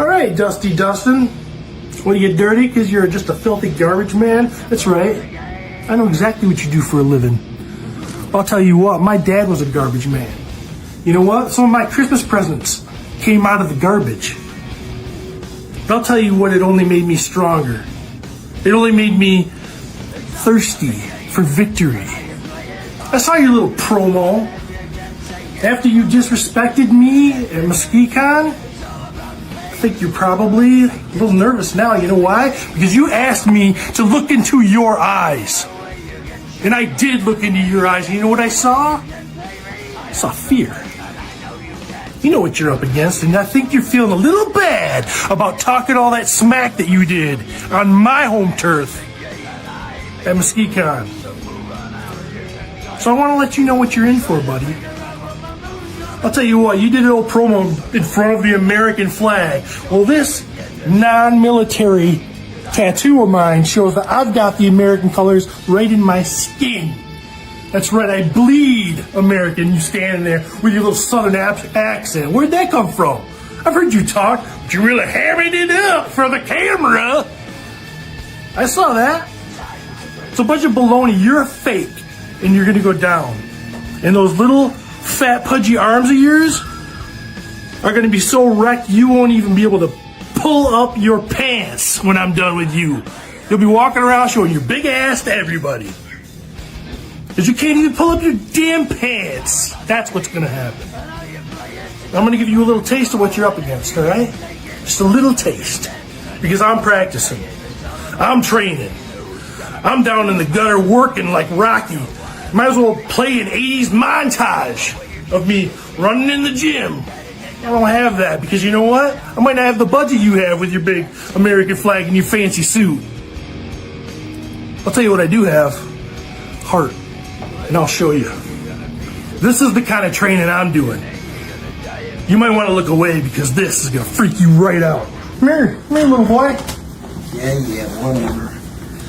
All right, Dusty Dustin. What, you get dirty because you're just a filthy garbage man? That's right. I know exactly what you do for a living. I'll tell you what, my dad was a garbage man. You know what? Some of my Christmas presents came out of the garbage. But I'll tell you what, it only made me stronger. It only made me thirsty for victory. I saw your little promo. After you disrespected me at MiscCon, I think you're probably a little nervous now. You know why? Because you asked me to look into your eyes. And I did look into your eyes. And you know what I saw? I saw fear. You know what you're up against, and I think you're feeling a little bad about talking all that smack that you did on my home turf at MiscCon. So I want to let you know what you're in for, buddy. I'll tell you what, you did a little promo in front of the American flag. Well, this non-military tattoo of mine shows that I've got the American colors right in my skin. That's right, I bleed American. You standing there with your little southern accent. Where'd that come from? I've heard you talk, but you really hammered it up for the camera. I saw that. It's a bunch of baloney. You're a fake, and you're gonna go down. And those little fat pudgy arms of yours are gonna be so wrecked you won't even be able to pull up your pants when I'm done with you. You'll be walking around showing your big ass to everybody. Because you can't even pull up your damn pants. That's what's going to happen. I'm going to give you a little taste of what you're up against, all right? Just a little taste. Because I'm practicing. I'm training. I'm down in the gutter working like Rocky. Might as well play an 80s montage of me running in the gym. I don't have that because you know what? I might not have the budget you have with your big American flag and your fancy suit. I'll tell you what I do have. Heart. And I'll show you. This is the kind of training I'm doing. You might want to look away because this is going to freak you right out. Come here, little boy. Yeah, whatever.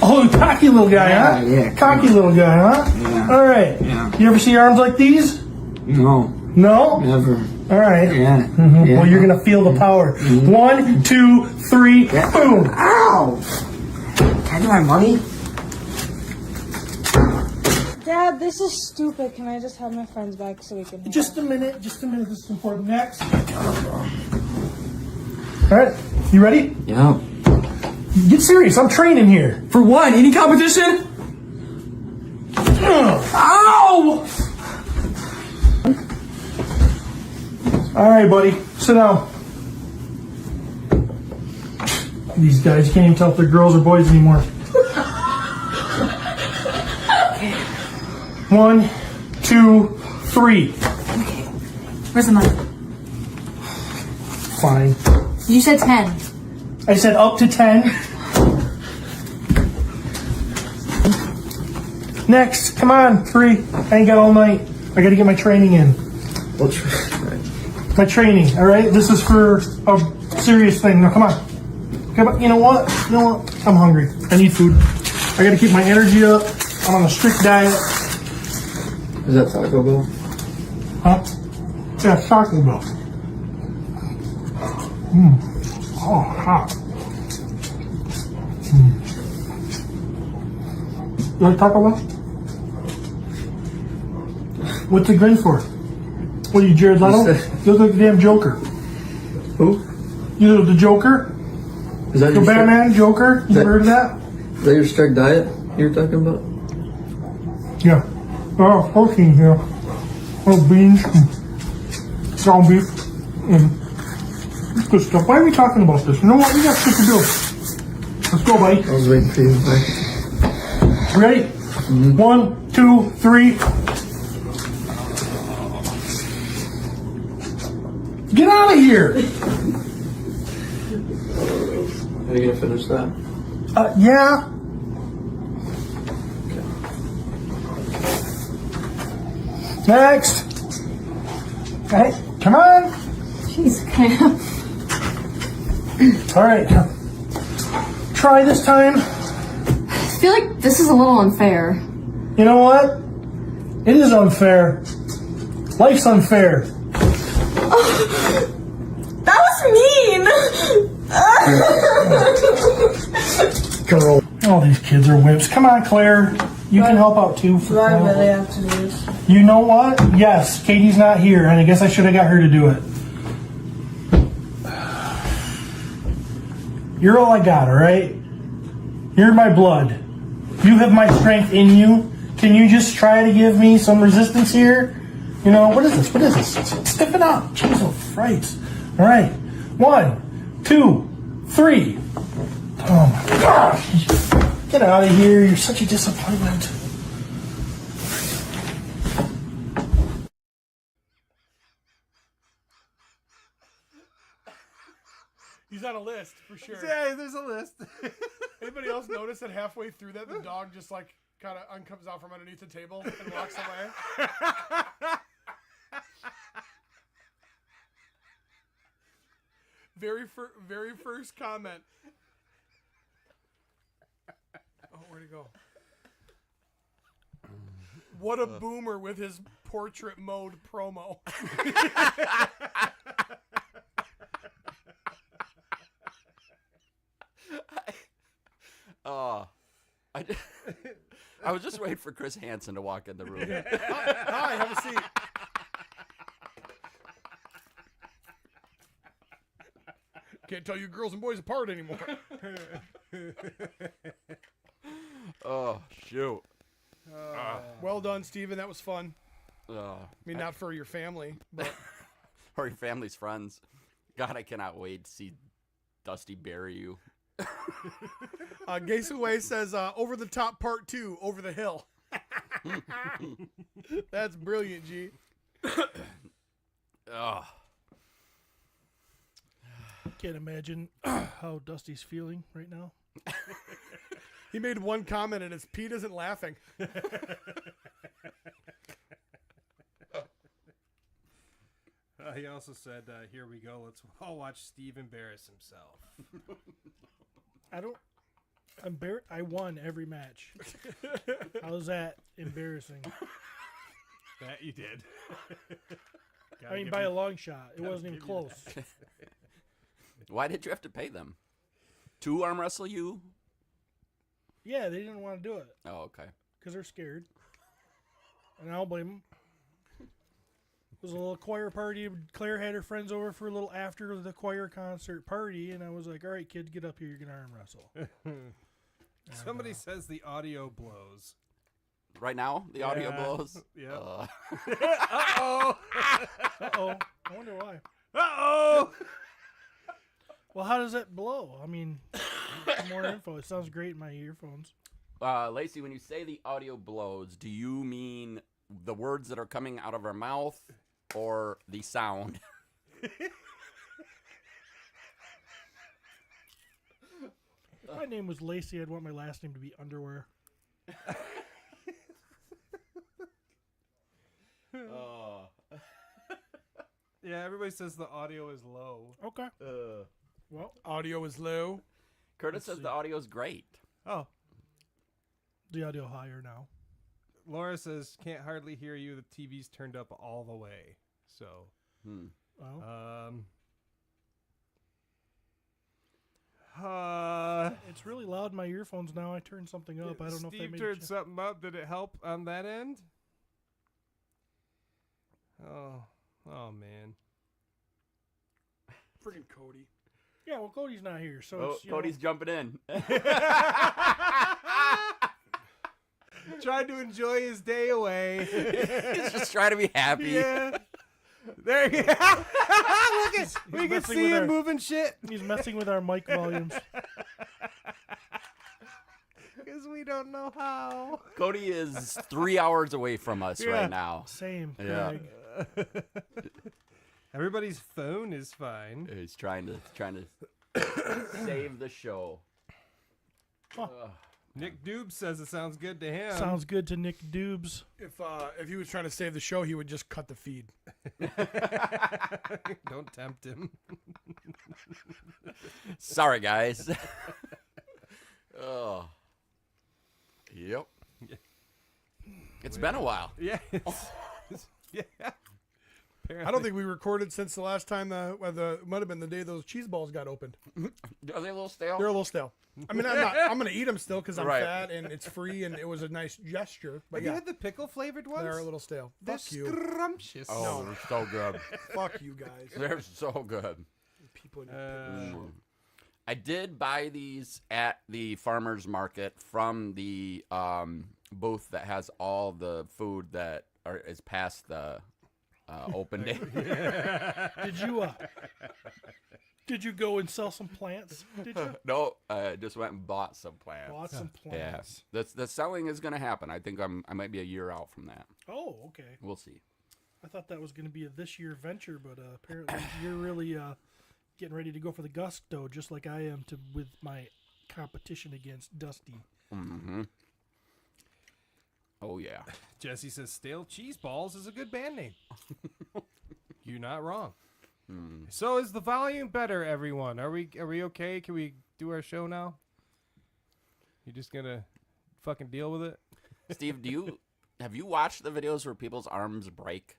Oh, cocky little guy, huh? Yeah. Cocky little guy, huh? Yeah. All right. Yeah. You ever see arms like these? No. No? Never. All right. Yeah. Mm-hmm. Yeah. Well, you're going to feel the power. Mm-hmm. 1, 2, 3, Yeah. boom. Ow! Can I get my money? Dad, this is stupid. Can I just have my friends back so we can... Just a minute. This is important. Next. All right. You ready? Yeah. Get serious. I'm training here. For what? Any competition? Ow! All right, buddy. Sit down. These guys, you can't even tell if they're girls or boys anymore. 1, 2, 3. Okay. Where's the money? Fine. You said 10. I said up to 10. Next. Come on. 3. I ain't got all night. I got to get my training in. My training, all right? This is for a serious thing. Now, come on. Come on. You know what? I'm hungry. I need food. I got to keep my energy up. I'm on a strict diet. Is that Taco Bell? Huh? Yeah, Taco Bell. Oh, hot. You like Taco Bell? What's the grin for? What are you, Jared Leto? You look like the damn Joker. Who? You look the Joker? Is that The your Batman Joker? You that- heard of that? Is that your strict diet you're talking about? Yeah. Oh, protein here. Oh, beans. Ground beef. Good stuff. Why are we talking about this? You know what? We got shit to do. Let's go, buddy. I was waiting for you. Bye. Ready? 1, 2, 3. Get out of here! Are you gonna finish that? Yeah. Next. Hey, come on. Jeez, okay. All right. Try this time. I feel like this is a little unfair. You know what? It is unfair. Life's unfair. That was mean! Girl. All these kids are wimps. Come on, Claire. You can help out too. Do I really have to do this? You know what? Yes, Katie's not here, and I guess I should have got her to do it. You're all I got, all right? You're my blood. You have my strength in you. Can you just try to give me some resistance here? You know, what is this? What is this? Step it up. Jesus Christ. All right. 1, 2, 3. Oh my gosh. Get out of here. You're such a disappointment. He's on a list for sure. Yeah, there's a list. Anybody else notice that halfway through that the dog just like kind of comes out from underneath the table and walks away? Very first comment. Oh, where'd he go? What a boomer with his portrait mode promo. I was just waiting for Chris Hansen to walk in the room. Hi, have a seat. Can't tell you girls and boys apart anymore. Oh, shoot. Well done, Steven. That was fun. Oh, I mean, not for your family, but or your family's friends. God, I cannot wait to see Dusty bury you. Gaysaway says, over the top part 2, over the hill. That's brilliant, G. Oh. Can't imagine how Dusty's feeling right now. He made one comment and it's Pete isn't laughing. He also said, here we go. Let's all watch Steve embarrass himself. I won every match. How's that embarrassing? That you did. I mean, by a long shot. It wasn't even close. Why did you have to pay them? To arm wrestle you? Yeah, they didn't want to do it Oh, okay. because they're scared. And I don't blame them. It was a little choir party. Claire had her friends over for a little after the choir concert party, and I was like, all right, kids, get up here. You're going to arm wrestle. Somebody says the audio blows. Right now, the audio Yeah. blows? Yeah. Uh-oh. I wonder why. Uh-oh! Well, how does that blow? I mean, more info. It sounds great in my earphones. Lacey, when you say the audio blows, do you mean the words that are coming out of our mouth or the sound? If my name was Lacey, I'd want my last name to be Underwear. Yeah, everybody says the audio is low. Okay. Well, Audio is low. Curtis says the audio is great. Oh. the audio higher now. Laura says, can't hardly hear you. The TV's turned up all the way. So, Well, it's really loud in my earphones now. I turned something up. I don't know if that Steve made turned it. something up. Did it help on that end? Oh man. Friggin' Cody. Yeah, well, Cody's not here, so Oh, it's, you Cody's jumping in. Trying to enjoy his day away. He's just trying to be happy. Yeah. There you go. Look at, we can messing see with him our- moving shit. He's messing with our mic volumes. Because we don't know how. Cody is 3 hours away from us Yeah. right now. Same. Yeah. Craig. Everybody's phone is fine. He's trying to save the show. Nick Doob says it sounds good to him. Sounds good to Nick Dubes. If he was trying to save the show, he would just cut the feed. Don't tempt him. Sorry, guys. Oh. Yep. It's been a while. Yeah. Yeah. apparently. I don't think we recorded since the last time it might have been the day those cheese balls got opened. Are they a little stale? They're a little stale. I mean, I'm going to eat them still because I'm Right. fat and it's free and it was a nice gesture. But Have you had the pickle flavored ones? they're a little stale. They're Fuck you. scrumptious. Oh, they're so good. Fuck you guys. They're so good. People in your I did buy these at the farmer's market from the booth that has all the food that is past the open day. Did you go and sell some plants? Did you? No, I just went and bought some plants. Bought some Yeah, plants. the selling is going to happen. I think I might be a year out from that. Oh, okay. We'll see. I thought that was going to be a this year venture, but apparently you're really getting ready to go for the gusto, just like I am with my competition against Dusty. Mm-hmm. Oh yeah. Jesse says Stale Cheese Balls is a good band name. You're not wrong. So is the volume better, everyone? Are we okay? Can we do our show now? You just gonna fucking deal with it? Steve, have you watched the videos where people's arms break?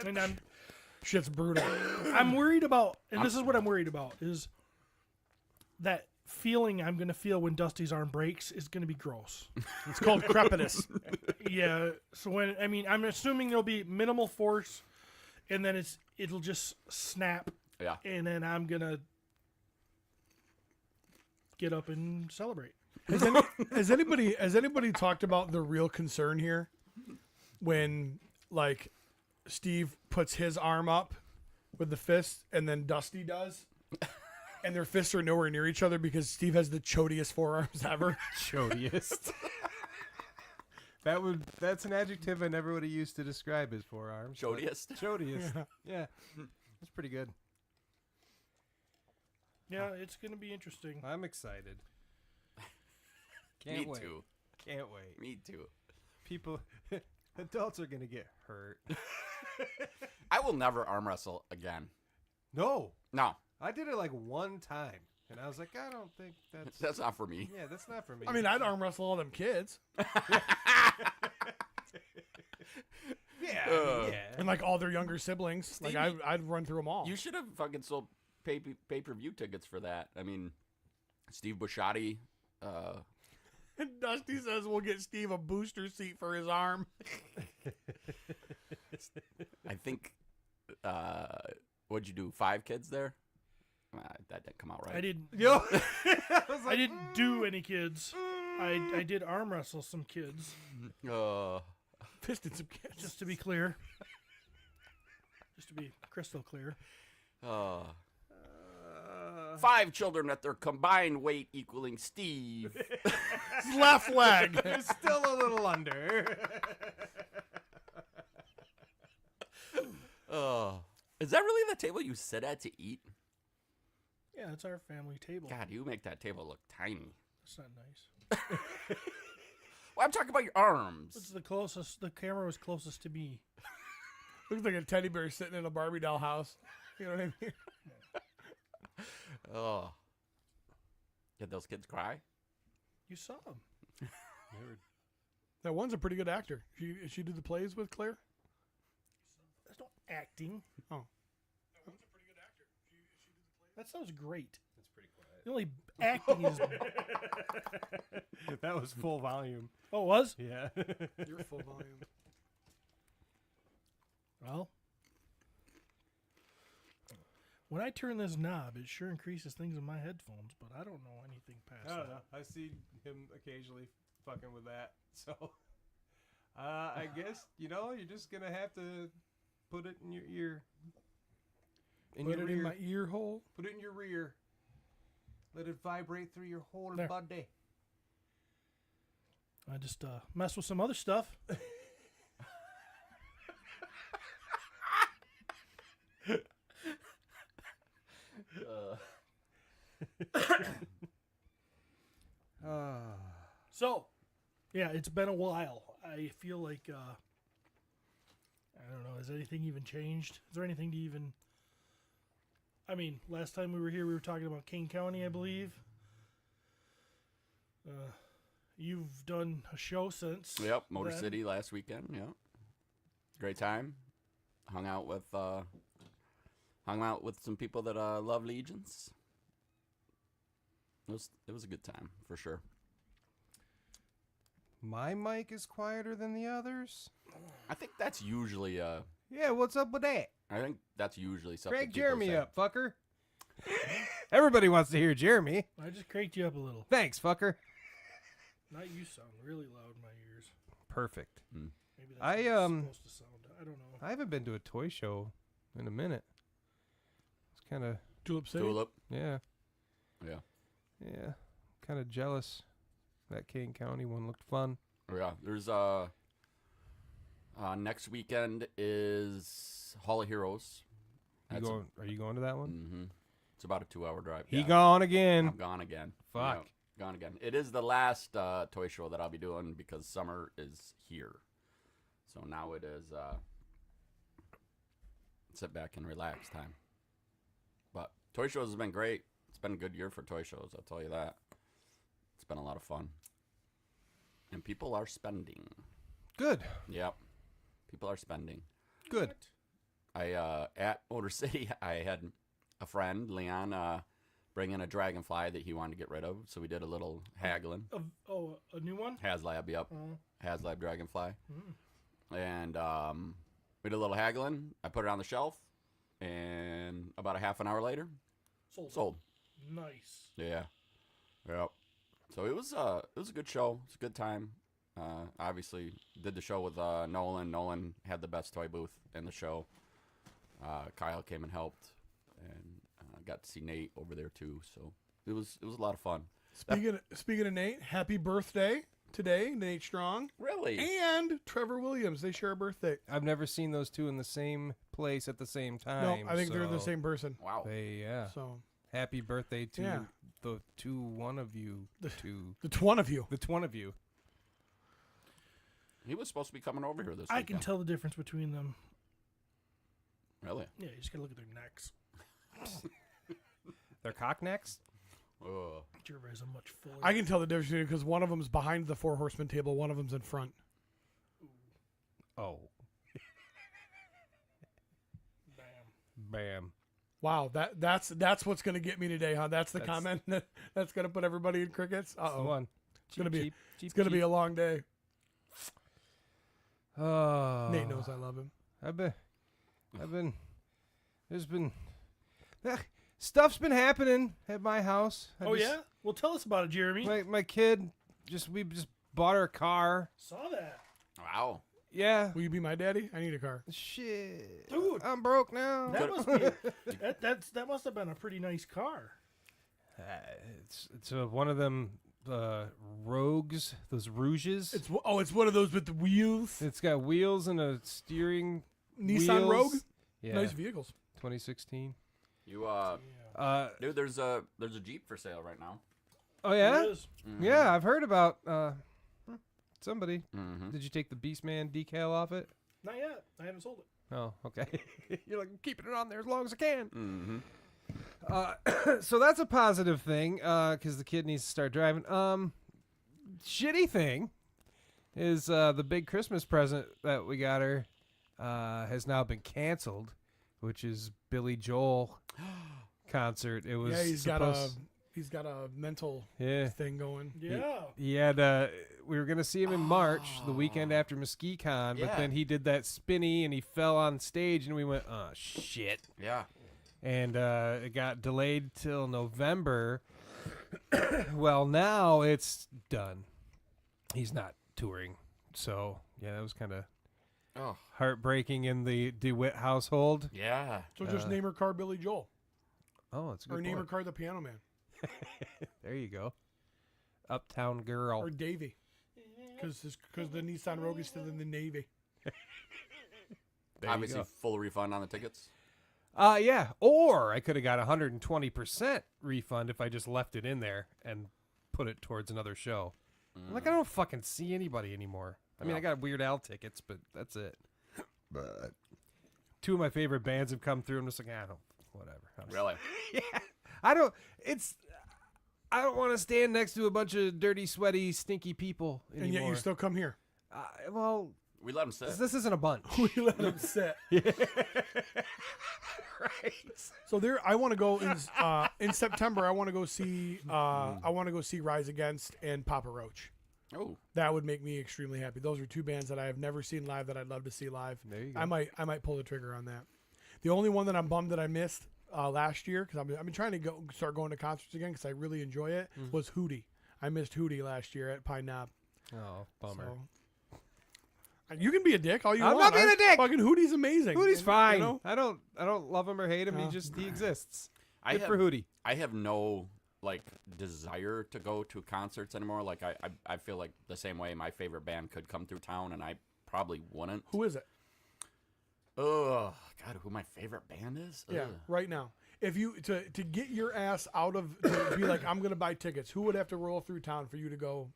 And shit's brutal. I'm worried about, and this is what I'm worried about, is that feeling I'm going to feel when Dusty's arm breaks is going to be gross. It's called crepitus. Yeah. So I'm assuming there'll be minimal force, and then it'll just snap, Yeah. and then I'm going to get up and celebrate. Has anybody talked about the real concern here when like Steve puts his arm up with the fist and then Dusty does, and their fists are nowhere near each other because Steve has the chodiest forearms ever. Chodiest. That's an adjective I never would have used to describe his forearms. Chodiest? Chodiest. Yeah. That's pretty good. Yeah, it's going to be interesting. I'm excited. Me Can't wait. too. Can't wait. Me too. People, adults are going to get hurt. I will never arm wrestle again. No. No, I did it like one time, and I was like, I don't think that's... that's not for me. Yeah, that's not for me. I mean, I'd arm wrestle all them kids yeah. and like all their younger siblings. Steve, Like I'd run through them all. You should have fucking sold pay-per-view tickets for that. I mean, Steve Busciotti. Dusty says we'll get Steve a booster seat for his arm. I think. What'd you do? 5 kids there? That didn't come out right. I didn't. Yo. I didn't do any kids. I did arm wrestle some kids. Fisted some kids. Just to be clear. Just to be crystal clear. 5 children at their combined weight equaling Steve. His left leg. It's still a little under. Is that really the table you sit at to eat? Yeah, it's our family table. God, you make that table look tiny. That's not nice. Well, I'm talking about your arms. It's the closest. The camera was closest to me. Looks like a teddy bear sitting in a Barbie doll house. You know what I mean? Oh. Did those kids cry? You saw him. That one's a pretty good actor. She did the plays with Claire. That's not acting. Oh. That sounds great. That's pretty quiet. The only acting is. That was full volume. Oh, it was? Yeah. You're full volume. Well, when I turn this knob, it sure increases things in my headphones, but I don't know anything past I don't that. know. I see him occasionally fucking with that. So, I guess, you're just going to have to put it in your ear. Put it in my ear hole. Put it in your rear. Let it vibrate through your whole There. body. I just mess with some other stuff. So, yeah, it's been a while. I feel like, I don't know, has anything even changed? Is there anything to even... I mean, last time we were here, we were talking about King County, I believe. You've done a show since. Yep, Motor then. City last weekend. Yeah, great time. hung out with some people that love Legions. It was a good time for sure. My mic is quieter than the others. I think that's usually Yeah, what's up with that? I think that's usually something. Crank people Jeremy say. up, fucker. Everybody wants to hear Jeremy. I just cranked you up a little. Thanks, fucker. Not you sound really loud in my ears. Perfect. Maybe that's I, how it's supposed to sound. I don't know. I haven't been to a toy show in a minute. It's kind of, Tulip City. Tulip. yeah, Yeah. kind of jealous. That Kane County one looked fun. Yeah. There's next weekend is Hall of Heroes. Are you going to that one? Mm-hmm. It's about a 2-hour drive. He Yeah. gone again. I'm gone again. Fuck. Yeah, gone again. It is the last toy show that I'll be doing because summer is here. So now it is sit back and relax time. But toy shows has been great. It's been a good year for toy shows, I'll tell you that. It's been a lot of fun. And people are spending. Good. Yep. People are spending. Good. I at Motor City, I had a friend, Leon, bring in a dragonfly that he wanted to get rid of. So we did a little haggling. A new one? HasLab, yep. Oh. HasLab dragonfly. And we did a little haggling. I put it on the shelf, and about a half an hour later, sold. Nice. Yeah. Yep. So it was a good show. It's a good time. Obviously, did the show with Nolan. Nolan had the best toy booth in the show. Kyle came and helped, and got to see Nate over there too. So it was a lot of fun. Speaking of Nate, happy birthday today, Nate Strong. Really? And Trevor Williams. They share a birthday. I've never seen those two in the same place at the same time. No, I think they're the so same person. Wow. Yeah. So Happy birthday to Yeah. the one of you. the one of you. The one of you. He was supposed to be coming over here this I weekend. can tell the difference between them. Really? Yeah, you just gotta look at their necks. They're cock necks? Ugh. Jervis are much fuller. I can tell the difference because one of them's behind the 4 horseman table, one of them's in front. Oh. Bam. Bam. Wow, that's what's gonna get me today, huh? That's the comment that's gonna put everybody in crickets. That's the one. It's gonna be cheap, be a long day. Oh. Nate knows I love him. There's been stuff's been happening at my house. Yeah? Well, tell us about it, Jeremy. My kid we just bought her a car. Saw that. Wow. Yeah. Will you be my daddy? I need a car. Shit. Dude. I'm broke now. That must be that must have been a pretty nice car. It's one of them Rogues, those Rouges. It's one of those with the wheels. It's got wheels and a steering Nissan wheels. Rogue. Yeah. Nice vehicles. 2016. You dude, there's a Jeep for sale right now. Oh yeah? It is. Yeah, I've heard about somebody. Mm-hmm. Did you take the Beastman decal off it? Not yet. I haven't sold it. Oh, okay. You're like, I'm keeping it on there as long as I can. Mm-hmm. So that's a positive thing, because the kid needs to start driving. Shitty thing is the big Christmas present that we got her has now been canceled, which is Billy Joel concert. It was He's got a mental thing going. Yeah. He had we were gonna see him in March, the weekend after MesquiCon, but then he did that spinny and he fell on stage, and we went, oh shit. Yeah. And it got delayed till November. Well, now it's done. He's not touring, so yeah, that was kind of heartbreaking in the DeWitt household. Yeah. So just name her car Billy Joel. Oh, it's a good Or name her point. car the Piano Man. There you go. Uptown Girl. Or Davy. Because the Nissan Rogue is still in the Navy. Obviously, full refund on the tickets. Yeah. Or I could have got 120% refund if I just left it in there and put it towards another show. Like, I don't fucking see anybody anymore. I mean, I got Weird Al tickets, but that's it. But 2 of my favorite bands have come through. I'm just like, whatever. Really? Yeah. I don't want to stand next to a bunch of dirty, sweaty, stinky people anymore. And yet you still come here. Well, We let him sit. This isn't a bunch. We let them sit. Right. So I want to go in September. I want to go see. I want to go see Rise Against and Papa Roach. Oh, That would make me extremely happy. Those are two bands that I have never seen live that I'd love to see live. There you go. I might pull the trigger on that. The only one that I'm bummed that I missed last year, because I've been trying to start going to concerts again because I really enjoy it, was Hootie. I missed Hootie last year at Pine Knob. Oh, bummer. So, you can be a dick all you I'm want. not being a dick. Fucking Hootie's amazing. Hootie's And, fine. You know? I don't love him or hate him. He exists. Good for Hootie. I have no like desire to go to concerts anymore. Like I feel like the same way my favorite band could come through town and I probably wouldn't. Who is it? Oh God, who my favorite band is? Yeah, Ugh. right now. If you to get your ass out of to be like I'm gonna buy tickets, who would have to roll through town for you to go?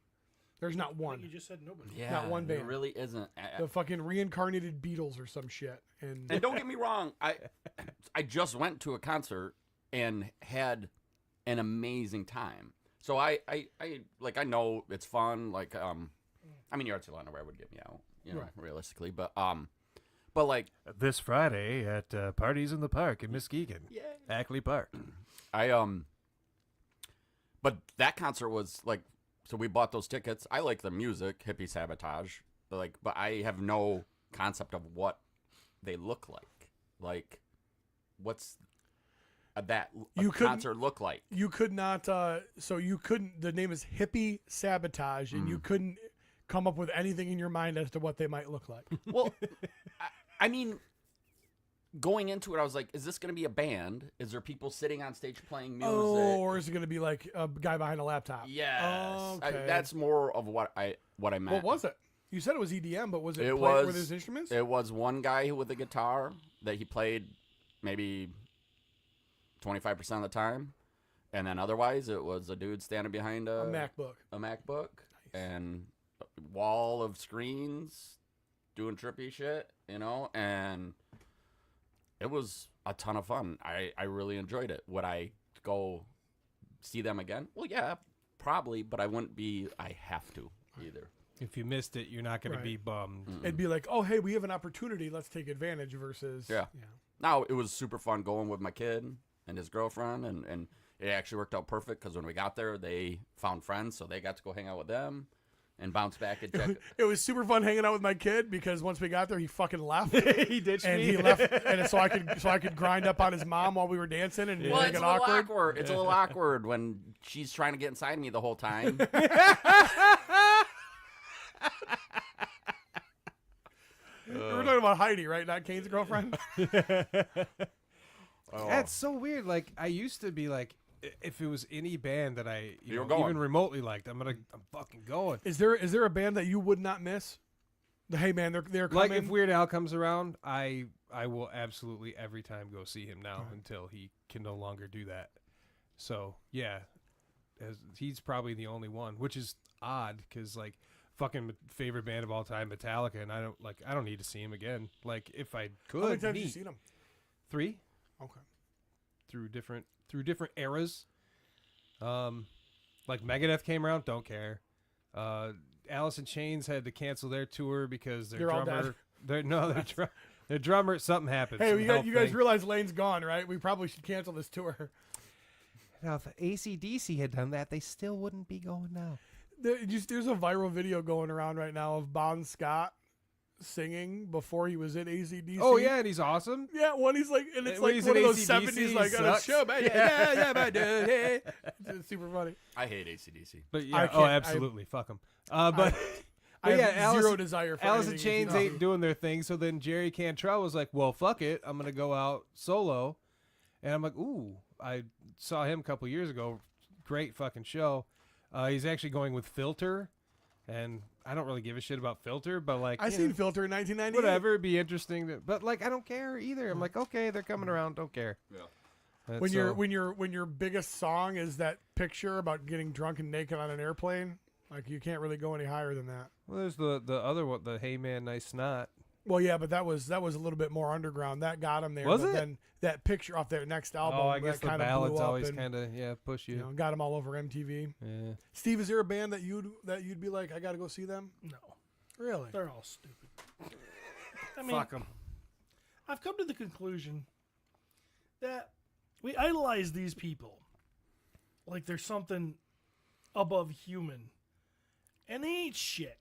There's not one. You just said nobody. Yeah, Not one there band. really isn't. The fucking reincarnated Beatles or some shit. And And don't get me wrong, I just went to a concert and had an amazing time. So I know it's fun. Like I mean, Yards Atlanta where would get me out, Right. realistically. But like This Friday at Parties in the Park in Muskegon. Yeah. Ackley Park. but that concert was like, so we bought those tickets. I like the music, Hippie Sabotage, but I have no concept of what they look like. Like, what's that concert look like? you could not. So you couldn't. The name is Hippie Sabotage, and you couldn't come up with anything in your mind as to what they might look like. Well, I mean, going into it, I was like, is this going to be a band? Is there people sitting on stage playing music? Oh, or is it going to be like a guy behind a laptop? Yes. Okay. That's more of what I meant. What was it? You said it was EDM, but was it, It played was with his instruments? It was one guy with a guitar that he played maybe 25% of the time, and then otherwise it was a dude standing behind a MacBook. And a wall of screens doing trippy shit, and it was a ton of fun. I really enjoyed it. Would I go see them again? Well, yeah, probably, but I have to either. If you missed it, you're not going Right. to be bummed. It'd be like, oh, hey, we have an opportunity. Let's take advantage versus. Yeah. Now, it was super fun going with my kid and his girlfriend, and it actually worked out perfect because when we got there, they found friends, so they got to go hang out with them and bounce back and check. It was super fun hanging out with my kid because once we got there, he fucking left. He ditched And me. he left, and so I could grind up on his mom while we were dancing and Well, make it's it a little awkward. awkward. It's a little awkward when she's trying to get inside me the whole time. We were talking about Heidi, right? Not Kane's girlfriend. That's so weird. Like, I used to be like, if it was any band that I You're going. even remotely liked, I'm fucking going. Is there a band that you would not miss? Hey man, they're coming. Like, if Weird Al comes around, I will absolutely every time go see him now until he can no longer do that. So yeah, he's probably the only one, which is odd because like fucking favorite band of all time, Metallica, and I don't need to see him again. Like if I could, How many times have you neat. seen them? 3 Okay. through different eras. Like Megadeth came around, don't care. Alice in Chains had to cancel their tour because their They're all drummer, their drummer, something happened. Hey, some you health guys thing. realize Lane's gone, right? We probably should cancel this tour. Now, if AC/DC had done that, they still wouldn't be going now. There's a viral video going around right now of Bon Scott singing before he was in AC/DC. Oh yeah, and he's awesome. Yeah, when he's like, and it's When like he's one of in those AC/DC, 70s, he like on a sucks. show, man. Yeah, man, dude. It's super funny. I hate AC/DC. But I yeah, can't- absolutely, fuck him. But I have yeah, zero desire for Alice in anything Chains AC/DC. ain't doing their thing. So then Jerry Cantrell was like, "Well, fuck it, I'm gonna go out solo," and I'm like, "Ooh." I saw him a couple years ago. Great fucking show. He's actually going with Filter, and I don't really give a shit about Filter, but like I you seen know, Filter in 1998. whatever, it'd be interesting. But like, I don't care either. I'm like, okay, they're coming around. Don't care. Yeah. When your biggest song is that picture about getting drunk and naked on an airplane, like you can't really go any higher than that. Well, there's the other one, the Hey Man, Nice Snot. Well, yeah, but that was a little bit more underground. That got him there. Was but it? Then that picture off their next album, Oh, I guess the kind of ballads blew up always and, kind of push you. got him all over MTV. Yeah. Steve, is there a band that you'd be like, I got to go see them? No, Really? they're all stupid. I mean, Fuck them. I've come to the conclusion that we idolize these people like they're something above human, and they ain't shit.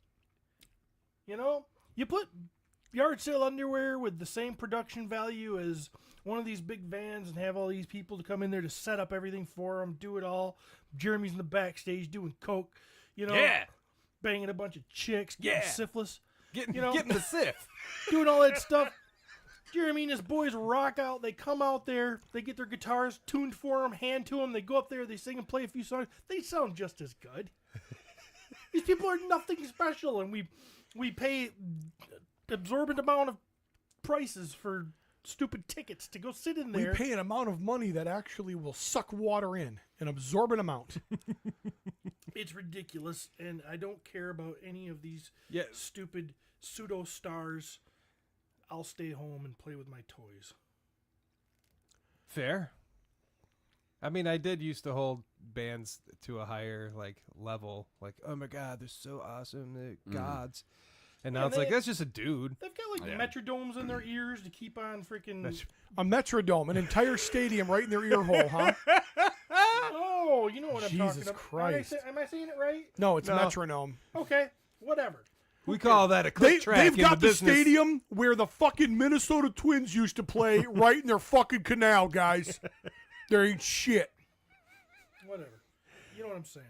You know, you put yard sale underwear with the same production value as one of these big vans and have all these people to come in there to set up everything for them, do it all. Jeremy's in the backstage doing coke, you know, banging a bunch of chicks, getting syphilis, Getting getting the sif. doing all that stuff. Jeremy and his boys rock out. They come out there. They get their guitars tuned for them, hand to them. They go up there. They sing and play a few songs. They sound just as good. These people are nothing special, and we pay absorbent amount of prices for stupid tickets to go sit in there. We pay an amount of money that actually will suck water in, an absorbent amount. It's ridiculous, and I don't care about any of these stupid pseudo stars. I'll stay home and play with my toys. Fair. I mean, I did used to hold bands to a higher level. Like, oh my god, they're so awesome, they're gods. And now Yeah, it's like that's just a dude. They've got metrodomes in their ears to keep on freaking. A metrodome, an entire stadium right in their ear hole, huh? Oh, you know what I'm Jesus talking about. Christ. Am I saying it right? No, it's a metronome. Okay, whatever. We call that a click track They've in got the the business. stadium where the fucking Minnesota Twins used to play right in their fucking canal, guys. There ain't shit. Whatever. You know what I'm saying.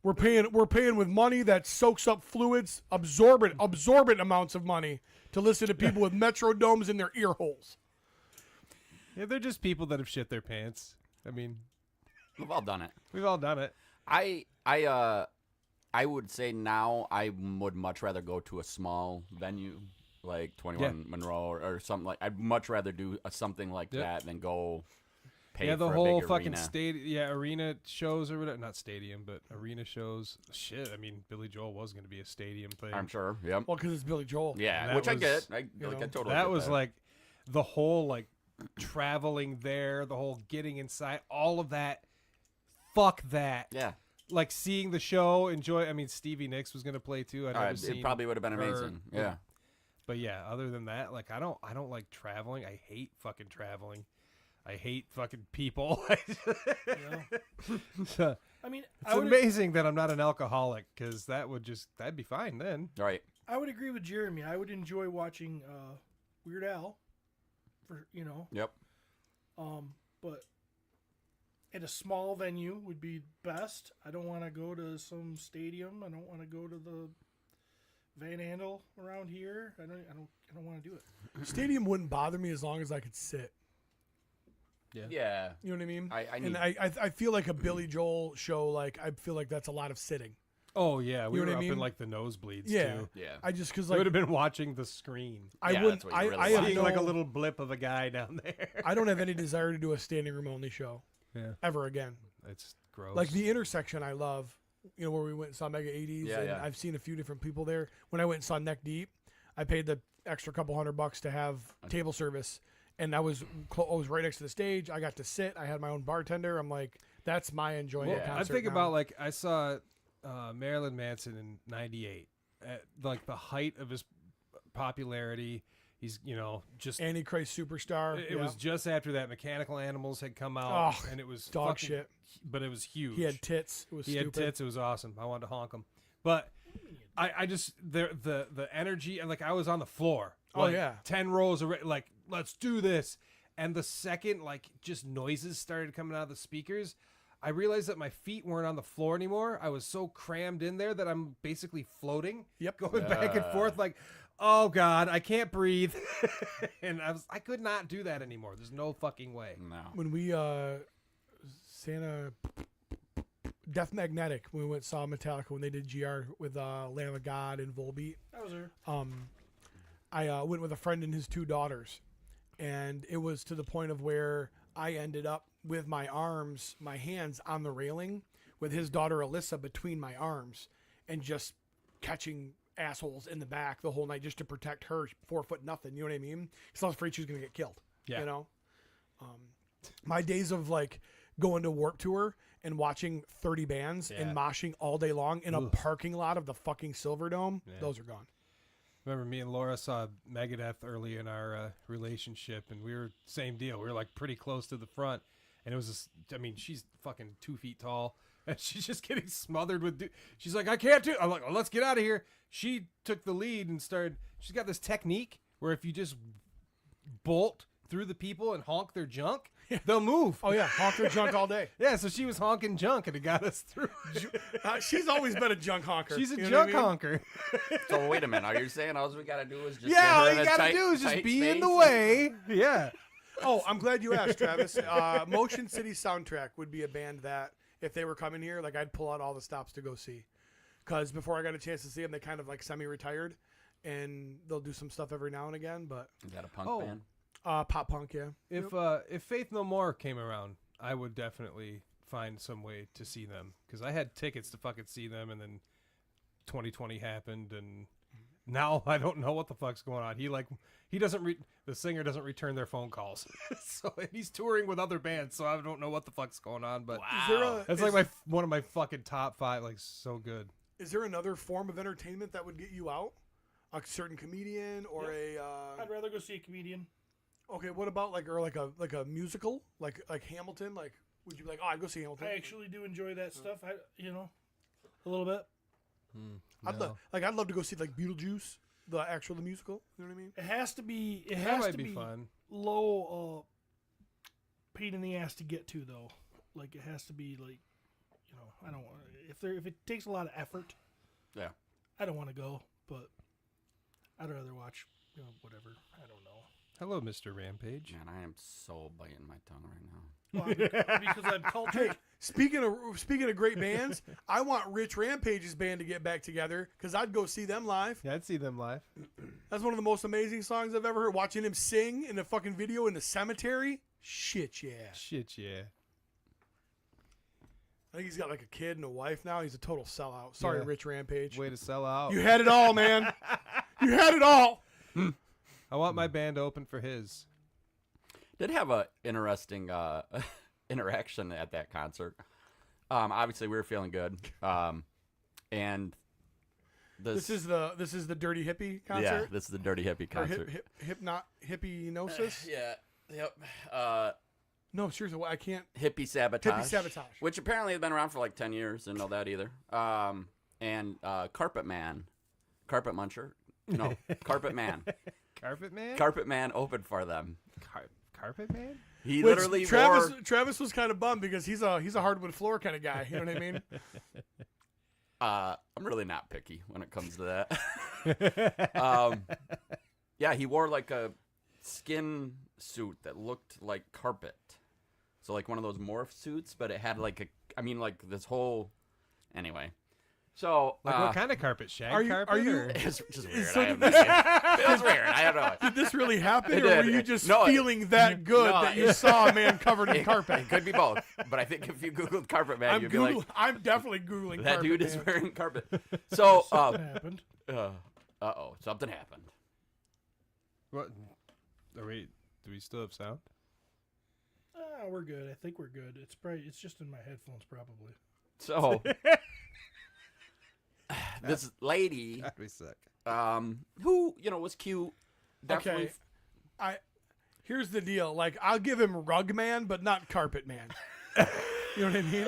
We're paying with money that soaks up fluids, absorbent amounts of money to listen to people with metrodomes in their ear holes. Yeah, they're just people that have shit their pants. I mean, We've all done it. we've all done it. I would say now I would much rather go to a small venue like 21 Monroe or something like. I'd much rather do something like that than go pay Yeah, the for whole a big fucking arena. arena shows or whatever. Not stadium, but arena shows. Shit, I mean, Billy Joel was going to be a stadium thing. I'm sure. Yep. Well, because it's Billy Joel. Yeah, that which I was, get. I know, totally. That get was like the whole traveling there, the whole getting inside, all of that. Fuck that. Yeah. Like seeing the show, enjoy. I mean, Stevie Nicks was going to play too. I'd never seen It probably would have been her. amazing. Yeah. But yeah, other than that, I don't like traveling. I hate fucking traveling. I hate fucking people. So, I mean, it's amazing that I'm not an alcoholic because that'd be fine then. Right. I would agree with Jeremy. I would enjoy watching Weird Al, Yep. but at a small venue would be best. I don't want to go to some stadium. I don't want to go to the Van Andel around here. I don't want to do it. Stadium wouldn't bother me as long as I could sit. Yeah. You know what I mean? I I feel like a Billy Joel show. I feel like that's a lot of sitting. Oh yeah, we You know were what I up in mean? the nosebleeds Yeah. too. Yeah. I just because I would have been watching the screen, I Yeah, wouldn't. that's what you really I want. have seeing no, a little blip of a guy down there. I don't have any desire to do a standing room only show Yeah, ever again. it's gross. Like the intersection, I love. You know where we went and saw Mega 80s, Yeah, and yeah. I've seen a few different people there. When I went and saw Neck Deep, I paid the extra couple $100 to have table service, and I was right next to the stage. I got to sit. I had my own bartender. I'm like, that's my enjoying a I concert. think now. about I saw Marilyn Manson in '98 at the height of his popularity. He's just Antichrist Superstar. It yeah. was just after that Mechanical Animals had come out, Oh, and it was dog fucking- shit. but it was huge. He had tits. It was He stupid. had tits. It was awesome. I wanted to honk him, but I just the energy and I was on the floor. Oh, yeah. 10 rows of let's do this. And the second just noises started coming out of the speakers, I realized that my feet weren't on the floor anymore. I was so crammed in there that I'm basically floating. Yep. Going back and forth oh God, I can't breathe. And I could not do that anymore. There's no fucking way. No. When we Death Magnetic, when we went and saw Metallica when they did GR with Lamb of God and Volbeat. That was her. I went with a friend and his two daughters, and it was to the point of where I ended up with my hands on the railing with his daughter Alyssa between my arms and just catching assholes in the back the whole night just to protect her 4 foot nothing. You know what I mean? Because I was afraid she was going to get killed. Yeah. You know? My days of going to Warped Tour and watching 30 bands and moshing all day long in a parking lot of the fucking Silverdome, those are gone. Remember, me and Laura saw Megadeth early in our relationship, and we were same deal. We were like pretty close to the front, and it was just, I mean, she's fucking 2 feet tall, and she's just getting smothered with. She's like, I can't do. I'm like, well, let's get out of here. She took the lead and started. She's got this technique where if you just bolt through the people and honk their junk, they'll move. Oh yeah, honk their junk all day. Yeah, so she was honking junk, and it got us through. She's always been a junk honker. She's a You know junk what I mean? honker. So wait a minute. Are you saying all we gotta do is just Yeah, get her all in you a gotta tight- do is just tight be in the space? way. Yeah. Oh, I'm glad you asked, Travis. Motion City Soundtrack would be a band that, if they were coming here, like I'd pull out all the stops to go see. Because before I got a chance to see them, they kind of like semi-retired, and they'll do some stuff every now and again. But Is that a punk Oh. band? pop punk, yeah. If Faith No More came around, I would definitely find some way to see them because I had tickets to fucking see them, and then 2020 happened, and now I don't know what the fuck's going on. He doesn't the singer doesn't return their phone calls, so he's touring with other bands, so I don't know what the fuck's going on. But Is there a, that's like one of my fucking top 5, like so good. Is there another form of entertainment that would get you out? A certain comedian or I'd rather go see a comedian. okay, what about like a musical like Hamilton? Like, would you be like, oh, I'd go see Hamilton? I actually do enjoy that stuff. A little bit. I'd love to go see like Beetlejuice, the musical. You know what I mean? It has to be. It That has might to be be fun. low pain in the ass to get to though. Like it has to be like, I don't want if it takes a lot of effort. Yeah. I don't want to go, but I'd rather watch whatever. I don't know. Hello, Mr. Rampage. Man, I am so biting my tongue right now. Well, because I'm cultured. Hey, speaking of great bands, I want Rich Rampage's band to get back together because I'd go see them live. Yeah, I'd see them live. That's one of the most amazing songs I've ever heard. Watching him sing in a fucking video in the cemetery, shit, yeah. Shit, yeah. I think he's got like a kid and a wife now. He's a total sellout. Sorry, Yeah. Rich Rampage. Way to sell out. You had it all, man. You had it all. I want my band to open for his. Did have a interesting interaction at that concert. Obviously, we were feeling good, and This is the Dirty Hippie yeah, concert. this is the Dirty Hippie Or concert. Hippinosis. Yeah, yep. No, seriously, I can't. Hippie Sabotage. Hippie Sabotage. Which apparently has been around for like 10 years. Didn't know that either. And Carpet Man. Carpet Muncher. No, Carpet Man. Carpet Man? Carpet Man opened for them. Carpet Man? He Which literally Travis was kind of bummed because he's a hardwood floor kind of guy. You know what I mean? I'm really not picky when it comes to that. Yeah, he wore like a skin suit that looked like carpet. So like one of those morph suits, but it had like this whole. Anyway, so Like what kind of carpet? Shag are you- carpet? are you- or- it's just weird. So I have did no idea. It was weird. I don't know. Did this really happen, It or were did. you just No, feeling that good no, that you it- saw a man covered in carpet? It could be both, but I think if you googled Carpet Man, you'd be like, I'm definitely googling that carpet. dude is man. wearing carpet. So, What happened? uh-oh, something happened. What? Do we still have sound? We're good. I think we're good. It's just in my headphones probably. So, this lady, God, we suck. who, was cute, definitely. Okay. Here's the deal. Like, I'll give him Rug Man, but not Carpet Man. You know what I mean?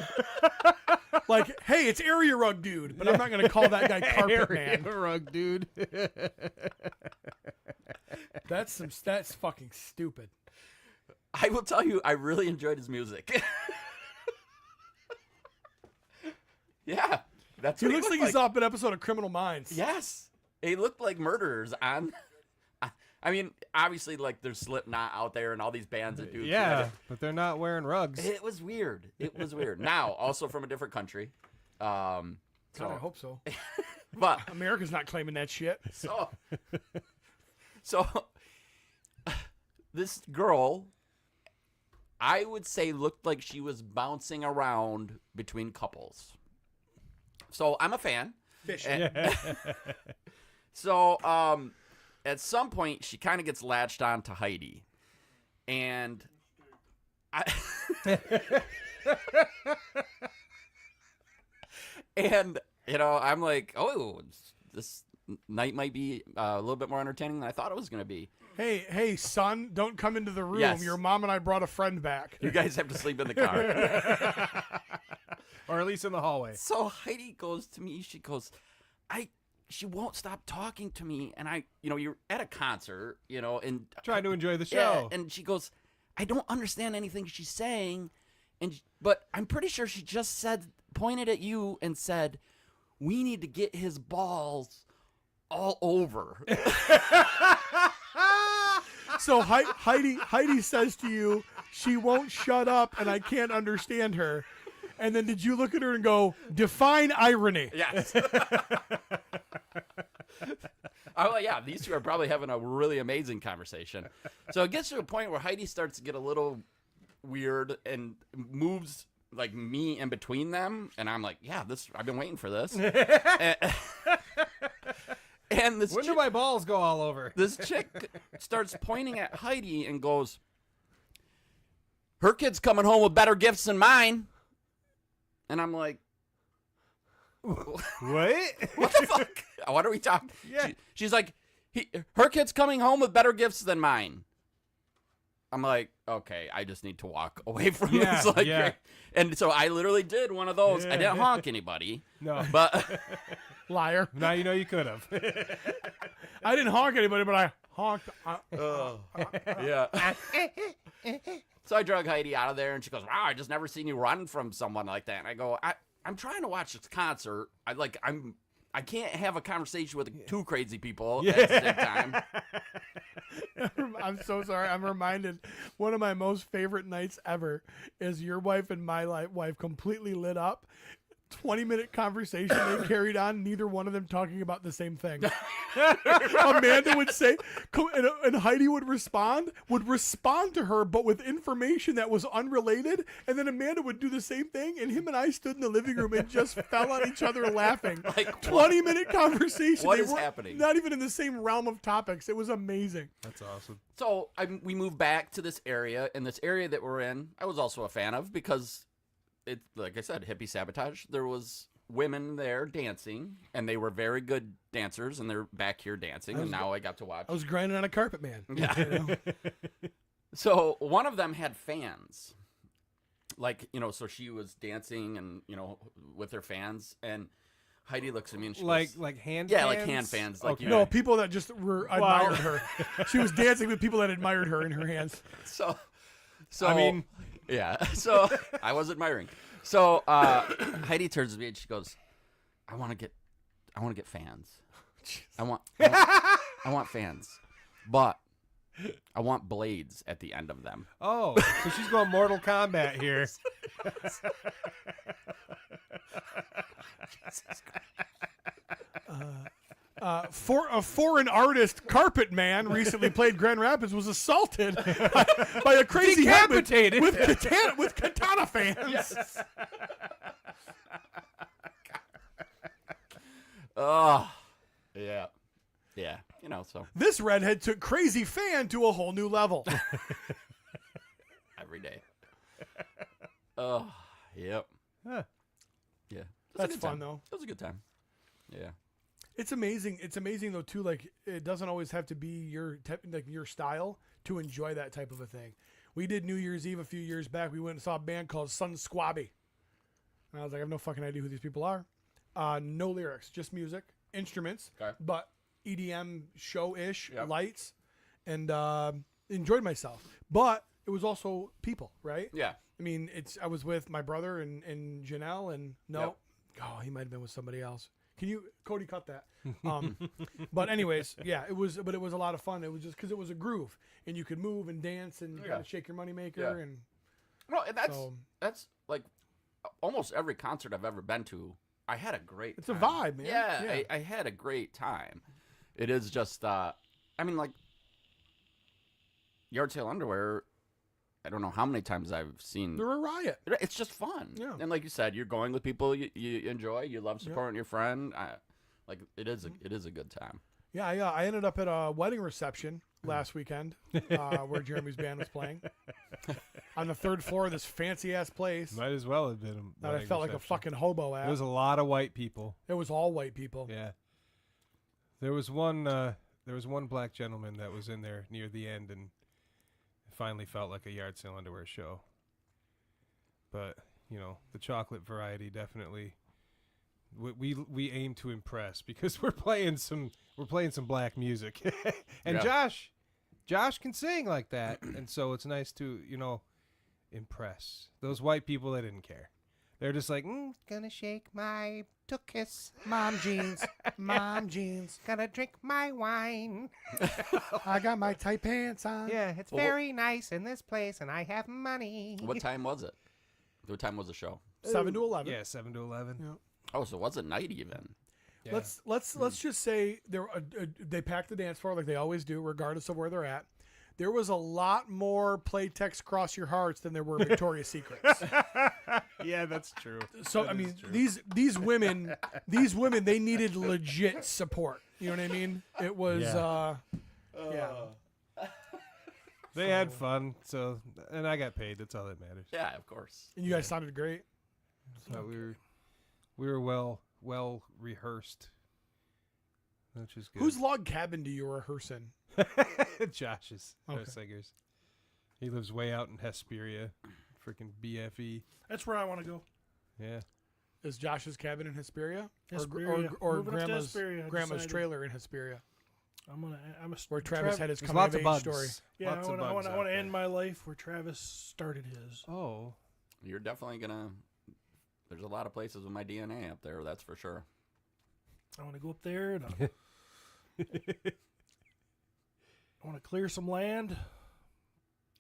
Like, hey, it's Area Rug Dude, but I'm not gonna call that guy Carpet Man. Rug dude. That's fucking stupid. I will tell you, I really enjoyed his music. Yeah, that's He what looks like looked he's off an episode of Criminal Minds. Yes, he looked like murderers on. I mean, obviously, like there's Slipknot out there and all these bands that do. Yeah, but they're not wearing rugs. It was weird. It was weird. Now, also from a different country. God, I hope so. But America's not claiming that shit. so this girl, I would say, looked like she was bouncing around between couples. So I'm a fan. Fish. So at some point, she kind of gets latched on to Heidi, and and I'm like, oh, this night might be a little bit more entertaining than I thought it was going to be. Hey, son, don't come into the room. Yes. Your mom and I brought a friend back. You guys have to sleep in the car. Or at least in the hallway. So Heidi goes to me. She goes, she won't stop talking to me. And you're at a concert, and Trying to enjoy the yeah, show. and she goes, I don't understand anything she's saying. But I'm pretty sure she just pointed at you and said, we need to get his balls all over. So Heidi says to you, she won't shut up, and I can't understand her. And then did you look at her and go, define irony? Yes. Oh, yeah, these two are probably having a really amazing conversation. So it gets to a point where Heidi starts to get a little weird and moves like me in between them. And I'm like, yeah, I've been waiting for this. And this When do my balls go all over? this chick starts pointing at Heidi and goes, her kid's coming home with better gifts than mine. And I'm like, What? what the fuck? What are we talking? Yeah. She's like, her kid's coming home with better gifts than mine. I'm like, okay, I just need to walk away from Yeah, this. Like, yeah. And so I literally did one of those. Yeah. I didn't honk anybody. No. But Liar. Now you know you could have. I didn't honk anybody, but I honked. yeah. So I drug Heidi out of there, and she goes, wow, I just never seen you run from someone like that. And I go, I'm trying to watch this concert. I can't have a conversation with two crazy people at the same time. I'm so sorry. I'm reminded one of my most favorite nights ever is your wife and my wife completely lit up. 20-minute conversation they carried on, neither one of them talking about the same thing. Amanda would say, and Heidi would respond to her, but with information that was unrelated. And then Amanda would do the same thing, and him and I stood in the living room and just fell on each other laughing. Like, 20-minute conversation. What They is weren't happening? Not even in the same realm of topics. It was amazing. That's awesome. So we moved back to this area, and this area that we're in, I was also a fan of because it, like I said, hippie sabotage. There was women there dancing, and they were very good dancers, and they're back here dancing, and now I got to watch. I was grinding on a carpet, man. Yeah. So one of them had fans. Like, so she was dancing and, with her fans, and Heidi looks at me and she goes, Like hand yeah, fans? like hand fans. Like, Okay. No, people that just admired her. She was dancing with people that admired her in her hands. So I mean, yeah. So I was admiring. So Heidi turns to me and she goes, I want to get fans. I want fans. But I want blades at the end of them. oh, so she's going Mortal Kombat here. For a foreign artist, Carpet Man, recently played Grand Rapids, was assaulted by a crazy headman Decapitated. with katana fans. Yes. Oh, yeah. Yeah. So This redhead took crazy fan to a whole new level. every day. Oh, yep. Huh. Yeah. It was a That's good fun time. though. It was a good time. Yeah. It's amazing. It's amazing though too. Like it doesn't always have to be your your style to enjoy that type of a thing. We did New Year's Eve a few years back. We went and saw a band called Sun Squabby, and I was like, I have no fucking idea who these people are. No lyrics, just music, instruments, Okay. but EDM show-ish, Yep. lights, and enjoyed myself. But it was also people, right? Yeah. I mean, I was with my brother and Janelle, and Yep. oh, he might have been with somebody else. Can you, Cody, cut that? But anyways, yeah, it was a lot of fun. It was just because it was a groove, and you could move and dance and kind of shake your moneymaker, Yeah. and No, and So- that's like almost every concert I've ever been to. I had a great. It's a time. vibe, man. Yeah, Yeah. I had a great time. It is just, I mean, like Yard Sale Underwear. I don't know how many times I've seen. they're a riot. It's just fun. Yeah. And like you said, you're going with people you enjoy. You love supporting your friend. Like it is a good time. Yeah, I ended up at a wedding reception last weekend where Jeremy's band was playing on the third floor of this fancy ass place Might as well have been a that I wedding felt like a reception. fucking hobo at. There was a lot of white people. It was all white people. Yeah. There was one black gentleman that was in there near the end, and it finally felt like a yard sale underwear show. But the chocolate variety definitely. We aim to impress because we're playing some black music, and Josh can sing like that, and so it's nice to impress those white people that didn't care. They're just like, gonna shake my tuchus, Mom jeans. Mom jeans. gonna drink my wine. I got my tight pants on. Yeah, it's very nice in this place, and I have money. What time was it? What time was the show? 7 to 11. Yeah, 7 to 11. Yeah. Oh, so it wasn't night even. Yeah. Let's just say they packed the dance floor like they always do, regardless of where they're at. There was a lot more Playtex Cross Your Hearts than there were Victoria's Secrets. Yeah, that's true. So I mean, these women, they needed legit support. You know what I mean? It was, yeah. They had fun, and I got paid. That's all that matters. Yeah, of course. And you guys sounded great. So we were well rehearsed, which is good. Whose log cabin do you rehearse in? Josh's? Okay. Our singers. He lives way out in Hesperia, freaking BFE. That's where I want to go. Yeah. Is Josh's cabin in Hesperia? Hesperia. Or Moving up to grandma's Hesperia, I grandma's decided. trailer in Hesperia, where Travis had his There's coming lots of of age bugs. story. Yeah, Lots I of want bugs to out there. end my life where Travis started his. Oh. You're definitely gonna. There's a lot of places with my DNA up there. That's for sure. I want to go up there and I want to clear some land.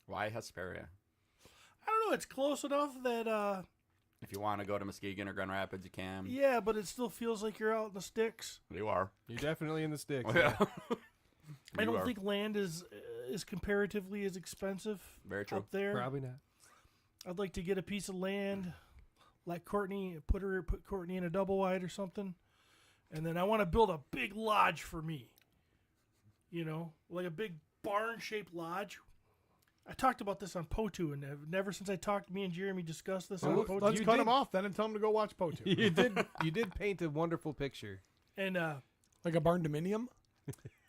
Why Hesperia? I don't know. It's close enough that If you want to go to Muskegon or Grand Rapids, you can. yeah, but it still feels like you're out in the sticks. You are. You're definitely in the sticks. Yeah. I You don't are. think land is comparatively as expensive Very true. up there. Probably not. I'd like to get a piece of land, like Courtney, put Courtney in a double wide or something, and then I want to build a big lodge for me. You know, like a big barn-shaped lodge. I talked about this on MOTU, and never since I talked, me and Jeremy discussed this on MOTU. Let's cut him off then and tell him to go watch POTU. You did paint a wonderful picture. And Like a barn dominium?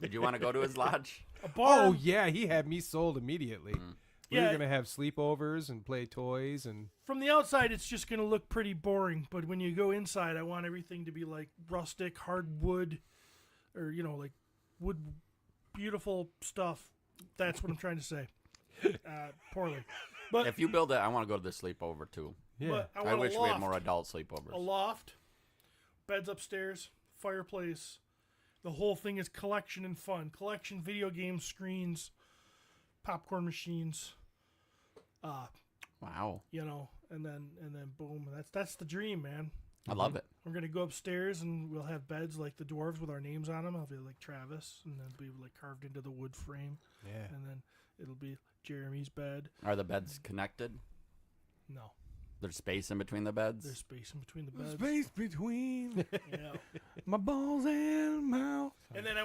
Did you want to go to his lodge? a barn. Oh yeah, he had me sold immediately. We Yeah. were gonna have sleepovers and play toys and From the outside, it's just going to look pretty boring, but when you go inside, I want everything to be like rustic, hardwood, or, like wood, beautiful stuff. That's what I'm trying to say. Poorly. But, If you build it, I want to go to the sleepover too. yeah. but I I want wish a we loft. had more adult sleepovers. A loft, beds upstairs, fireplace. The whole thing is collection and fun. Collection, video games, screens, popcorn machines. Wow. And then boom. That's the dream, man. I love it. We're gonna go upstairs and we'll have beds like the dwarves with our names on them. I'll be like Travis, and then be like carved into the wood frame. Yeah. And then it'll be Jeremy's bed. Are the beds connected? No, There's space in between the beds? there's space in between the beds. Space between Yeah. my balls and mouth. And then I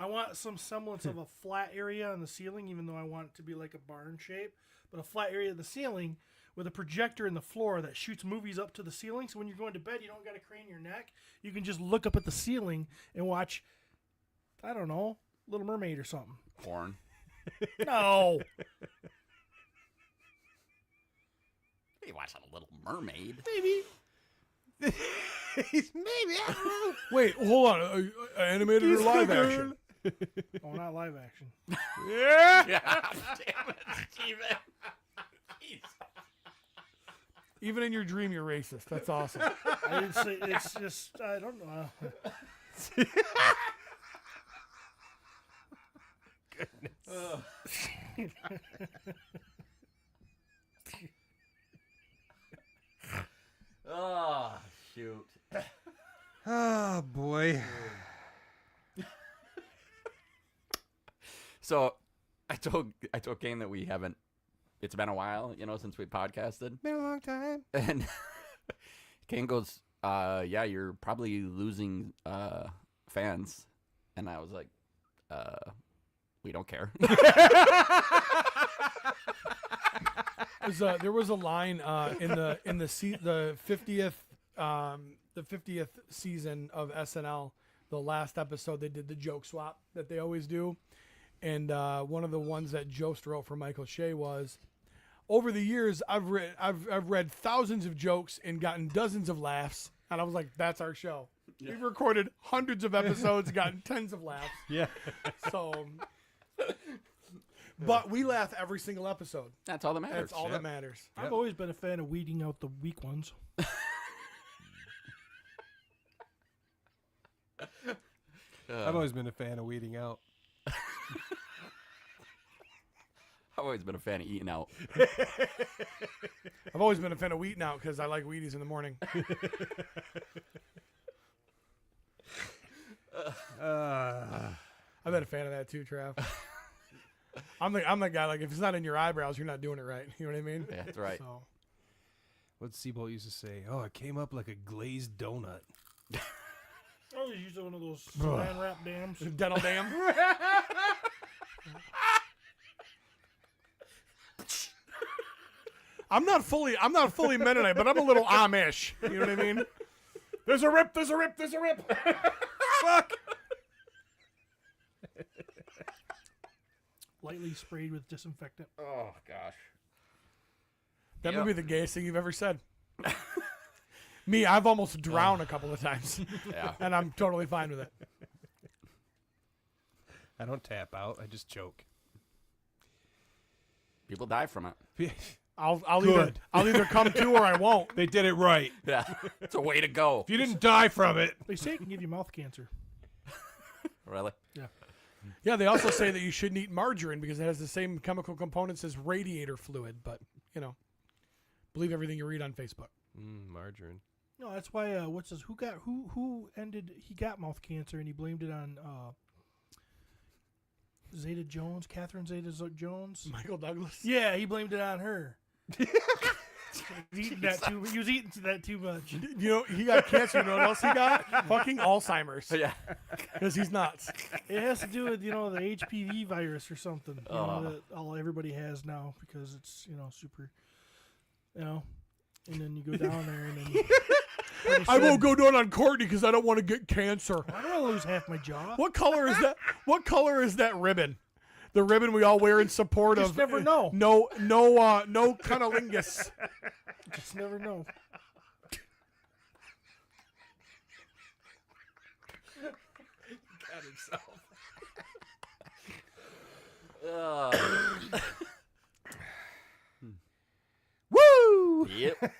want some semblance of a flat area on the ceiling, even though I want it to be like a barn shape. But a flat area of the ceiling with a projector in the floor that shoots movies up to the ceiling. So when you're going to bed, you don't got to crane your neck. You can just look up at the ceiling and watch, I don't know, Little Mermaid or something. Porn. No. You watching a Little Mermaid? Maybe. Maybe. Wait, hold on. Animated or live action? Oh, not live action. God damn it, Steven. Jeez. Even in your dream, you're racist. That's awesome. I didn't say, it's just, I don't know. Oh, shoot. Oh boy. So, I told Kane that we haven't. It's been a while, since we podcasted, Been a long time. and Kane goes, "Yeah, you're probably losing fans," and I was like, "We don't care." There was a line in the 50th season of SNL the last episode they did the joke swap that they always do. And one of the ones that Jost wrote for Michael Shea was, over the years, I've read thousands of jokes and gotten dozens of laughs. And I was like, that's our show. Yeah. We've recorded hundreds of episodes, gotten tens of laughs. Yeah. So, but we laugh every single episode. That's all that matters. That's all that matters. I've always been a fan of weeding out the weak ones. I've always been a fan of weeding out. I've always been a fan of eating out. I've always been a fan of Wheatin' Out because I like Wheaties in the morning. I've been a fan of that too, Trav. I'm the guy, like, if it's not in your eyebrows, you're not doing it right. You know what I mean? Yeah, that's right. So. What Seabolt used to say, oh, it came up like a glazed donut. I was using one of those saran wrap dams. Dental dam. I'm not fully Mennonite, but I'm a little Amish. You know what I mean? There's a rip. Fuck. Lightly sprayed with disinfectant. Oh, gosh. That would be the gayest thing you've ever said. Me, I've almost drowned a couple of times. Yeah. And I'm totally fine with it. I don't tap out. I just choke. People die from it. I'll either come to or I won't. They did it right. Yeah. It's a way to go. If you didn't die from it. They say it can give you mouth cancer. Really? Yeah. Yeah, they also say that you shouldn't eat margarine because it has the same chemical components as radiator fluid. But, you know, believe everything you read on Facebook. Margarine. No, that's why. What's this? He got mouth cancer and he blamed it on Zeta Jones, Catherine Zeta Jones. Michael Douglas. Yeah, he blamed it on her. He was eating that too much. You know, he got cancer. You know what else he got? Fucking Alzheimer's. Yeah. Because he's nuts. It has to do with, the HPV virus or something. That everybody has now because it's, super, and then you go down there and then I won't go down on Courtney because I don't want to get cancer. I don't want to lose half my jaw. What color is that? What color is that ribbon? The ribbon we all wear in support Just of. never know. No cunnilingus. Just never know. Got himself. Woo! Yep.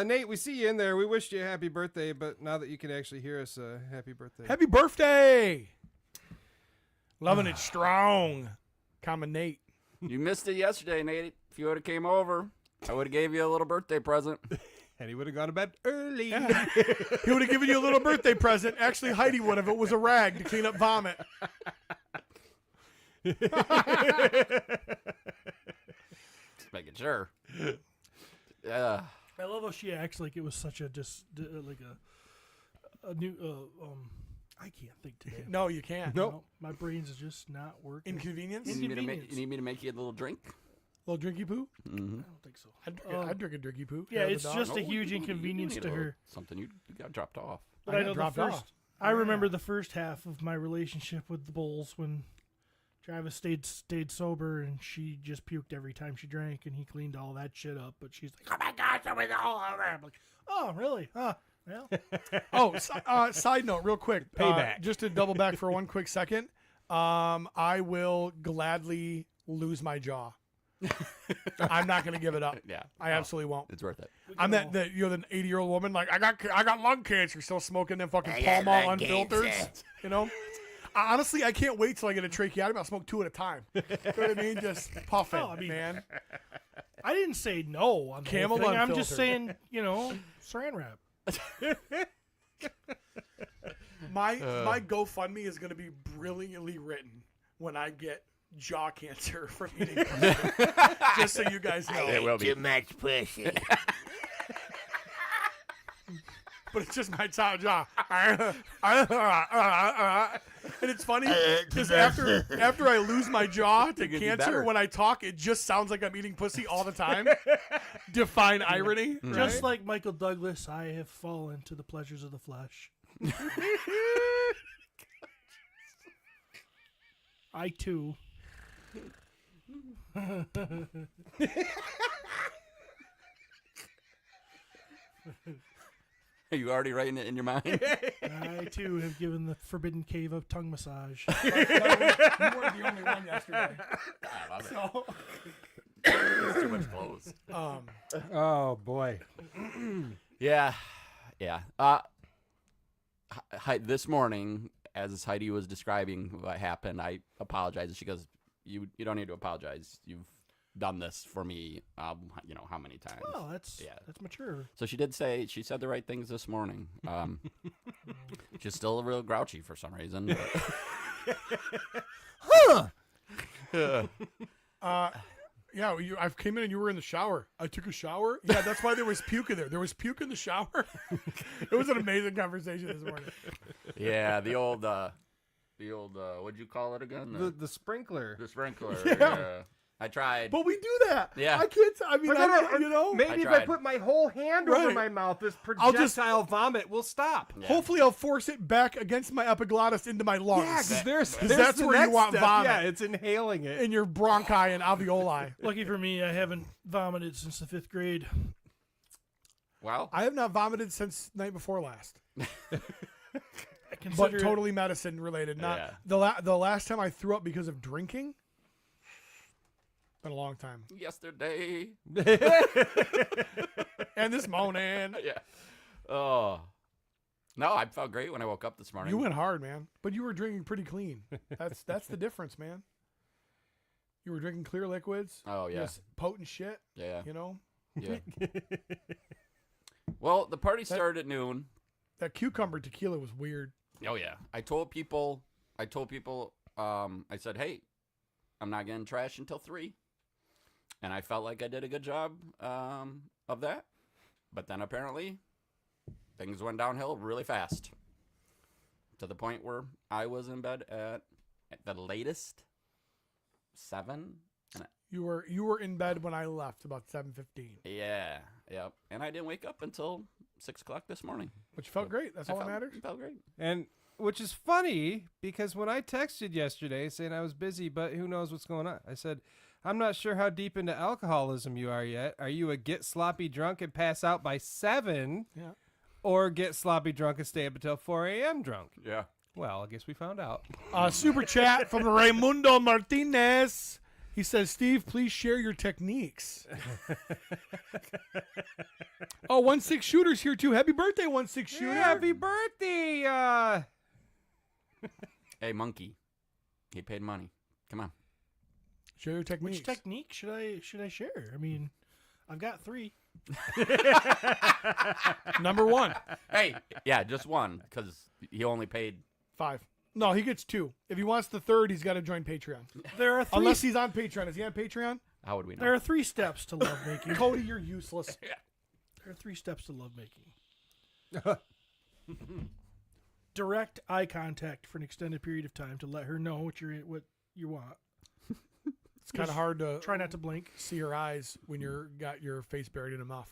Nate, we see you in there. We wished you a happy birthday, but now that you can actually hear us, happy birthday. Happy birthday! Loving it strong. Common Nate. You missed it yesterday, Nate. If you would have came over, I would have gave you a little birthday present. And he would have gone to bed early. Yeah. He would have given you a little birthday present. Actually, Heidi would have. It was a rag to clean up vomit. Just making sure. Yeah. I love how she acts like it was such a a new I can't think today. No, you can't. Nope. No, my brain's just not working. Inconvenience? You need me to make you a little drink? Little drinky poo? I don't think so. I'd drink a drinky poo. Yeah, it's Dog. just a huge inconvenience need to a little her. Something you got dropped off. But I I got know dropped off. I remember the first half of my relationship with the Bulls when Travis stayed sober and she just puked every time she drank and he cleaned all that shit up. But she's like, "Oh my gosh, I was all over." I'm like, "Oh, really? Huh? Well, Side note, real quick. Payback. Just to double back for one quick second. I will gladly lose my jaw. I'm not going to give it up. Yeah. I absolutely won't. It's worth it. I'm that you're the 80-year-old woman like I got lung cancer, still smoking them fucking Pall Mall unfiltered. You know. Honestly, I can't wait till I get a tracheotomy. I'll smoke 2 at a time. You know what I mean? Just puffing, man. I didn't say no on the Camel whole thing. I'm unfiltered. just saying, saran wrap. My GoFundMe is going to be brilliantly written when I get jaw cancer from eating pussy. Just so you guys know. It will be. Too much pussy. But it's just my top jaw. And it's funny because after I lose my jaw to It could be cancer, better. when I talk, it just sounds like I'm eating pussy all the time. Define irony. Just like Michael Douglas, I have fallen to the pleasures of the flesh. I too. Are you already writing it in your mind? I too have given the forbidden cave a tongue massage. You weren't the only one yesterday. I love it. So, It's too much clothes. Oh boy. Yeah. This morning, as Heidi was describing what happened, I apologized. She goes, "You don't need to apologize. You've done this for me. How many times?" Oh, that's mature. So she said the right things this morning. She's still real grouchy for some reason. But... yeah, I came in and you were in the shower. I took a shower. Yeah, that's why there was puke in there. There was puke in the shower. It was an amazing conversation this morning. Yeah, the old what'd you call it again? The sprinkler. The sprinkler. Yeah. Yeah. I tried. But we do that. Yeah. I can't. Maybe if I tried. put my whole hand over Right. my mouth, this I'll just- projectile vomit will stop. Yeah. Hopefully, I'll force it back against my epiglottis into my lungs. Yeah, because there's that's the where you next want step. vomit. Yeah, it's inhaling it. in your bronchi and alveoli. Lucky for me, I haven't vomited since the 5th grade. Well, I have not vomited since night before last, I but consider totally medicine related. Not Yeah. the last time I threw up because of drinking. Been a long time. yesterday. And this morning, Yeah. Oh. No, I felt great when I woke up this morning. you went hard, man. But you were drinking pretty clean. That's the difference, man. You were drinking clear liquids. Oh, yeah. This potent shit. Yeah. You know Yeah. Well, the party started at noon. that cucumber tequila was weird. Oh yeah. I told people. I said, hey, I'm not getting trash until 3, and I felt like I did a good job of that. But then apparently, things went downhill really fast, to the point where I was in bed at the latest 7. You were in bed when I left about 7:15, Yeah. Yep. And I didn't wake up until 6 o'clock this morning. which felt great. That's all that matters. Felt great. And which is funny because when I texted yesterday saying I was busy, but who knows what's going on, I said, I'm not sure how deep into alcoholism you are yet. Are you a get sloppy drunk and pass out by 7? Yeah. Or get sloppy drunk and stay up until 4 a.m. drunk? Yeah. Well, I guess we found out. Super chat from Raimundo Martinez. He says, Steve, please share your techniques. 1-6 Shooter's here too. Happy birthday, 1-6 Shooter. Happy birthday! Hey, monkey. He paid money. Come on. Share your techniques. which technique should I share? I mean, I've got 3. Number 1, Hey, yeah, just one, because he only paid. 5. No, he gets 2. If he wants the 3rd, he's got to join Patreon. There are 3. Unless he's on Patreon. Is he on Patreon? How would we know? There are 3 steps to lovemaking. Cody, you're useless. There are 3 steps to lovemaking. Direct eye contact for an extended period of time to let her know what you want. It's kind of hard to Try not to blink. see her eyes when you're got your face buried in a muff.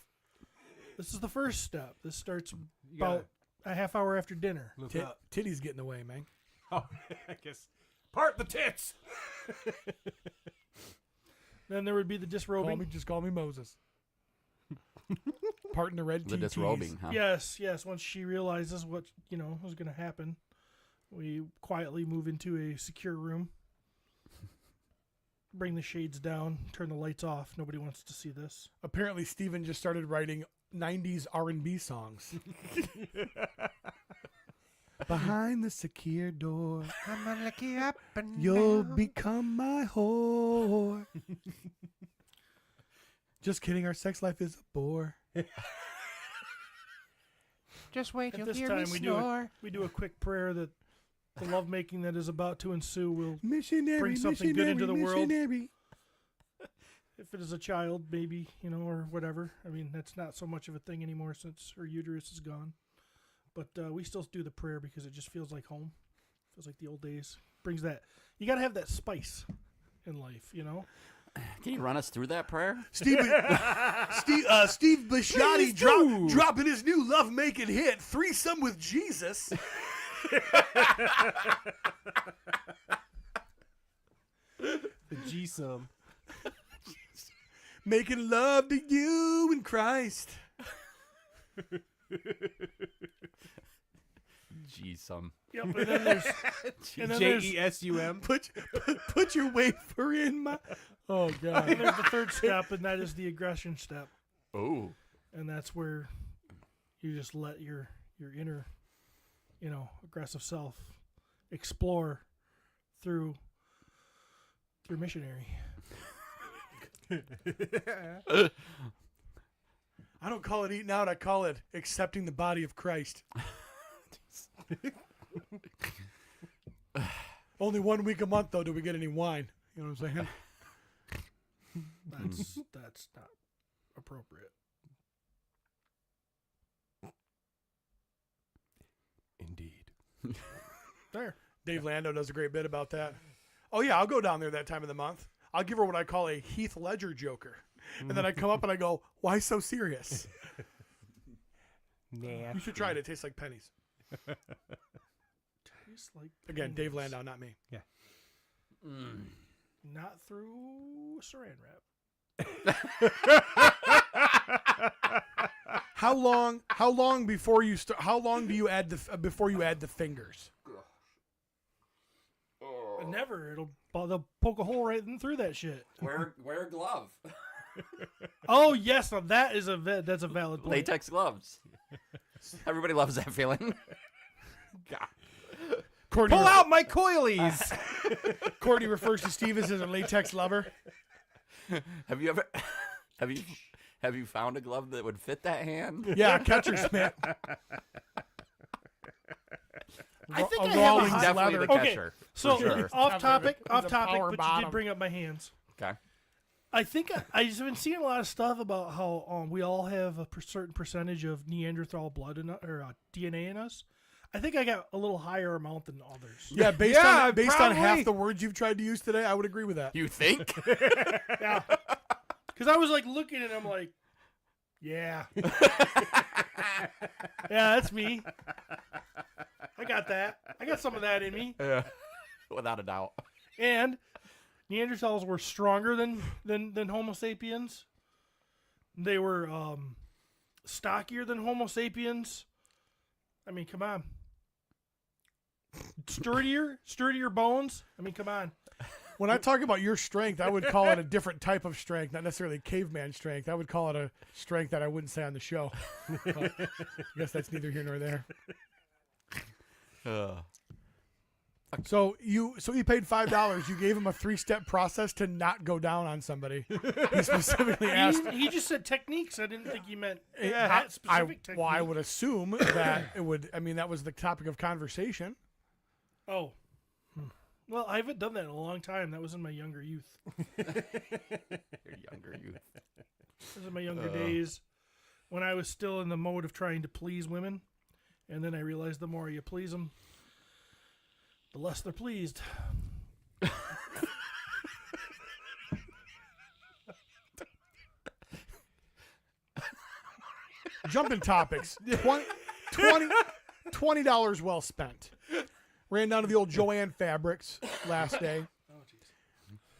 This is the first step. This starts about a half hour after dinner. Titties get in the way, man. Oh, I guess. Part the tits! Then there would be the disrobing. Just call me Moses. Parting the red The TTs. disrobing, huh? Yes. Once she realizes what was going to happen, we quietly move into a secure room. Bring the shades down. Turn the lights off. Nobody wants to see this. Apparently, Steven just started writing 90s R&B songs. Behind the secure door, I'm gonna look you up and you'll down. become my whore. Just kidding, our sex life is a bore. Just wait, At you'll this hear time, me we snore. do a quick prayer that the lovemaking that is about to ensue will, Missionary, Bring something good into the world. missionary. if it is a child, maybe, or whatever. I mean, that's not so much of a thing anymore since her uterus is gone. But we still do the prayer because it just feels like home. Feels like the old days. Brings that. You got to have that spice in life, Can you run us through that prayer? Steve Bisciotti dropping his new love-making hit, Threesome with Jesus. The G-sum. Making love to you in Christ. G-sum. Yep, and then there's Jesum. Put your wafer in my... Oh, God. and there's the third step, and that is the aggression step. Oh. And that's where you just let your inner, aggressive self explore through missionary. I don't call it eating out. I call it accepting the body of Christ. Only 1 week a month, though, do we get any wine. You know what I'm saying? That's not appropriate. Indeed. There. Dave Lando does a great bit about that. Oh, yeah, I'll go down there that time of the month. I'll give her what I call a Heath Ledger joker. And then I come up and I go, why so serious? Nah. You should try it. It tastes like pennies. Tastes like Again, Dave pennies. Landau, not me. Yeah. Not through saran wrap. How long before you start? How long do you add before you add the fingers? Never. They'll poke a hole right in through that shit. Wear a glove. Oh yes, now that's a valid point. Latex gloves. Everybody loves that feeling. God. Courtney, Pull out my coilies. Courtney refers to Steve as a latex lover. Have you found a glove that would fit that hand? Yeah, catcher's mitt. I think a I have Rawlings a Definitely leather. the Okay, catcher. so sure. off topic, It's a power but you bottom. did bring up my hands. Okay. I think I've been seeing a lot of stuff about how we all have a certain percentage of Neanderthal blood or DNA in us. I think I got a little higher amount than others. Yeah, based on probably. half the words you've tried to use today, I would agree with that. You think? Yeah. Because I was like looking and I'm like, yeah. Yeah, that's me. I got that. I got some of that in me. Yeah. Without a doubt. And Neanderthals were stronger than Homo sapiens. They were stockier than Homo sapiens. I mean, come on. Sturdier bones. I mean, come on. When I talk about your strength, I would call it a different type of strength, not necessarily caveman strength. I would call it a strength that I wouldn't say on the show. But I guess that's neither here nor there. So you paid $5. You gave him a 3-step process to not go down on somebody. He specifically asked. He just said techniques. I didn't think he meant that specific technique. Well, I would assume that it would. I mean, that was the topic of conversation. Oh. Well, I haven't done that in a long time. That was in my younger youth. Your younger youth. This was in my younger days when I was still in the mode of trying to please women. And then I realized the more you please them, the less they're pleased. Jumping topics. $20 well spent. Ran down to the old Joanne Fabrics last day.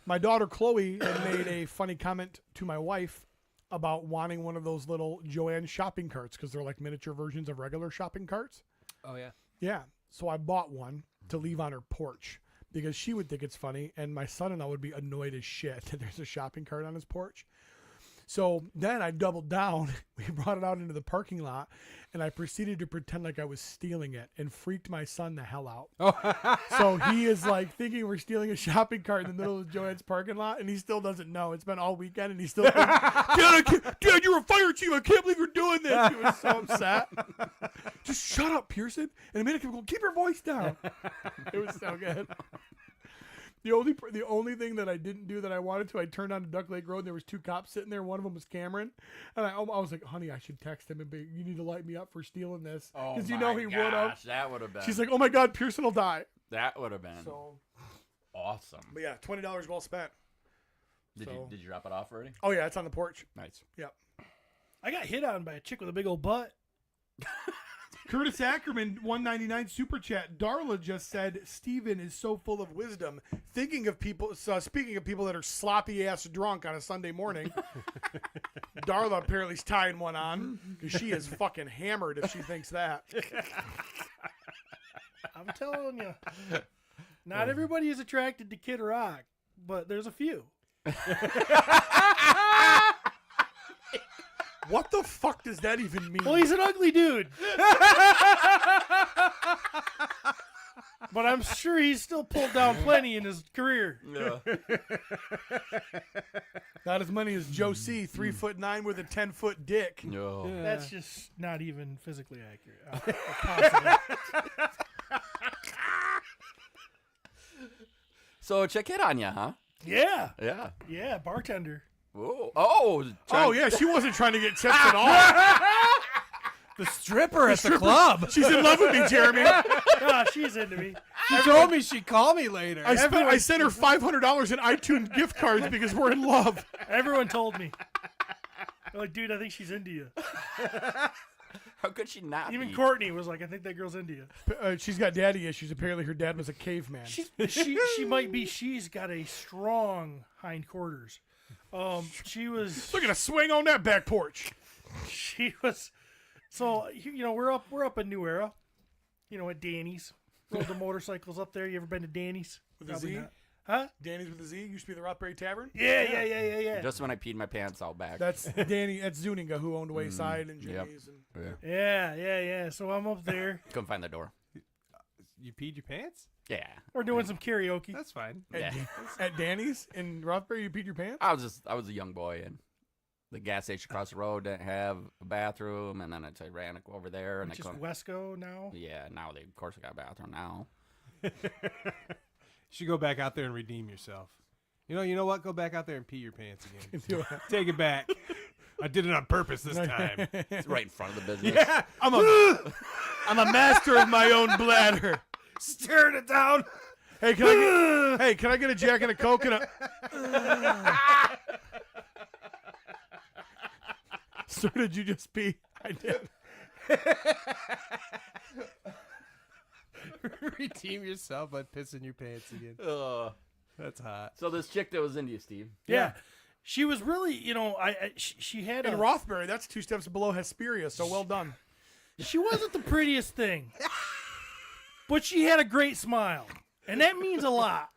My daughter Chloe had made a funny comment to my wife about wanting one of those little Joanne shopping carts because they're like miniature versions of regular shopping carts. Oh, yeah. Yeah. So I bought one to leave on her porch because she would think it's funny and my son-in-law would be annoyed as shit that there's a shopping cart on his porch. So then I doubled down. We brought it out into the parking lot, and I proceeded to pretend like I was stealing it and freaked my son the hell out. So he is like thinking we're stealing a shopping cart in the middle of Joanne's parking lot, and he still doesn't know. It's been all weekend, and he's still thinking, Dad, you're a fire chief. I can't believe you're doing this. He was so upset. Just shut up, Pearson. And a minute kept going, keep your voice down. It was so good. The only thing that I didn't do that I wanted to, I turned on to Duck Lake Road. And there was 2 cops sitting there. One of them was Cameron, and I was like, "Honey, I should text him and be, you need to light me up for stealing this because you know he would have." That would have been. She's like, "Oh my God, Pearson will die." That would have been So, awesome. but yeah, $20 well spent. Did you drop it off already? Oh yeah, it's on the porch. Nice. Yep. I got hit on by a chick with a big old butt. Curtis Ackerman, 199 super chat. Darla just said Steven is so full of wisdom. Speaking of people that are sloppy ass drunk on a Sunday morning, Darla apparently is tying one on because she is fucking hammered if she thinks that. I'm telling you, not everybody is attracted to Kid Rock, but there's a few. What the fuck does that even mean? Well, he's an ugly dude. But I'm sure he's still pulled down plenty in his career. Yeah. Not as many as Joe C, 3'9" with a 10-foot dick. No. That's just not even physically accurate. Possible. So check it on you, huh? Yeah. Yeah. Yeah, bartender. Whoa. Oh yeah, she wasn't trying to get tipped at all. The stripper at the club. She's in love with me, Jeremy. Oh, she's into me. She told me she'd call me later. I sent her $500 in iTunes gift cards because we're in love. Everyone told me. They're like, dude, I think she's into you. How could she not Even be? Courtney was like, I think that girl's into you. She's got daddy issues. Apparently, her dad was a caveman. She might be. She's got a strong hindquarters. She was. Look at a swing on that back porch. She was. So we're up in New Era. At Danny's. Rode the motorcycles up there. You ever been to Danny's? With a Probably Z? not. Huh? Danny's with a Z. Used to be the Rothbury Tavern. Yeah. Just when I peed my pants out back. That's Danny. That's Zuniga who owned Wayside and Yep. Jimmy's. And Yeah. So I'm up there. Couldn't find the door. You peed your pants? Yeah. We're doing some karaoke. That's fine. Yeah. At Danny's in Rothbury, you peed your pants. I was a young boy, and the gas station across the road didn't have a bathroom, and then I ran over there, and I Just couldn't. Wesco now. Yeah, now they of course I got a bathroom now. You should go back out there and redeem yourself. You know what? Go back out there and pee your pants again. Take it back. I did it on purpose this time. It's right in front of the business. Yeah. I'm a master of my own bladder. Stirring it down. Hey, can I get a Jack and a Coke and a? So did you just pee? I did. Redeem yourself by pissing your pants again. That's hot. So this chick that was into you, Steve. Yeah. She was really, she had In a Rothbury, that's 2 steps below Hesperia. So well done. She wasn't the prettiest thing, but she had a great smile, and that means a lot.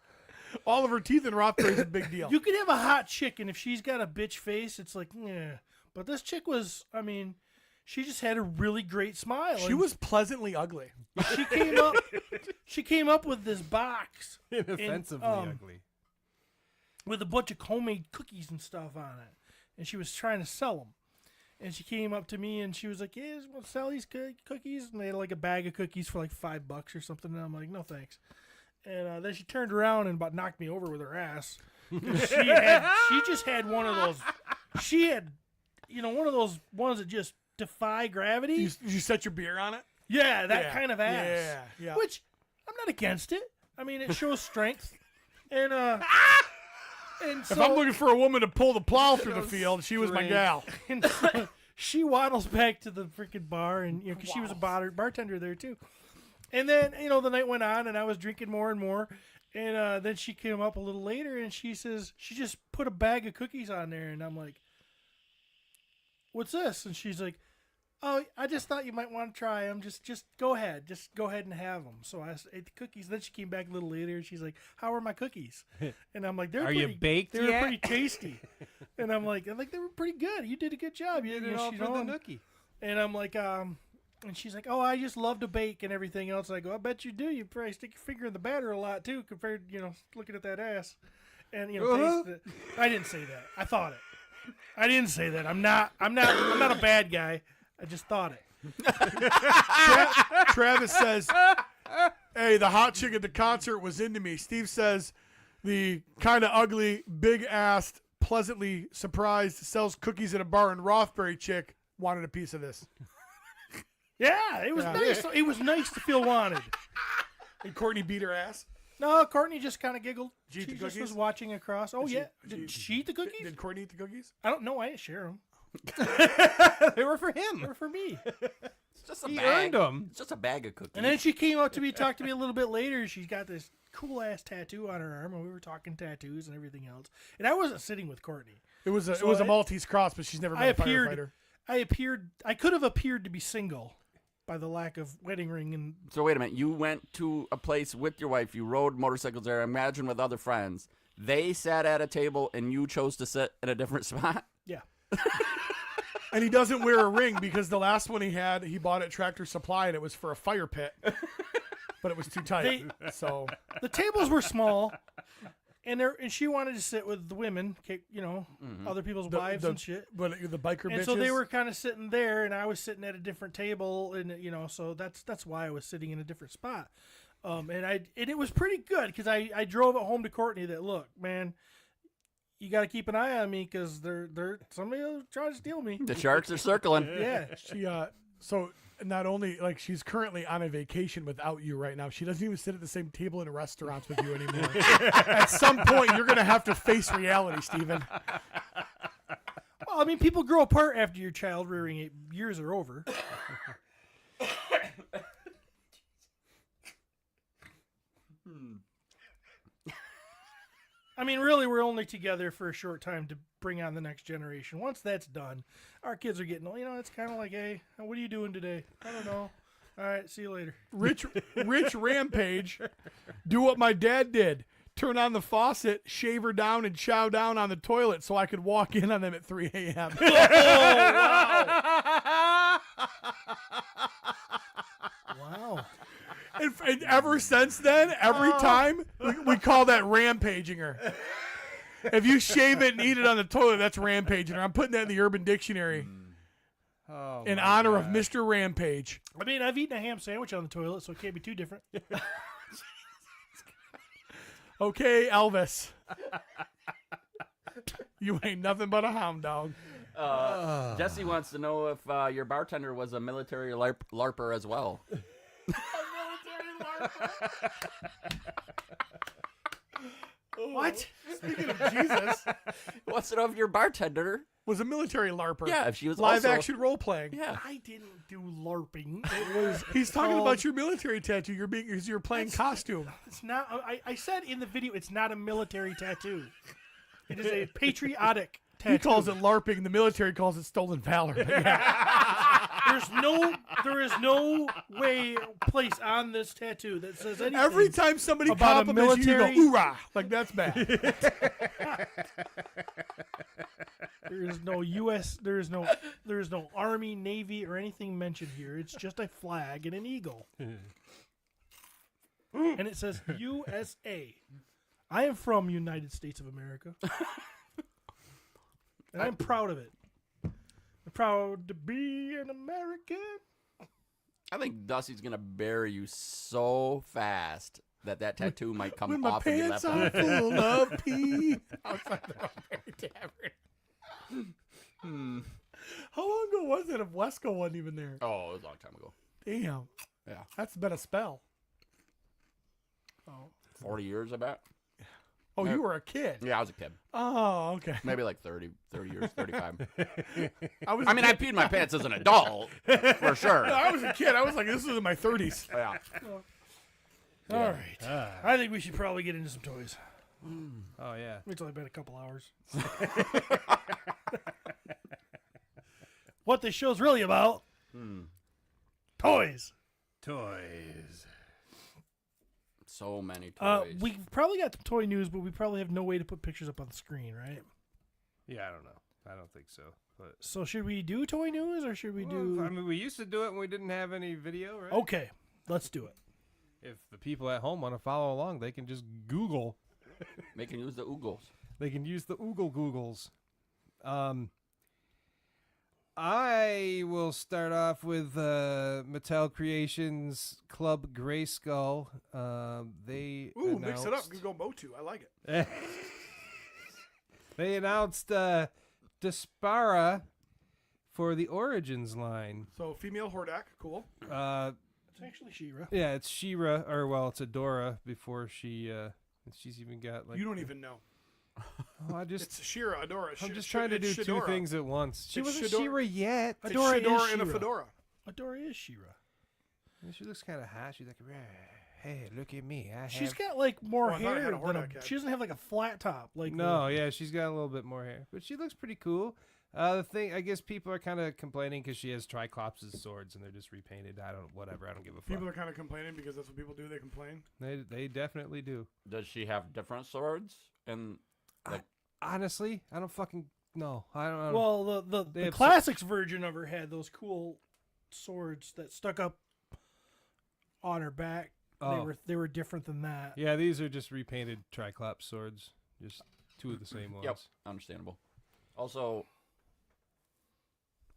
All of her teeth in Rothbury is a big deal. You could have a hot chick, and if she's got a bitch face, it's like, yeah. But this chick was, she just had a really great smile. She and was pleasantly ugly. She came up with this box Inoffensively ugly. with a bunch of homemade cookies and stuff on it, and she was trying to sell them. And she came up to me and she was like, "Yeah, you want to sell these cookies?" And they had like a bag of cookies for like $5 or something. And I'm like, "No, thanks." And then she turned around and about knocked me over with her ass. She just had one of those. She had, one of those ones that just defy gravity. You set your beer on it? Yeah, that kind of ass. Yeah. Which I'm not against it. It shows strength. And and so If I'm looking for a woman to pull the plow through the field, she was my gal. and so she waddles back to the freaking bar, and because she was a bartender there too. And then the night went on, and I was drinking more and more. And then she came up a little later, and she says she just put a bag of cookies on there, and I'm like, "What's this?" And she's like, "Oh, I just thought you might want to try them. Just go ahead. Just go ahead and have them." So I ate the cookies. Then she came back a little later, and she's like, "How are my cookies?" And I'm like, Are you baked They were yet?" pretty tasty. And I'm like, they were pretty good. You did a good job. You Did it all for the nookie. And I'm like, and she's like, "Oh, I just love to bake and everything else." And I go, "I bet you do. You probably stick your finger in the batter a lot too, compared, looking at that ass." And taste it. I didn't say that. I thought it. I didn't say that. I'm not a bad guy. I just thought it. Travis says, "Hey, the hot chick at the concert was into me." Steve says, "The kind of ugly, big-assed, pleasantly surprised, sells cookies at a bar in Rothbury chick wanted a piece of this." Yeah, it was nice. It was nice to feel wanted. And Courtney beat her ass. No, Courtney just kind of giggled. Did you eat She the just was cookies? watching across. Oh, yeah. Did Did she eat the cookies? Did Courtney eat the cookies? I don't know. I didn't share them. They were for him. They were for me. It's just a He bag. earned 'em. It's just a bag of cookies. And then she came up to me, talked to me a little bit later. She's got this cool-ass tattoo on her arm, and we were talking tattoos and everything else. And I wasn't sitting with Courtney. It was a So it was a I- Maltese cross, but she's never been I a appeared. firefighter. I could have appeared to be single by the lack of wedding ring and So wait a minute. You went to a place with your wife. You rode motorcycles there. Imagine with other friends. They sat at a table and you chose to sit in a different spot. yeah. And he doesn't wear a ring because the last one he bought at Tractor Supply, and it was for a fire pit, but it was too tight. So The tables were small, and she wanted to sit with the women, other people's wives and shit. But the biker And bitches. so they were kind of sitting there, and I was sitting at a different table, and so that's why I was sitting in a different spot. And it was pretty good because I drove it home to Courtney that, look, man, you got to keep an eye on me because somebody will try to steal me. The sharks are circling. Yeah. She so not only like she's currently on a vacation without you right now, she doesn't even sit at the same table in restaurants with you anymore. At some point, you're gonna have to face reality, Steven. Well, I mean, people grow apart after your child rearing years are over. I mean, really, we're only together for a short time to bring on the next generation. Once that's done, our kids are getting, it's kind of like, hey, what are you doing today? I don't know. All right, see you later. Rich Rampage, do what my dad did. Turn on the faucet, shave her down, and chow down on the toilet so I could walk in on them at 3 a.m. Wow. And ever since then, every time, we call that rampaging her. If you shave it and eat it on the toilet, that's rampaging her. I'm putting that in the Urban Dictionary Oh, in my honor of gosh. Mr. Rampage. I mean, I've eaten a ham sandwich on the toilet, so it can't be too different. Okay, Elvis. You ain't nothing but a hound dog. Jesse wants to know if your bartender was a military LARPer as well. What? Speaking of Jesus, Wants to know if your bartender. was a military LARPer. Yeah, if she was live also- action role playing. Yeah. I didn't do LARPing. It was. He's talking called- about your military tattoo. You're playing costume. It's not. I said in the video, it's not a military tattoo. It is a patriotic tattoo. He calls it LARPing. The military calls it stolen valor. But yeah. There is no place on this tattue that says anything. Every time somebody About a compliments you, you military- go, hoorah. Like, that's bad. There is no U.S. There is no Army, Navy, or anything mentioned here. It's just a flag and an eagle, and it says USA. I am from United States of America, and I'm proud of it. I'm proud to be an American. I think Dusty's going to bury you so fast that tattoo might come When my off and be pants left are on. full of pee. Outside the Raspberry Tavern. How long ago was it if Wesco wasn't even there? Oh, it was a long time ago. Damn. Yeah. That's been a spell. 40 years, I bet. Oh, you were a kid. Yeah, I was a kid. Oh, okay. Maybe like 30 years, 35. I mean, I peed my pants as an adult, for sure. I was a kid. I was like, this was in my 30s. Yeah. All right, I think we should probably get into some toys. Oh, yeah. It's only been a couple hours. What this show's really about? Toys. Toys. So many toys. We probably got some toy news, but we probably have no way to put pictures up on the screen, right? Yeah, I don't know. I don't think so. But So should we do toy news or should we do? I mean, we used to do it when we didn't have any video, right? Okay, let's do it. If the people at home want to follow along, they can just Google. They can use the oogles. They can use the Googles. I will start off with Mattel Creations Club Grayskull. They Ooh, mix it up. announced- You go MOTU. I like it. They announced Despara for the Origins line. So, female Hordak. Cool. It's actually She-Ra. Yeah, it's She-Ra, or well, it's Adora before she's even got like. You don't even know. Oh, It's She-Ra, Adora. I'm just trying to do two Shadora. things at once. She It's wasn't Shadora. She-Ra yet. It's Adora Shadora is in a She-Ra. fedora. Adora is She-Ra. And she looks kind of hot. She's like, hey, look at me. She's got like more Oh, I thought I hair. had a Than Hordak she doesn't have like a flat top. Like No, yeah, she's got a little bit more hair, but she looks pretty cool. The thing, I guess people are kind of complaining because she has Triclops' swords and they're just repainted. I don't give a fuck. People are kind of complaining because that's what people do. They complain. They definitely do. Does she have different swords? And like, Honestly, I don't fucking know. I don't know. Well, They the have classics version of her had those cool swords that stuck up on her back. Oh. They were different than that. Yeah, these are just repainted Triclops swords. Just two of the same ones. yep, understandable. Also,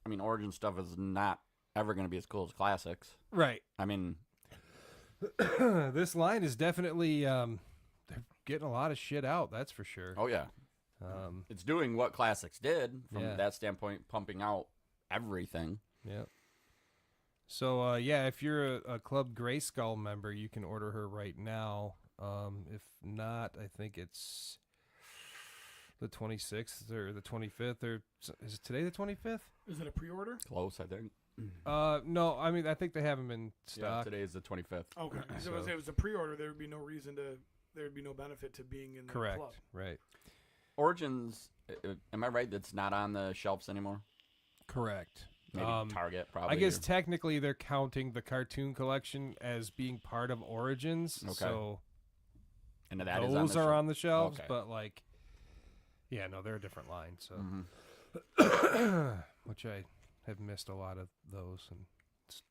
I mean, Origin stuff is not ever going to be as cool as classics. Right. I mean, This line is definitely they're getting a lot of shit out, that's for sure. oh yeah, it's doing what classics did from Yeah. that standpoint, pumping out everything. Yep. So yeah, if you're a Club Grayskull member, you can order her right now. If not, I think it's the 26th or the 25th, or is it today the 25th? Is it a pre-order? Close, I think. No, I mean I think they have them in Yeah, stock. today is the 25th. Okay. So if it was a pre-order, there would be no reason to. There would be no benefit to being in the Correct. club. Right. Origins, am I right? That's not on the shelves anymore. Correct. Maybe Target, probably. I guess technically they're counting the cartoon collection as being part of Origins. Okay. So and that is those on the are on the shelves, Okay. but like, yeah, no, they're a different line. So, which I have missed a lot of those, and it's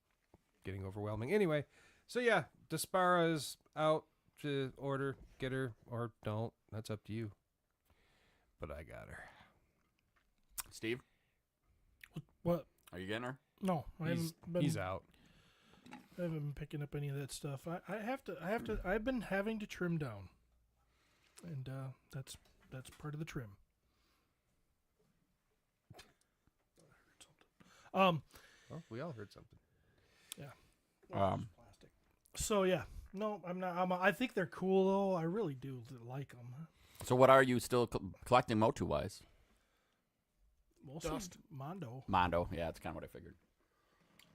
getting overwhelming. Anyway, so yeah, Despara is out to order, get her or don't. That's up to you. But I got her. Steve, What? are you getting her? No, He's out. I haven't been picking up any of that stuff. I've been having to trim down, and that's part of the trim. Well, we all heard something. Plastic. So yeah, no, I'm not. I think they're cool though. I really do like them. So what are you still collecting MOTU wise? Mostly Dust. Mondo. Mondo, yeah, that's kind of what I figured.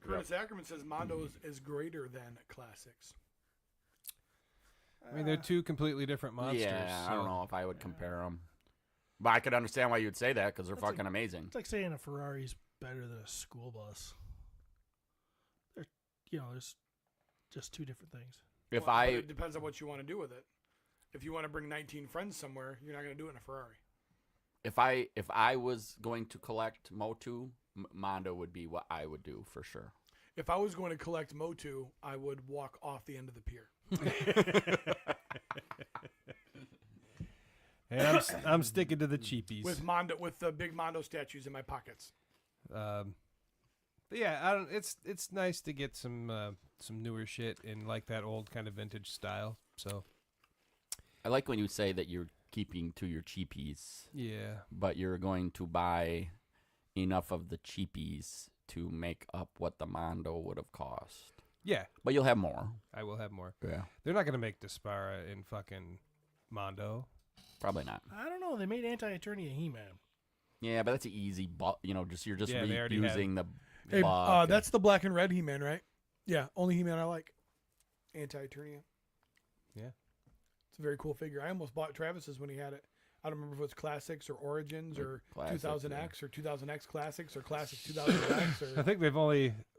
Curtis Ackerman says Mondo is greater than classics. I mean, they're two completely different monsters. Yeah, I so- don't know if I would compare them, but I could understand why you'd say that because they're That's fucking amazing. It's like saying a Ferrari's better than a school bus. They're, there's just two different things. If Well, but I it depends on what you want to do with it. If you want to bring 19 friends somewhere, you're not going to do it in a Ferrari. if I was going to collect MOTU, Mondo would be what I would do for sure. If I was going to collect MOTU, I would walk off the end of the pier. And I'm sticking to the cheapies. with the big Mondo statues in my pockets. But yeah, it's nice to get some newer shit in like that old kind of vintage style. So I like when you say that you're keeping to your cheapies, yeah, but you're going to buy enough of the cheapies to make up what the Mondo would have cost. yeah, But you'll have more. I will have more. Yeah. They're not gonna make Despara in fucking Mondo. Probably not. I don't know. They made Anti-Eternia He-Man. Yeah, but that's an easy, you're just Yeah, they already have- reusing the. Hey, buck. that's the black and red He-Man, right? Yeah, only He-Man I like. Anti-Eternia. Yeah. It's a very cool figure. I almost bought Travis's when he had it. I don't remember if it was Classics or Origins or Classics, 2000X or 2000X Classics or Classics 2000X. I think they've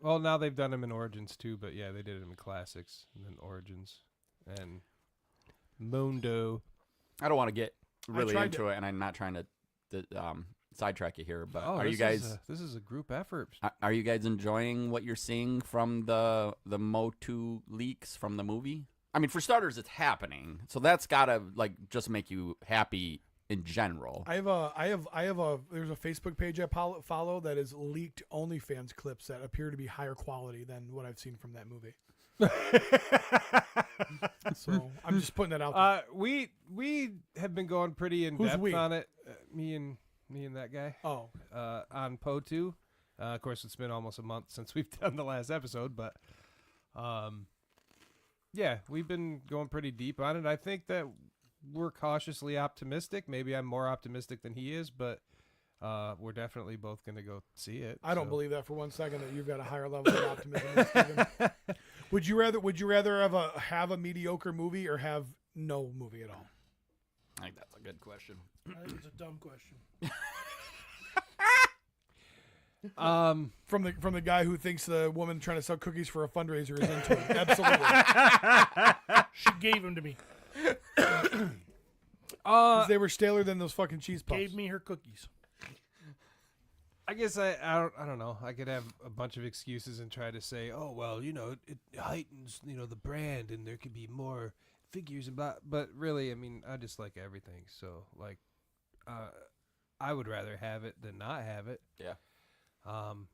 now they've done them in Origins too, but yeah, they did them in Classics and then Origins and Mondo. I don't want to get really tried into it, and I'm not trying to sidetrack you here, but Oh, are you guys this is a group effort. are you guys enjoying what you're seeing from the MOTU leaks from the movie? I mean, for starters, it's happening, so that's gotta just make you happy in general. there's a Facebook page I follow that is leaked OnlyFans clips that appear to be higher quality than what I've seen from that movie. So I'm just putting that out there. We have been going pretty in Who's depth we? on it. Me and that guy. Oh, On POTU. Of course, it's been almost a month since we've done the last episode, but Yeah, we've been going pretty deep on it. I think that we're cautiously optimistic. Maybe I'm more optimistic than he is, but we're definitely both going to go see it. I don't so. believe that for 1 second that you've got a higher level of optimism than Steven. Would you rather have a mediocre movie or have no movie at all? I think that's a good question. I think it's a dumb question. From the guy who thinks the woman trying to sell cookies for a fundraiser is into it. Absolutely. She gave him to me. 'Cause they were staler than those fucking cheese puffs. Gave me her cookies. I guess I don't know. I could have a bunch of excuses and try to say, oh well, it heightens the brand and there could be more figures about. But really, I mean, I just like everything. So like, I would rather have it than not have it. Yeah.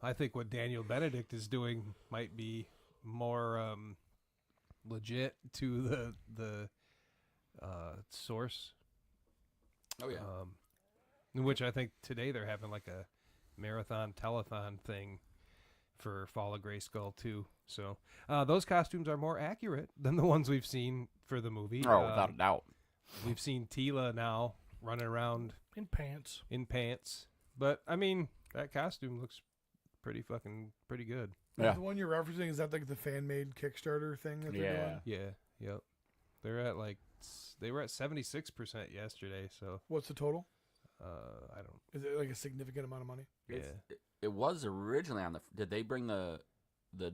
I think what Daniel Benedict is doing might be more legit to the source. Oh yeah. In which I think today they're having like a marathon telethon thing for Fall of Grayskull too. So those costumes are more accurate than the ones we've seen for the movie. Oh, without a doubt. We've seen Tila now running around In pants. but I mean that costume looks pretty good. Yeah. The one you're referencing, is that like the fan made Kickstarter thing that they're doing? Yeah. Yep. They were at 76% yesterday. So What's the total? I don't. Is it like a significant amount of money? Yeah. It was originally on the. Did they bring the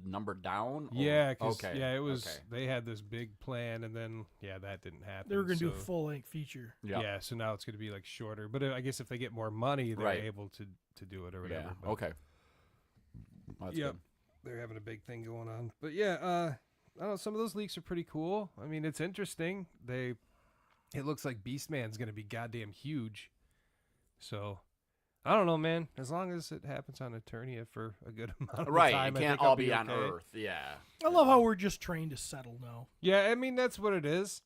number down? Or? Yeah, cause, okay. it was. Okay. They had this big plan, and then that didn't happen. They were going to do a so- full length feature. Yeah. So now it's going to be like shorter, but I guess if they get more money, they're Right. able to do it or whatever. Yeah. But, Okay. Well, that's Yep. good. They're having a big thing going on, but yeah, I don't know. Some of those leaks are pretty cool. I mean, it's interesting. It looks like Beastman's going to be goddamn huge. So, I don't know, man. As long as it happens on Eternia for a good amount of Right. time, It I can't think I'll all be on okay. Earth. Yeah. I love how we're just trained to settle now. Yeah, I mean that's what it is.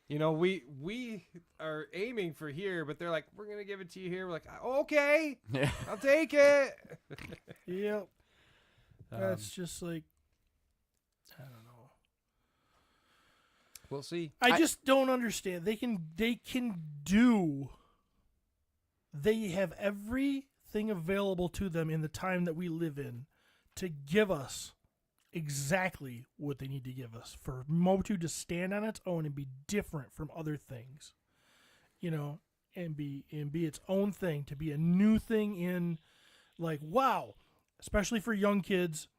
We are aiming for here, but they're like, we're gonna give it to you here. We're like, okay, Yeah. I'll take it. Yep. That's just like, I don't know. We'll see. I just don't understand. They have everything available to them in the time that we live in to give us exactly what they need to give us for MOTU to stand on its own and be different from other things, and be its own thing, to be a new thing in, like, wow, especially for young kids.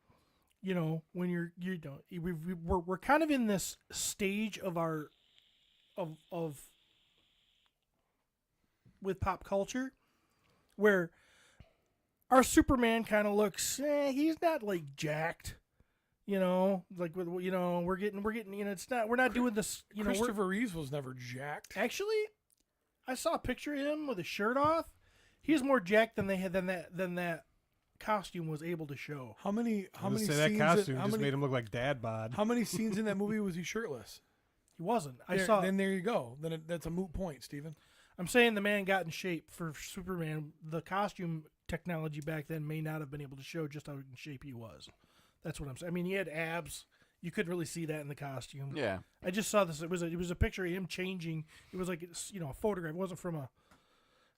When we're kind of in this stage of our with pop culture where our Superman kind of looks, he's not like jacked, like we're getting, it's not, we're not doing this, Christopher Reeves was never jacked. Actually, I saw a picture of him with his shirt off. He's more jacked than they had than that costume was able to show. How many Say scenes? that costume how just many, made him look like dad bod. how many scenes in that movie was he shirtless? He wasn't. Then there you go. That's a moot point, Steven. I'm saying the man got in shape for Superman. The costume technology back then may not have been able to show just how in shape he was. That's what I'm saying. I mean, he had abs. You couldn't really see that in the costume. Yeah. I just saw this. It was a picture of him changing. It was like a photograph. It wasn't from a,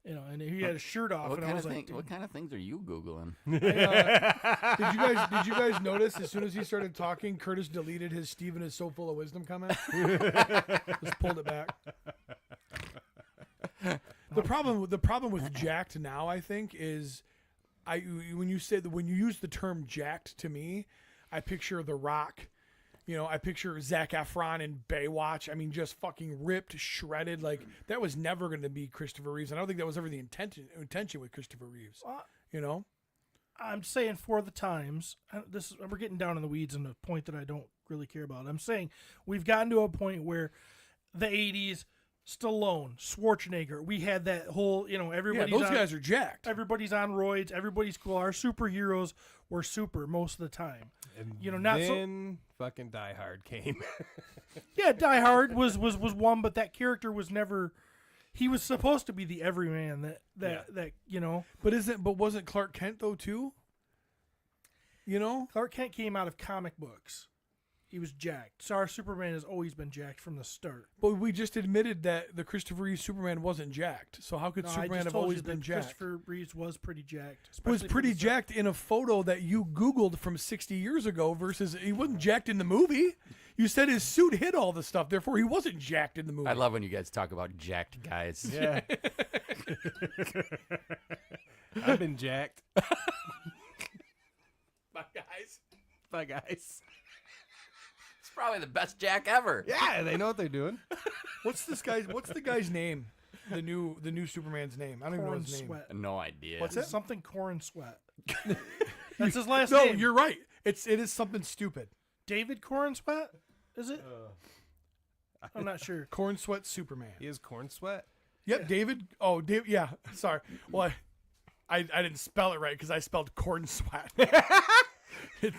and he had his shirt off. What and kind I of was thing? like, dude. What kind of things are you googling? Did you guys notice as soon as he started talking, Curtis deleted his "Steven is so full of wisdom" comment? Just pulled it back. The problem with jacked now, I think, is when you use the term jacked to me, I picture The Rock. I picture Zac Efron in Baywatch. I mean, just fucking ripped, shredded. Like, that was never going to be Christopher Reeves. And I don't think that was ever the intention with Christopher Reeves. I'm saying for the times, we're getting down in the weeds on a point that I don't really care about. I'm saying we've gotten to a point where the 80s, Stallone, Schwarzenegger, we had that whole, everybody's those guys are jacked. Everybody's on roids. Everybody's cool. Our superheroes were super most of the time. And not then fucking Die Hard came. Yeah, Die Hard was one, but that character was never. He was supposed to be the everyman that. But wasn't Clark Kent though too? Clark Kent came out of comic books. He was jacked. So our Superman has always been jacked from the start. But we just admitted that the Christopher Reeve Superman wasn't jacked. So how could No, I Superman just have told always you that been jacked? Christopher Reeves was pretty jacked. Was especially for pretty the start. jacked in a photo that you Googled from 60 years ago versus he wasn't jacked in the movie. You said his suit hid all the stuff, therefore he wasn't jacked in the movie. I love when you guys talk about jacked guys. Yeah. I've been jacked. My guys. Bye, guys. It's probably the best jack ever. Yeah, they know what they're doing. What's the guy's name? The new Superman's name. I don't even know Corn his name. Sweat. No idea. What's it? Something Corn Sweat. That's his last No, name. you're right. It is something stupid. David Corn Sweat? Is it? I'm not sure. Corn Sweat Superman. He has corn sweat. Yep, David. Oh, David. Yeah, sorry. Well, I didn't spell it right because I spelled corn sweat.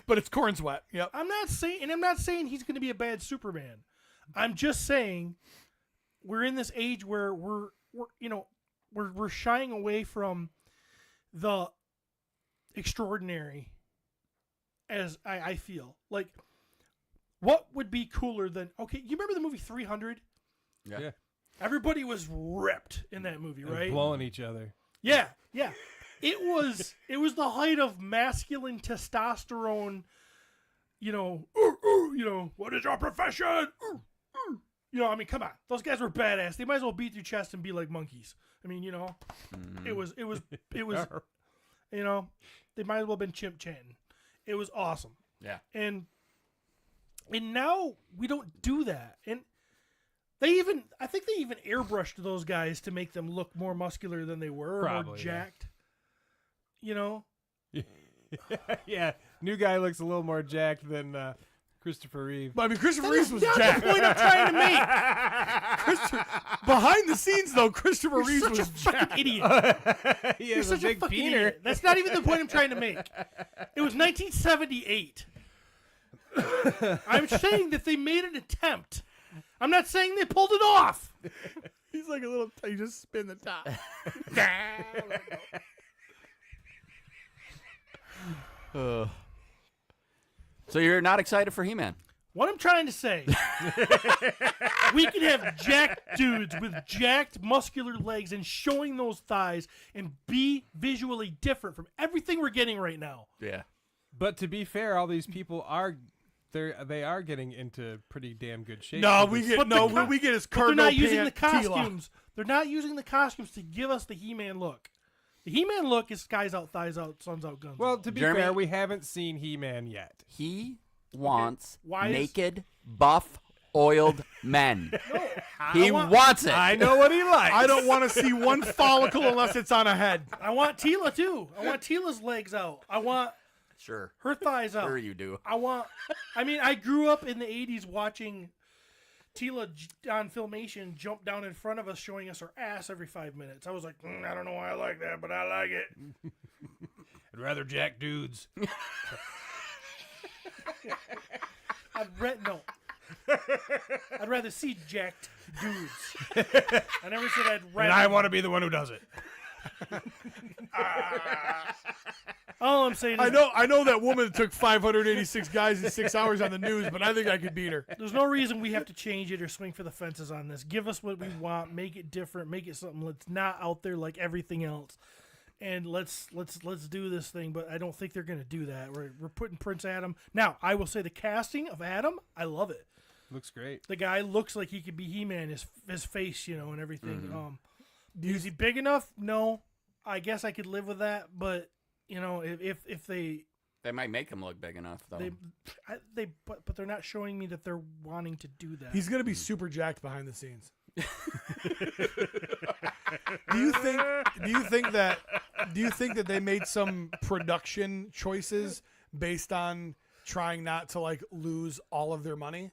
But it's corn sweat. Yep. I'm not saying he's going to be a bad Superman. I'm just saying we're in this age where we're shying away from the extraordinary. As I feel like, what would be cooler than you remember the movie 300? Yeah. Everybody was ripped in that movie, And right? blowing each other. Yeah. It was the height of masculine testosterone. What is your profession? I mean, come on, those guys were badass. They might as well beat your chest and be like monkeys. I mean, it was, they might as well have been chimp chanting. It was awesome. Yeah. And now we don't do that. And I think they even airbrushed those guys to make them look more muscular than they were, or more Probably, jacked. Yeah, new guy looks a little more jacked than Christopher Reeve. But I mean, Christopher Reeve was jacked. The point I'm trying to make. Behind the scenes, though, Christopher You're Reeve such was a fucking jacked. idiot. He You're has a such a big fucking peener. idiot. That's not even the point I'm trying to make. It was 1978. I'm saying that they made an attempt. I'm not saying they pulled it off. He's like a little. You just spin the top. So you're not excited for He-Man? What I'm trying to say, we can have jacked dudes with jacked muscular legs and showing those thighs and be visually different from everything we're getting right now. Yeah. But to be fair, all these people are getting into pretty damn good shape. No, with we this- get what we get is But they're cargo not using the pant Tila. costumes. They're not using the costumes to give us the He-Man look. The He-Man look is skies out, thighs out, suns out, guns Well, out. to be Jeremy- fair, we haven't seen He-Man yet. He wants Why is- naked, buff, oiled men. He wants it. I know what he likes. I don't want to see one follicle unless it's on a head. I want Tila too. I want Tila's legs out. I want Sure. her thighs out. Sure you do. I grew up in the 80s watching Tila on Filmation jump down in front of us showing us her ass every 5 minutes. I was like, I don't know why I like that, but I like it. I'd rather jack dudes. I'd rather see jacked dudes. I never said I'd rather. And I want to be the one who does it. All I'm saying is I know that woman took 586 guys in 6 hours on the news, but I think I could beat her. there's no reason we have to change it or swing for the fences on this. Give us what we want, make it different, make it something that's not out there like everything else. And let's do this thing, but I don't think they're going to do that. We're putting Prince Adam. Now, I will say the casting of Adam, I love it. Looks great. The guy looks like he could be He-Man, his face, and everything. Is he big enough? No. I guess I could live with that, but if they might make him look big enough, though. but they're not showing me that they're wanting to do that. He's gonna be super jacked behind the scenes. Do you think that they made some production choices based on trying not to like lose all of their money?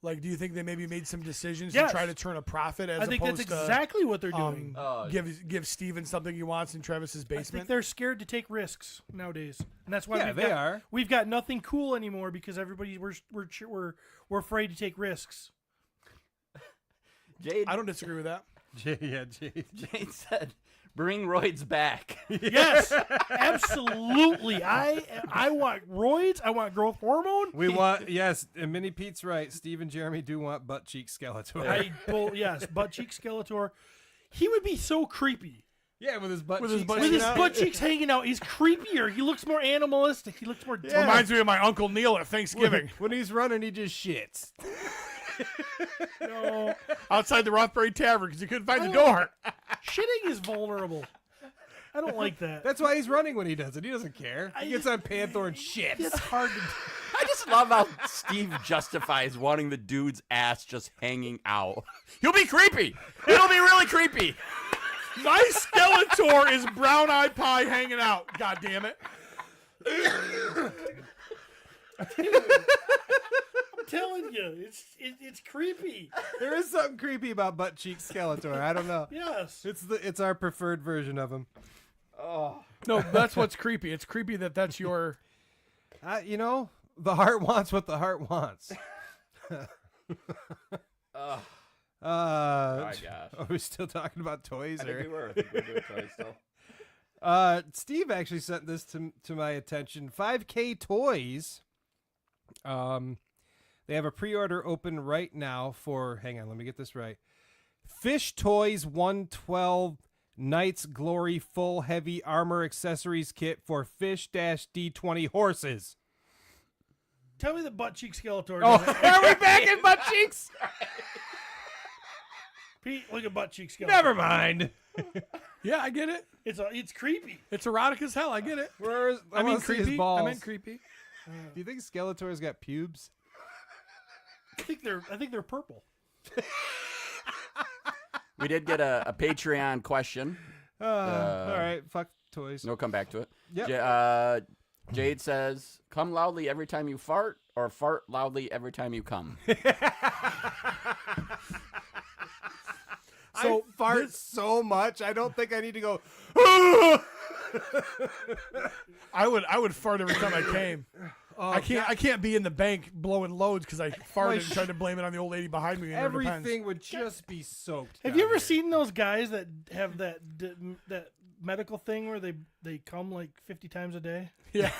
Like, do you think they maybe made some decisions Yes. to try to turn a profit as I think opposed that's to exactly what they're doing. give Steven something he wants in Travis's I think basement? they're scared to take risks nowadays, and that's why Yeah, they are. We've got nothing cool anymore because we're afraid to take risks. Jade, I don't disagree with that. Yeah, Jade. Jade said, Bring roids back. Yes, absolutely. I want roids. I want growth hormone. We want, yes, and Mini Pete's right. Steve and Jeremy do want butt cheek Skeletor. Yes, butt cheek Skeletor. He would be so creepy. Yeah, with his butt With cheeks. his butt cheeks hanging out. He's creepier. He looks more animalistic. He looks more. Yeah. Reminds me of my Uncle Neil at Thanksgiving. When he's running, he just shits. No. Outside the Rothbury Tavern because he couldn't find the door. Shitting is vulnerable. I don't like that. That's why he's running when he does it. He doesn't care. He gets on Panther and shits. It's hard to. I just love how Steve justifies wanting the dude's ass just hanging out. He'll be creepy. It'll be really creepy. My Skeletor is brown eyed pie hanging out. God damn it. I'm telling you, it's creepy. There is something creepy about butt cheek Skeletor. I don't know. Yes. It's our preferred version of him. No, that's what's creepy. It's creepy that that's your. You know, the heart wants what the heart wants. Oh my Are gosh. we still talking about toys? I think we were. I think we're doing toys still. Steve actually sent this to my attention. 5K Toys. They have a pre-order open right now for. Hang on, let me get this right. Fish Toys 112 Knights Glory Full Heavy Armor Accessories Kit for Fish-D20 horses. Tell me the butt cheek Skeletor. Oh, doesn't- are we back in butt cheeks? Pete, look at butt cheek Skeletor. Never mind. Yeah, I get it. It's creepy. It's erotic as hell. I get it. I mean, creepy. His balls. I meant creepy. Do you think Skeletor's got pubes? I think they're purple. We did get a Patreon question. All right, fuck toys. No, come back to it. Yep. Jade says, "Come loudly every time you fart, or fart loudly every time you come." So I fart so much, I don't think I need to go. I would fart every time I came. I can't be in the bank blowing loads because I farted and tried to blame it on the old lady behind me. In her defense. Everything would just be soaked. Have you ever seen those guys that have that medical thing where they come like 50 times a day? Yeah.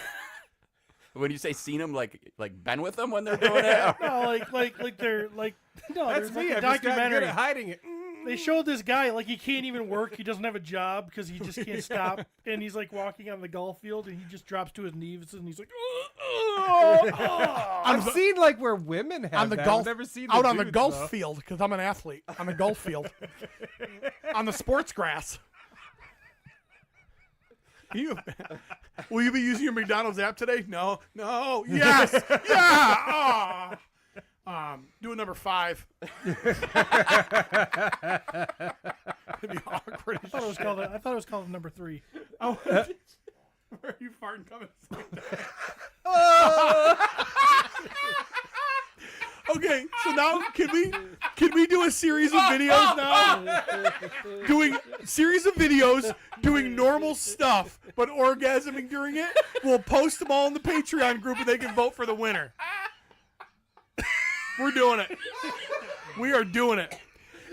When you say seen them, like been with them when they're doing it? No, like they're like no. That's there's me. like a I've just got good documentary. at hiding it. They showed this guy like he can't even work. He doesn't have a job because he just can't stop. And he's like walking on the golf field and he just drops to his knees and he's like, I've seen like where women have On the that. golf, I've never seen out the on the dudes, golf though. field because I'm an athlete. On the golf field, on the sports grass. Will you be using your McDonald's app today? No. Yes. Yeah. Doing number 5. It'd be awkward. I thought it was called number 3. Oh, where are you farting coming? Okay, so now can we do a series of videos now? Doing series of videos, doing normal stuff, but orgasming during it. We'll post them all in the Patreon group and they can vote for the winner. We're doing it. We are doing it.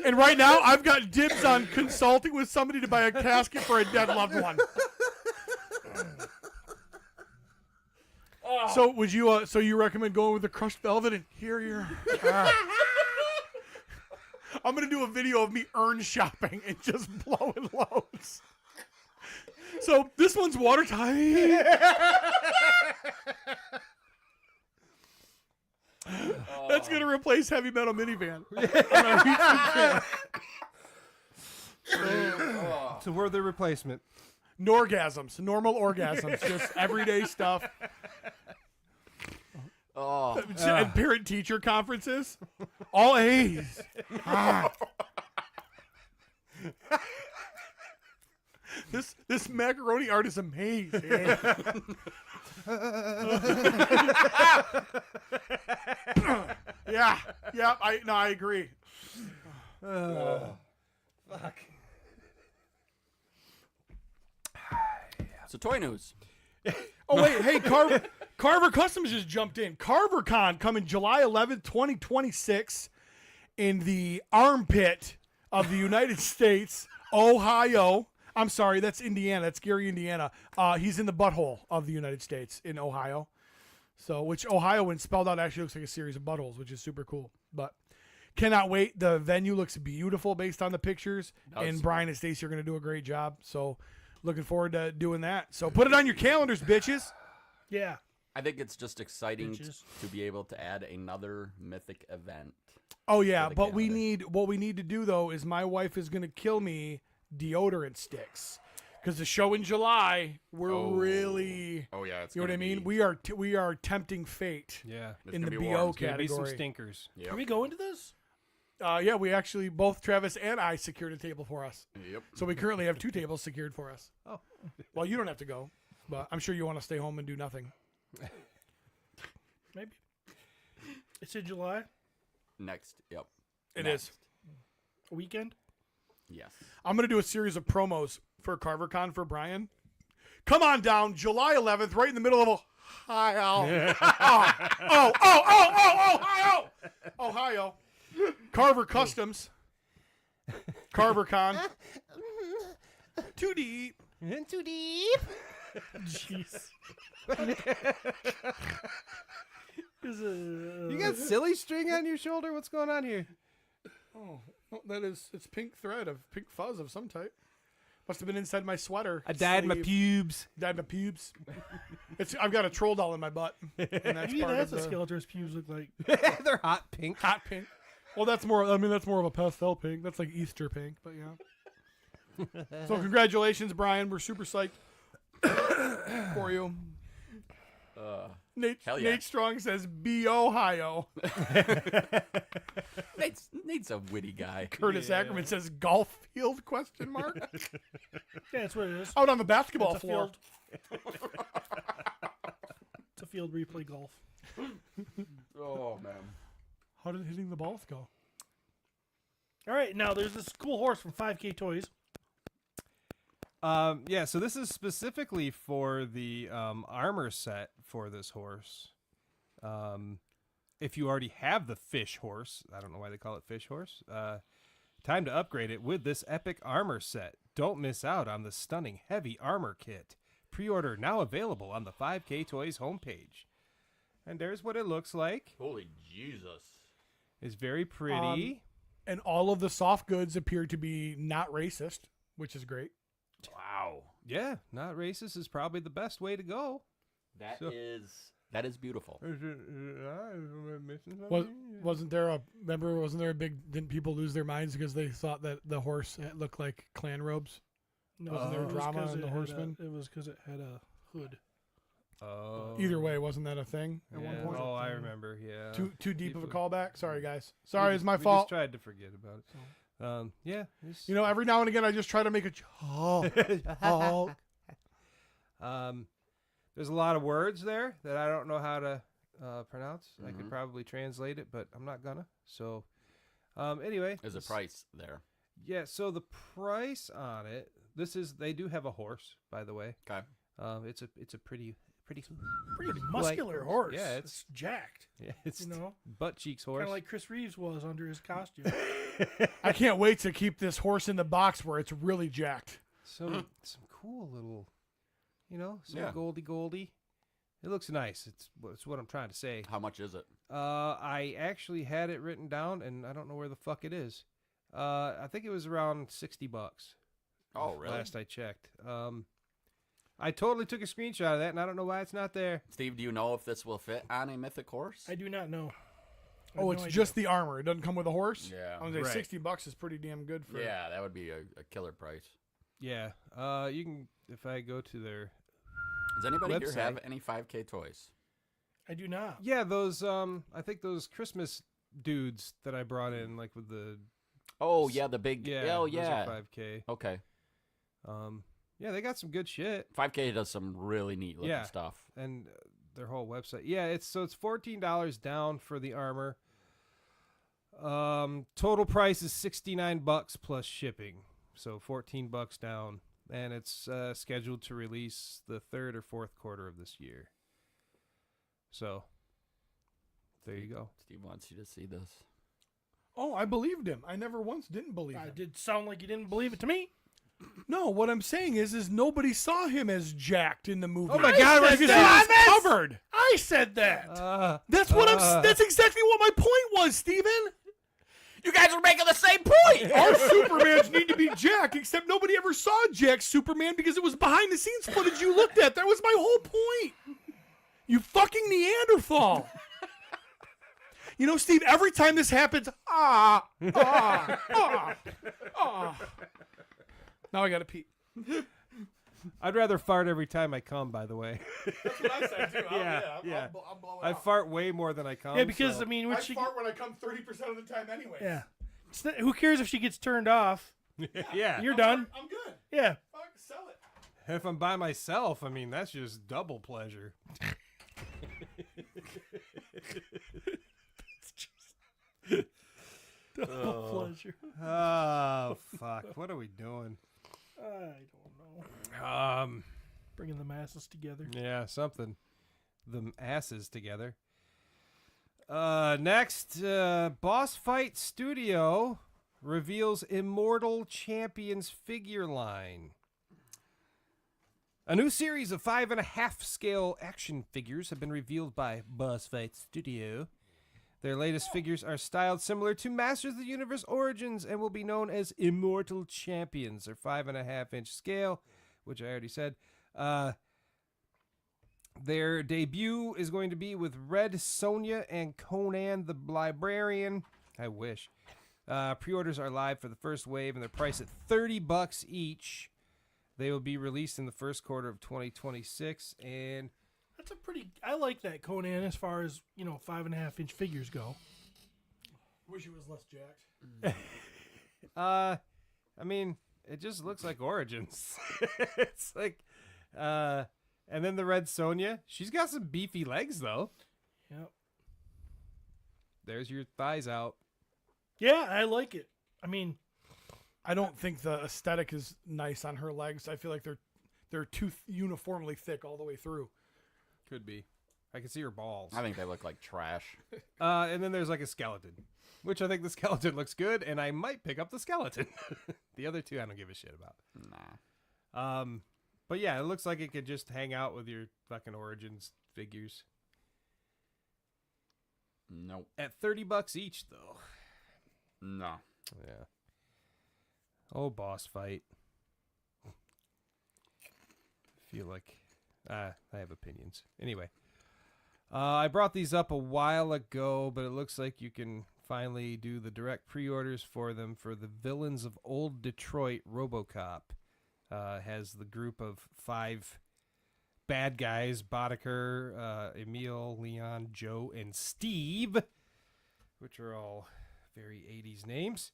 And right now, I've got dibs on consulting with somebody to buy a casket for a dead loved one. So would you? So you recommend going with the crushed velvet? And here you're. I'm gonna do a video of me urn shopping and just blowing loads. So this one's watertight. That's gonna replace heavy metal minivan. It's a worthy replacement. Norgasms, normal orgasms, just everyday stuff. Oh, And parent-teacher conferences, all A's. This macaroni art is amazing. Yeah, I agree. Fuck. so toy news. Oh wait, hey, Carver Customs just jumped in. CarverCon coming July 11th, 2026 in the armpit of the United States, Ohio, I'm sorry, that's Indiana. That's Gary, Indiana. He's in the butthole of the United States in Ohio. So, which Ohio, when spelled out, actually looks like a series of buttholes, which is super cool. But cannot wait. The venue looks beautiful based on the pictures. And Brian and Stacey are going to do a great job. So, looking forward to doing that. So, put it on your calendars, bitches. Yeah. I think it's just exciting to be able to add another Mythic event. Oh yeah, but calendar. what we need to do though is my wife is going to kill me deodorant sticks because the show in July we're really. Oh yeah, it's you know what I mean. We are tempting fate. Yeah. In the gonna be BO warm. Gonna category. be some stinkers. Yep. Can we go into this? Yeah, we actually both Travis and I secured a table for us. Yep. So we currently have 2 tables secured for us. Oh. Well, you don't have to go, but I'm sure you want to stay home and do nothing. Maybe. It's in July. Next. Yep. It is. A weekend. Yes. I'm going to do a series of promos for CarverCon for Brian. Come on down, July 11th, right in the middle of Ohio. Ohio. Carver Customs. CarverCon. Too deep. Too deep. Jeez. You got silly string on your shoulder? What's going on here? Oh, it's pink thread of pink fuzz of some type. Must have been inside my sweater. I dyed my sleeve. pubes. Dyed my pubes. I've got a troll doll in my butt. And that's Maybe part that's of what the Skeletor's pubes look like. They're hot pink. hot pink. Well, that's more of a pastel pink. That's like Easter pink, but yeah. So congratulations, Brian. We're super psyched for you. Nate, hell yeah. Nate Strong says, "Be Ohio." Nate's a witty guy. Curtis Ackerman says, "Golf field?" Question mark. Yeah, that's what it is. Out on the basketball It's a floor. field. It's a field where you play golf. Oh man. How did hitting the balls go? All right, now there's this cool horse from 5K Toys. Yeah, so this is specifically for the armor set for this horse. If you already have the fish horse, I don't know why they call it fish horse, time to upgrade it with this epic armor set. Don't miss out on the stunning heavy armor kit. Pre-order now available on the 5K Toys homepage. And there's what it looks like. Holy Jesus. It's very pretty. And all of the soft goods appear to be not racist, which is great. Wow. Yeah, not racist is probably the best way to go. That is beautiful. Wasn't there a big, didn't people lose their minds because they thought that the horse looked like clan robes? No, Wasn't there it was drama 'cause in the it had horseman? It was because it had a hood. Oh. Either way, wasn't that a thing at one Yeah. point? Oh, I remember. Yeah. Too deep of a People- callback? Sorry, guys. Sorry, it's my we fault. just tried to forget about it. Yeah. You know, every now and again, I just try to make a joke. There's a lot of words there that I don't know how to pronounce. I could probably translate it, but I'm not gonna. So, anyway, There's a price there. Yeah. So the price on it. They do have a horse, by the way. Okay. It's a pretty Pretty muscular horse. Yeah, it's jacked. yeah, it's You know, butt cheeks horse. kind of like Chris Reeves was under his costume. I can't wait to keep this horse in the box where it's really jacked. some cool little, some Yeah. goldie. It looks nice. It's what I'm trying to say. How much is it? I actually had it written down, and I don't know where the fuck it is. I think it was around $60. Oh, really? Last I checked. I totally took a screenshot of that, and I don't know why it's not there. Steve, do you know if this will fit on a mythic horse? I do not know. I Oh, have it's no idea. just the armor. It doesn't come with a horse? Yeah. I was like, Right. $60 is pretty damn good for Yeah, that would be a killer price. Yeah. You can, if I go to their. Does anybody here Website. have any 5K toys? I do not. Yeah, those. I think those Christmas dudes that I brought in, like with the. Oh, yeah, the big. Yeah. Oh, those are yeah. 5K. Okay. Yeah, they got some good shit. 5K does some really neat looking Yeah. stuff. And their whole website. Yeah, it's $14 down for the armor. Total price is $69 plus shipping, so $14 down, and it's scheduled to release the third or fourth quarter of this year. So there you go. Steve wants you to see this. Oh, I believed him. I never once didn't believe him. It did sound like you didn't believe it to me. No, what I'm saying is nobody saw him as jacked in the movie. Oh my God, because he was covered. I said that. That's what That's exactly what my point was, Steven. You guys are making the same point. Our Supermans need to be Jack, except nobody ever saw Jack's Superman because it was behind the scenes footage you looked at. That was my whole point. You fucking Neanderthal. You know, Steve, every time this happens, Now I gotta pee. I'd rather fart every time I come, by the way. That's what I said too. Yeah. I'll blow it I out. fart way more than I come. Yeah, because so. I mean, I fart when I come 30% of the time anyway. yeah. Who cares if she gets turned off? Yeah. You're done. I'm good. Yeah. Fuck, sell it. If I'm by myself, I mean, that's just double pleasure. Pleasure. Oh, fuck. What are we doing? I don't know. Bringing the masses together. Yeah, something. The asses together. Next, Boss Fight Studio reveals Immortal Champions figure line. A new series of 5.5 scale action figures have been revealed by Boss Fight Studio. Their latest figures are styled similar to Masters of the Universe Origins and will be known as Immortal Champions. They're 5.5-inch scale, which I already said. Their debut is going to be with Red Sonja and Conan the Librarian. I wish. Pre-orders are live for the first wave, and they're priced at $30 each. They will be released in the first quarter of 2026, and That's a pretty. I like that Conan as far as 5.5-inch figures go. Wish it was less jacked. I mean, it just looks like Origins. It's like, and then the Red Sonja. She's got some beefy legs, though. Yep. There's your thighs out. Yeah, I like it. I mean, I don't think the aesthetic is nice on her legs. I feel like they're too uniformly thick all the way through. Could be. I can see her balls. I think they look like trash. And then there's like a skeleton, which I think the skeleton looks good, and I might pick up the skeleton. The other two I don't give a shit about. Nah. But yeah, it looks like it could just hang out with your fucking Origins figures. Nope. At $30 each, though. No. Yeah. Oh, Boss Fight. Feel like I have opinions. Anyway, I brought these up a while ago, but it looks like you can finally do the direct pre-orders for them for the Villains of Old Detroit Robocop. Has the group of 5 bad guys: Boddicker, Emil, Leon, Joe, and Steve, which are all very 80s names.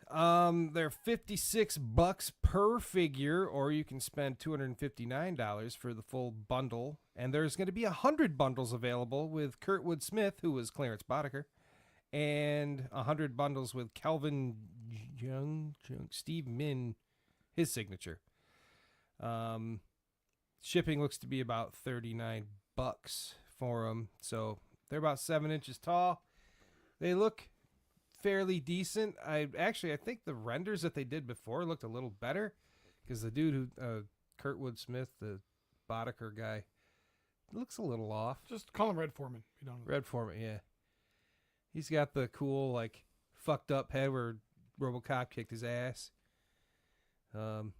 They're $56 per figure, or you can spend $259 for the full bundle. And there's going to be 100 bundles available with Kurtwood Smith, who was Clarence Boddicker, and 100 bundles with Calvin Jung, Steve Min, his signature. Shipping looks to be about $39 for them. So they're about 7 inches tall. They look fairly decent. I think the renders that they did before looked a little better, because the dude who Kurtwood Smith, the Boddicker guy, looks a little off. Just call him Red Foreman. Be done with it. Red Foreman, yeah. He's got the cool, like, fucked up head where RoboCop kicked his ass. And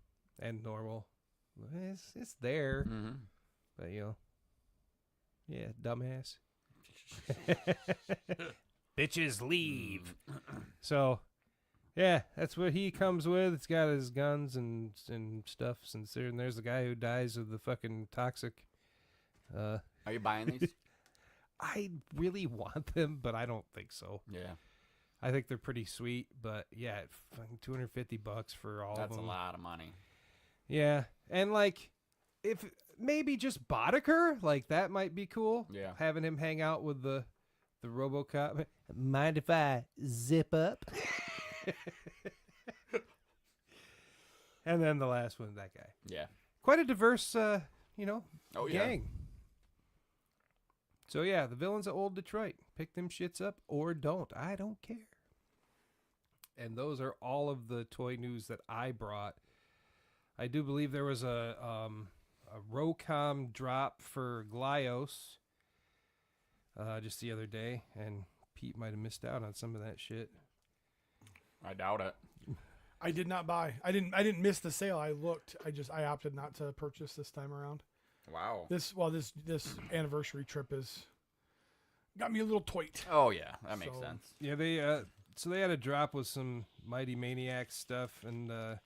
normal. It's there. Mm-hmm. But, yeah, dumbass. Bitches leave. So, yeah, that's what he comes with. It's got his guns and stuff. And there's the guy who dies of the fucking toxic. Are you buying these? I really want them, but I don't think so. Yeah. I think they're pretty sweet, but yeah, fucking $250 for all of them. That's a lot of money. Yeah, and like, if maybe just Boddicker, like that might be cool. Yeah. Having him hang out with the RoboCop. Mind if I zip up? And then the last one, that guy. Yeah. Quite a diverse, Oh, yeah. gang. So yeah, the Villains of Old Detroit. Pick them shits up or don't. I don't care. And those are all of the toy news that I brought. I do believe there was a Rocom drop for Glios just the other day, and Pete might have missed out on some of that shit. I doubt it. I did not buy. I didn't miss the sale. I looked. I opted not to purchase this time around. Wow. This anniversary trip is got me a little toit. Oh yeah, that makes So- sense. Yeah, they had a drop with some Mighty Maniacs stuff, and the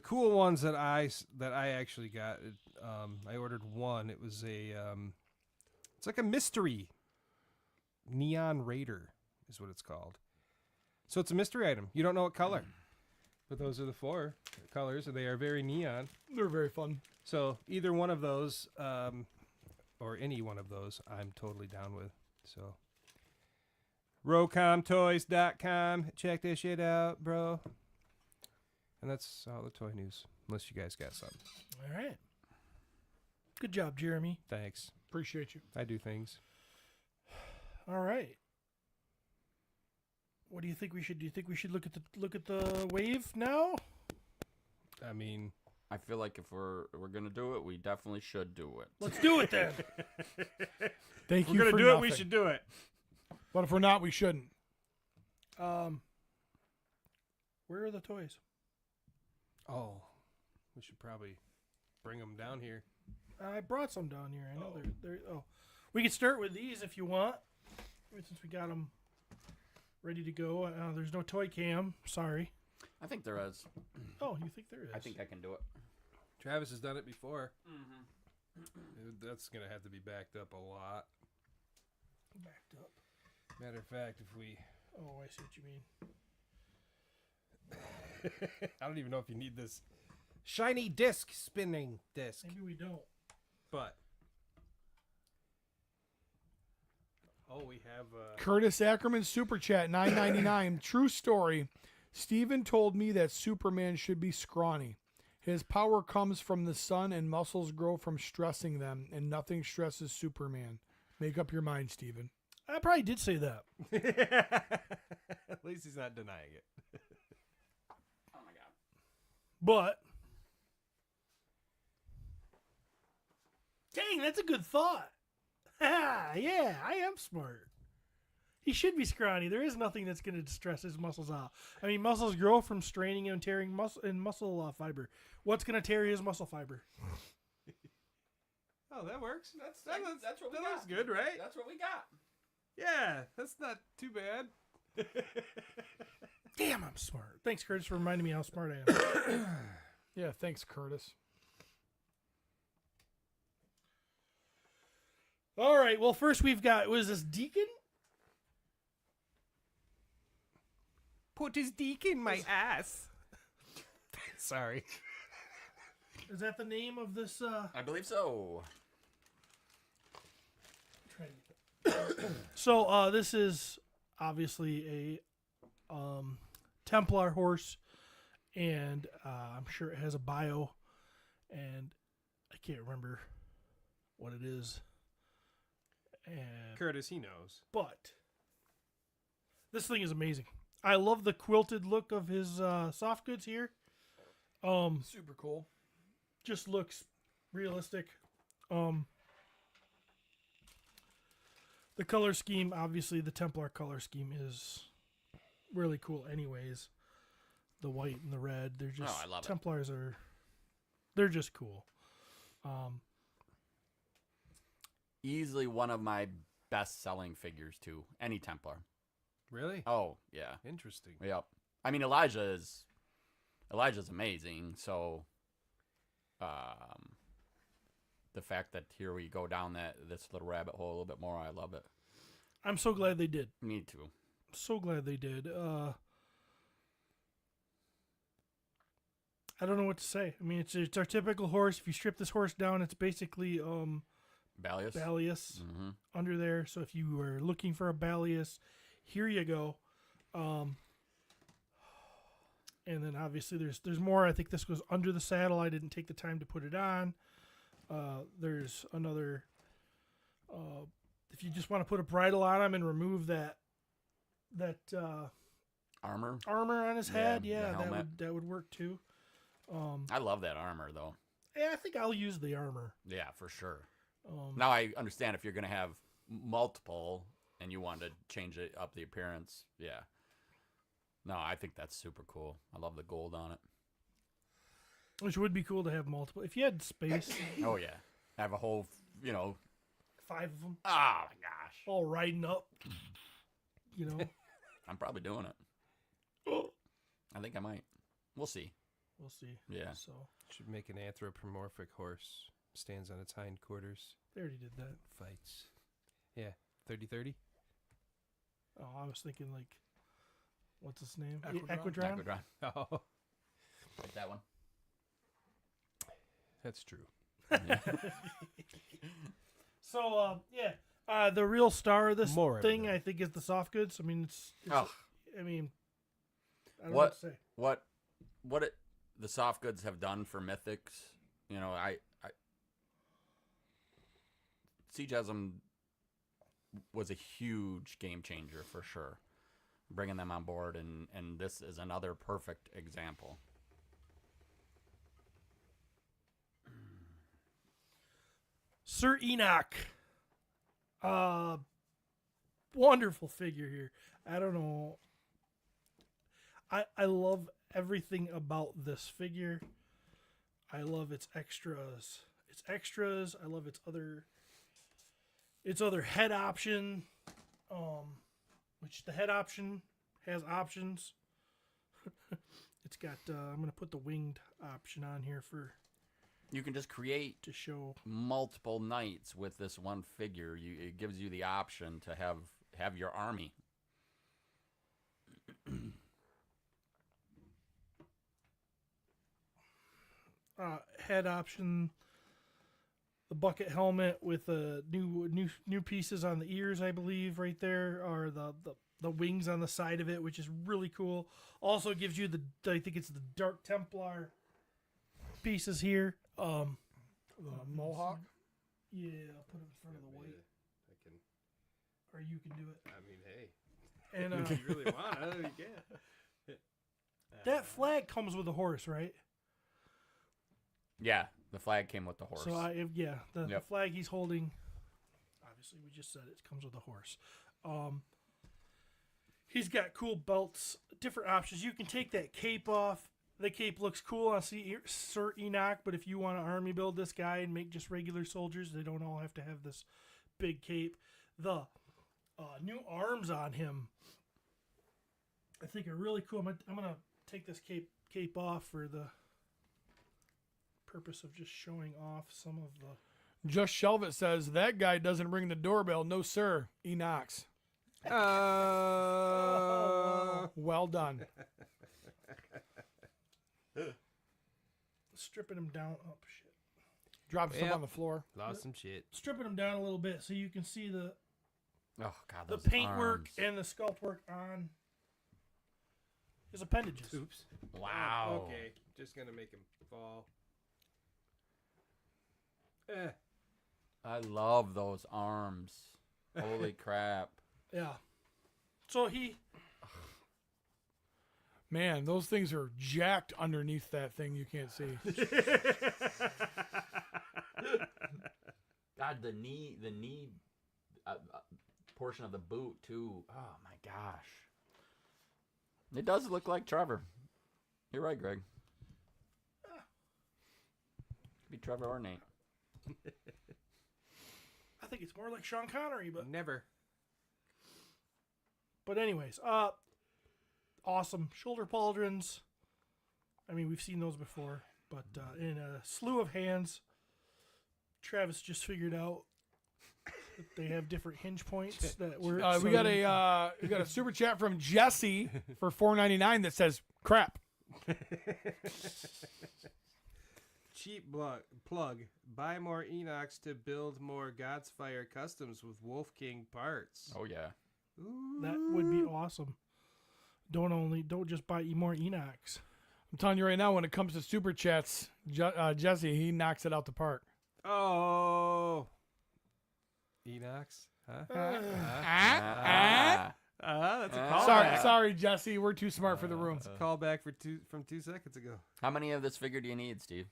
cool ones that I actually got. I ordered one. It was it's like a mystery Neon Raider is what it's called. So it's a mystery item. You don't know what color, but those are the 4 colors, and they are very neon. They're very fun. So either one of those, or any one of those, I'm totally down with. So rocomtoys.com. Check this shit out, bro. And that's all the toy news, unless you guys got something. All right. Good job, Jeremy. Thanks. Appreciate you. I do things. All right. What do you think we should? Do you think we should look at the wave now? I mean, I feel like if we're gonna do it, we definitely should do it. Let's do it then. Thank we're you gonna for do nothing. it. We should do it. But if we're not, we shouldn't. Where are the toys? Oh, we should probably bring them down here. I brought some down here. I know they're. Oh, we can start with these if you want. Since we got them ready to go. There's no toy cam. Sorry. I think there is. Oh, you think there is? I think I can do it. Travis has done it before. That's gonna have to be backed up a lot. Backed up. Matter of fact, if we, Oh, I see what you mean. I don't even know if you need this shiny disc spinning disc, Maybe we don't. but we have. Curtis Ackerman super chat $9.99. True story. Steven told me that Superman should be scrawny. His power comes from the sun and muscles grow from stressing them, and nothing stresses Superman. Make up your mind, Steven. I probably did say that. At least he's not denying it. Oh my god. But dang, that's a good thought. Yeah, I am smart. He should be scrawny. There is nothing that's going to stress his muscles out. I mean, muscles grow from straining and tearing muscle fiber. What's going to tear his muscle fiber? Oh, that works. That's what we that got. looks good, right? That's what we got. Yeah, that's not too bad. Damn, I'm smart. Thanks, Curtis, for reminding me how smart I am. Yeah, thanks, Curtis. All right. Well, first we've got, was this Deacon? Put his dick in my ass. Sorry. Is that the name of this? I believe so. So this is obviously a Templar horse, and I'm sure it has a bio, and I can't remember what it is. And Curtis, he knows. but this thing is amazing. I love the quilted look of his soft goods here. Super cool. Just looks realistic. The color scheme, obviously the Templar color scheme is really cool anyways. The white and the red, they're just I love it. Templars they're just cool. Easily one of my best-selling figures too. Any Templar. Really? Oh yeah. Interesting. Yep. I mean, Elijah's amazing. So, the fact that here we go down this little rabbit hole a little bit more, I love it. I'm so glad they did. Me too. So glad they did. I don't know what to say. I mean, it's our typical horse. If you strip this horse down, it's basically Balius. Balius Mm-hmm. under there. So if you were looking for a Balius, here you go. And then obviously there's more. I think this goes under the saddle. I didn't take the time to put it on. There's another. If you just want to put a bridle on him and remove that armor. armor on his head. the Yeah, helmet. that would work too. I love that armor though. Yeah, I think I'll use the armor. Yeah, for sure. Now I understand if you're gonna have multiple and you want to change it up the appearance. Yeah. No, I think that's super cool. I love the gold on it. Which would be cool to have multiple. If you had space, Oh yeah, have a whole 5 of them Oh my gosh, all riding up. You know, I'm probably doing it. I think I might. We'll see. we'll see. Yeah. So Should make an anthropomorphic horse. Stands on its hindquarters. they already did that. Fights. Yeah. 30-30? Oh, I was thinking like, what's his name? Equidron? Equidron. Oh, Like that one. that's true. So the real star of this More thing, evident. I think, is the soft goods. I mean, it's Oh. I mean, I don't know what to say. What the soft goods have done for Mythics, I Siegeism was a huge game changer for sure. Bringing them on board, and this is another perfect example. Sir Enoch. Wonderful figure here. I don't know. I love everything about this figure. I love its extras. I love its other head option. Which the head option has options. It's got I'm gonna put the winged option on here You can just create to show. multiple knights with this one figure. It gives you the option to have your army. Head option, the bucket helmet with new pieces on the ears, I believe, right there, or the wings on the side of it, which is really cool. Also gives you I think it's the Dark Templar pieces here. The Mohawk. Yeah, I'll put it in front of the white, I can. or you can do it. I mean, hey. And If you really want it, you can. that flag comes with a horse, right? Yeah, the flag came with the horse. So the Yep. flag he's holding, obviously we just said it comes with a horse. He's got cool belts, different options. You can take that cape off. The cape looks cool on Sir Enoch, but if you want to army build this guy and make just regular soldiers, they don't all have to have this big cape. The new arms on him, I think, are really cool. I'm gonna take this cape off for the purpose of just showing off some of the. Just Shelvit says that guy doesn't ring the doorbell. No, sir. He knocks. Well done. Stripping him down. Oh shit! Drop stuff Yep. on the floor. Lost some shit. Stripping him down a little bit so you can see the oh god, the those paintwork arms. and the sculpt work on his appendages. Oops. Wow. Okay, just gonna make him fall. I love those arms. Holy crap. Yeah. So he. Man, those things are jacked underneath that thing you can't see. God, the knee portion of the boot too. Oh my gosh. It does look like Trevor. You're right, Greg. Could be Trevor or Nate. I think it's more like Sean Connery, but Never. anyways, awesome shoulder pauldrons. I mean, we've seen those before, but in a slew of hands, Travis just figured out that they have different hinge points that were. We got a super chat from Jesse for $4.99 that says crap. Cheap plug. Buy more Enochs to build more God's Fire customs with Wolf King parts. Oh yeah. That would be awesome. Don't just buy more Enochs. I'm telling you right now, when it comes to super chats, Jesse, he knocks it out the park. Oh. Enochs? Huh? That's a call. Sorry, Jesse. We're too smart for the room. That's a callback from 2 seconds ago. How many of this figure do you need, Steve?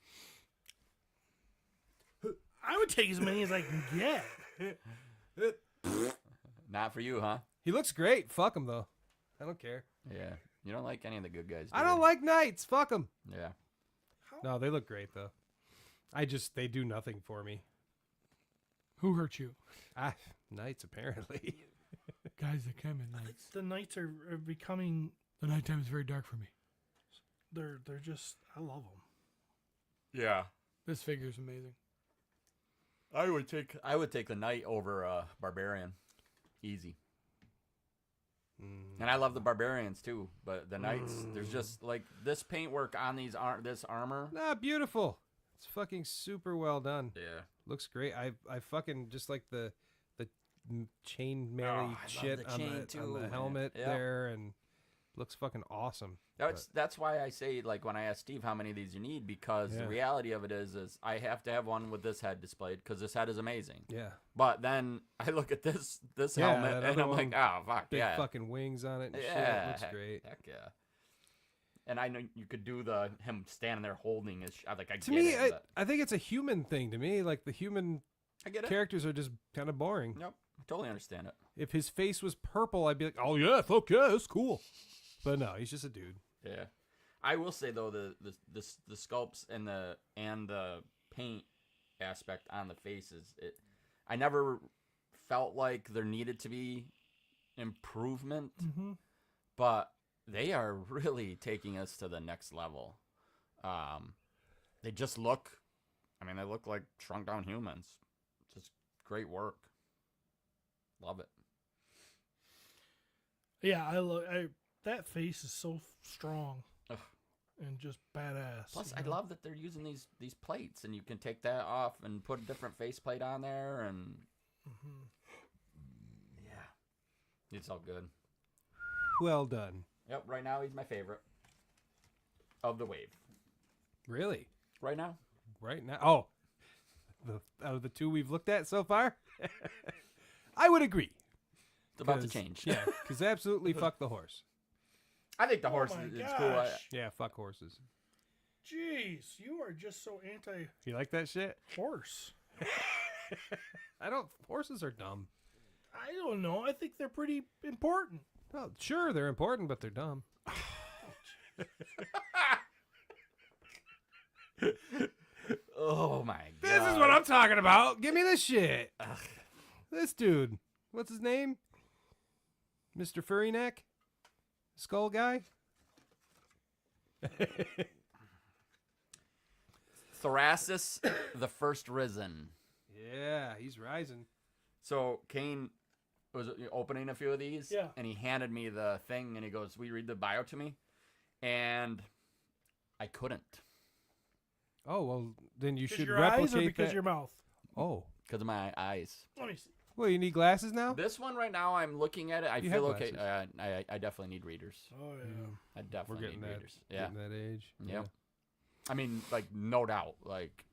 I would take as many as I can get. Not for you, huh? He looks great. Fuck him though. I don't care. Yeah. You don't like any of the good guys. I don't like knights. Fuck them. Yeah. No, they look great though. They do nothing for me. Who hurt you? Knights apparently. Guys that come at night. The nights are becoming. The nighttime is very dark for me. They're just. I love them. Yeah. This figure's amazing. I would take the knight over barbarian. Easy. And I love the barbarians too, but the knights, there's just like this paintwork on this armor. Nah, beautiful. It's fucking super well done. Yeah. Looks great. I fucking just like the chain mail shit on the helmet there, and looks fucking awesome. That's why I say, like, when I ask Steve how many of these you need, because the reality of it is I have to have one with this head displayed because this head is amazing. Yeah. But then I look at this helmet and I'm like, oh fuck, big fucking wings on it and shit. Looks great. Heck yeah. And I know you could do him standing there holding his. To me, I think it's a human thing. To me, like the human I get it. characters are just kind of boring. Yep, I totally understand it. If his face was purple, I'd be like, oh yeah, fuck yeah, that's cool. But no, he's just a dude. Yeah, I will say though the sculpts and the paint aspect on the faces, I never felt like there needed to be improvement, but they are really taking us to the next level. They just look, they look like shrunk down humans. Just great work. Love it. Yeah, that face is so strong. Ugh. And just badass. Plus, I love that they're using these plates, and you can take that off and put a different faceplate on there, and yeah, it's all good. Well done. Yep, right now he's my favorite of the wave. Really? Right now? Right now? Oh, out of the two we've looked at so far, I would agree. It's about to change. Yeah, because absolutely fuck the horse. I think the horse is cool. Yeah, fuck horses. Jeez, you are just so anti-horse. You like that shit? Horses are dumb. I don't know. I think they're pretty important. Well, sure, they're important, but they're dumb. Oh my god. This is what I'm talking about. Give me this shit. This dude. What's his name? Mr. Furry Neck? Skull guy? Thrasis, the first risen. Yeah, he's rising. So Kane was opening a few of these, yeah, and he handed me the thing, and he goes, "Will you read the bio to me?" And I couldn't. Oh, well, then you should your replicate eyes or because that. your mouth? Oh. Because of my eyes. Let me see. Well, you need glasses now? This one right now, I'm looking at it. I You feel have okay. I definitely need readers. Oh, yeah. I We're definitely getting need that, readers. Yeah. getting that age. Yeah. I mean, like, no doubt. Like,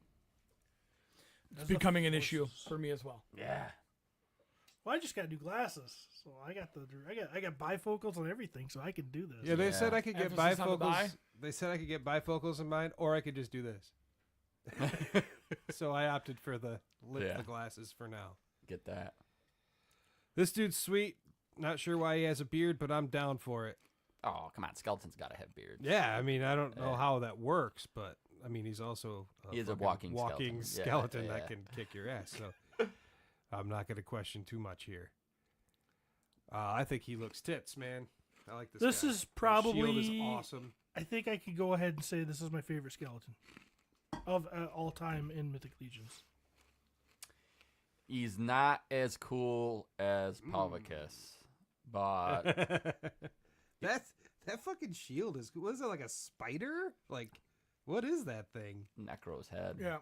It's becoming an issue for me as well. yeah. Well, I just got new glasses, so I got bifocals and everything, so I can do this. Yeah, they said I could get Emphasis on the bi? bifocals. They said I could get bifocals in mine, or I could just do this. So I opted for the Yeah. the glasses for now. Get that. This dude's sweet. Not sure why he has a beard, but I'm down for it. Oh, come on. Skeleton's got to have beards. Yeah, I mean, I don't know how that works, but I mean, he's also He is a fucking walking skeleton. skeleton Yeah, that yeah. can kick your ass. So I'm not going to question too much here. I think he looks tits, man. I like this. This guy. is That probably shield is awesome. I think I could go ahead and say this is my favorite skeleton of all time in Mythic Legions. He's not as cool as Pavlicus, but that fucking shield is. What is it, like a spider? Like, what is that thing? Necro's head. Yeah.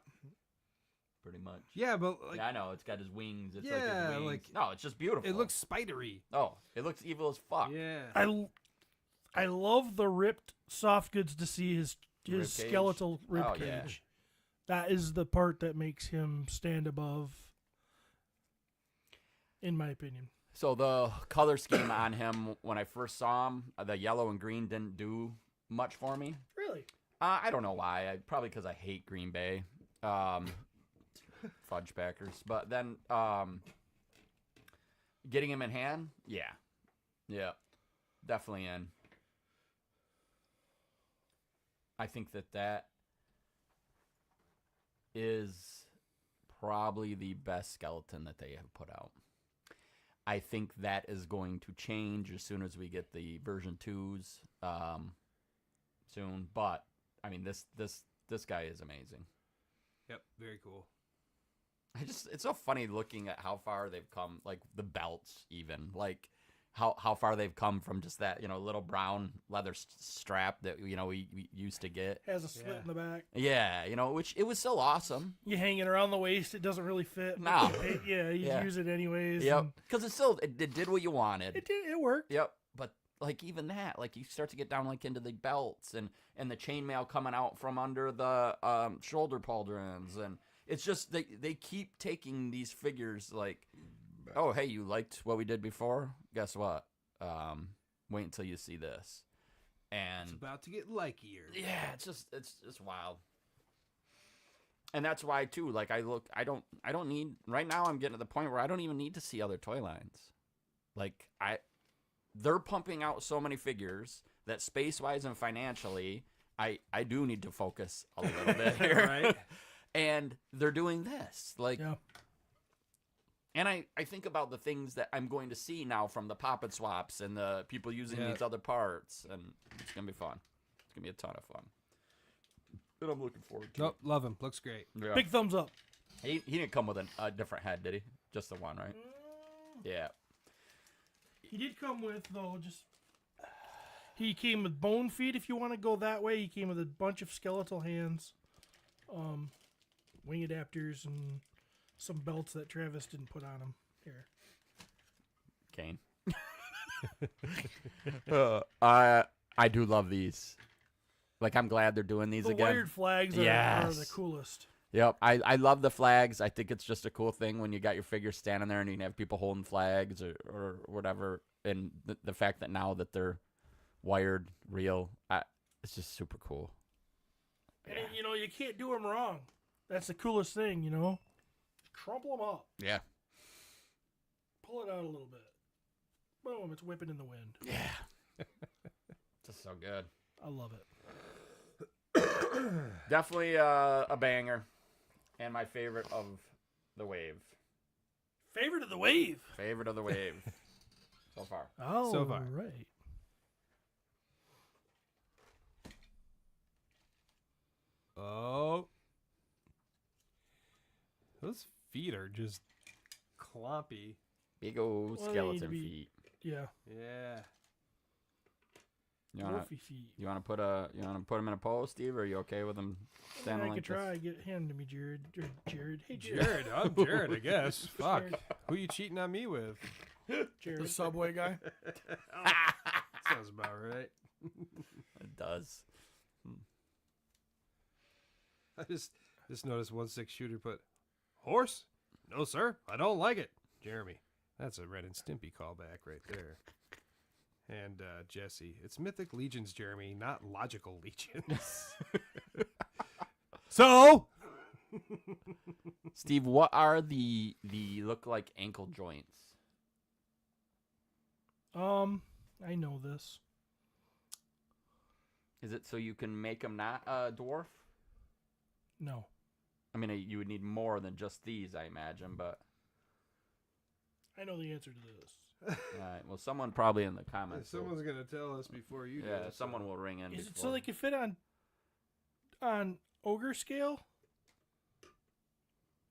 Pretty much. Yeah, but like, Yeah, I know. It's got his wings. It's Yeah, like his wings. like- No, it's just beautiful. it looks spidery. Oh, it looks evil as fuck. Yeah. I love the ripped soft goods to see his Rib cage? skeletal rib Oh, cage. yeah. That is the part that makes him stand above, in my opinion. So the color scheme on him, when I first saw him, the yellow and green didn't do much for me. Really? I don't know why. Probably because I hate Green Bay. Fudge Packers. But then getting him in hand, yeah. Yeah. Definitely in. I think that is probably the best skeleton that they have put out. I think that is going to change as soon as we get the version 2s soon. But I mean, this guy is amazing. Yep, very cool. It's so funny looking at how far they've come, like the belts, even like how far they've come from just that little brown leather strap that we used to get. Has a slit in the back. Yeah, which it was so awesome. You hang it around the waist, it doesn't really fit. No. Yeah, you use it anyways. Yep, because it did what you wanted. It worked. Yep, but like even that, like you start to get down like into the belts and the chainmail coming out from under the shoulder pauldrons, and it's just they keep taking these figures like, oh hey, you liked what we did before? Guess what? Wait until you see this. And It's about to get likier. yeah, it's just wild. And that's why too, like I don't need right now. I'm getting to the point where I don't even need to see other toy lines. Like they're pumping out so many figures that space wise and financially, I do need to focus a little bit here. Right. And they're doing this. Like Yeah. and I think about the things that I'm going to see now from the pop and swaps and the people using these other parts, and it's gonna be fun. It's gonna be a ton of fun. And I'm looking forward to Nope, love him. Looks great. it. Yeah. Big thumbs up. He didn't come with a different head, did he? Just the one, right? Yeah. He did come with, though, he came with bone feet, if you want to go that way. He came with a bunch of skeletal hands, wing adapters, and some belts that Travis didn't put on him. Here. Kane. I do love these. Like, I'm glad they're doing these The again. wired flags are the Yes. coolest. Yep, I love the flags. I think it's just a cool thing when you got your figure standing there and you can have people holding flags or whatever. And the fact that now that they're wired, real, it's just super cool. And, you can't do them wrong. That's the coolest thing, Crumple them up. Yeah. Pull it out a little bit. Boom, it's whipping in the wind. Yeah. Just so good. I love it. Definitely a banger. And my favorite of the wave. Favorite of the wave. Favorite of the wave. So far. Oh, So far. right. Oh. Those feet are just clompy. Big old Well, they need skeleton to be- feet. Yeah. Yeah. You wanna Wolfie feet. put them in a pose, Steve, or are you okay with them standing I like could try. this? Hand to me, Jared. Or Jared. Hey, Jared. Jared, I'm Jared, I guess. Fuck. Jared. Who you cheating on me with? The Jared. Subway guy. Sounds about right. It does. I just noticed 1/6 shooter put horse. No, sir, I don't like it. Jeremy, that's a Ren and Stimpy callback right there. And Jesse, it's Mythic Legions, Jeremy, not logical legions. So, Steve, what are the look like ankle joints? I know this. Is it so you can make them not a dwarf? No. I mean, you would need more than just these, I imagine, but... I know the answer to this. All right, well, someone probably in the comments. someone's going to tell us before you do. Yeah, someone will ring in Is it before. so they can fit on ogre scale?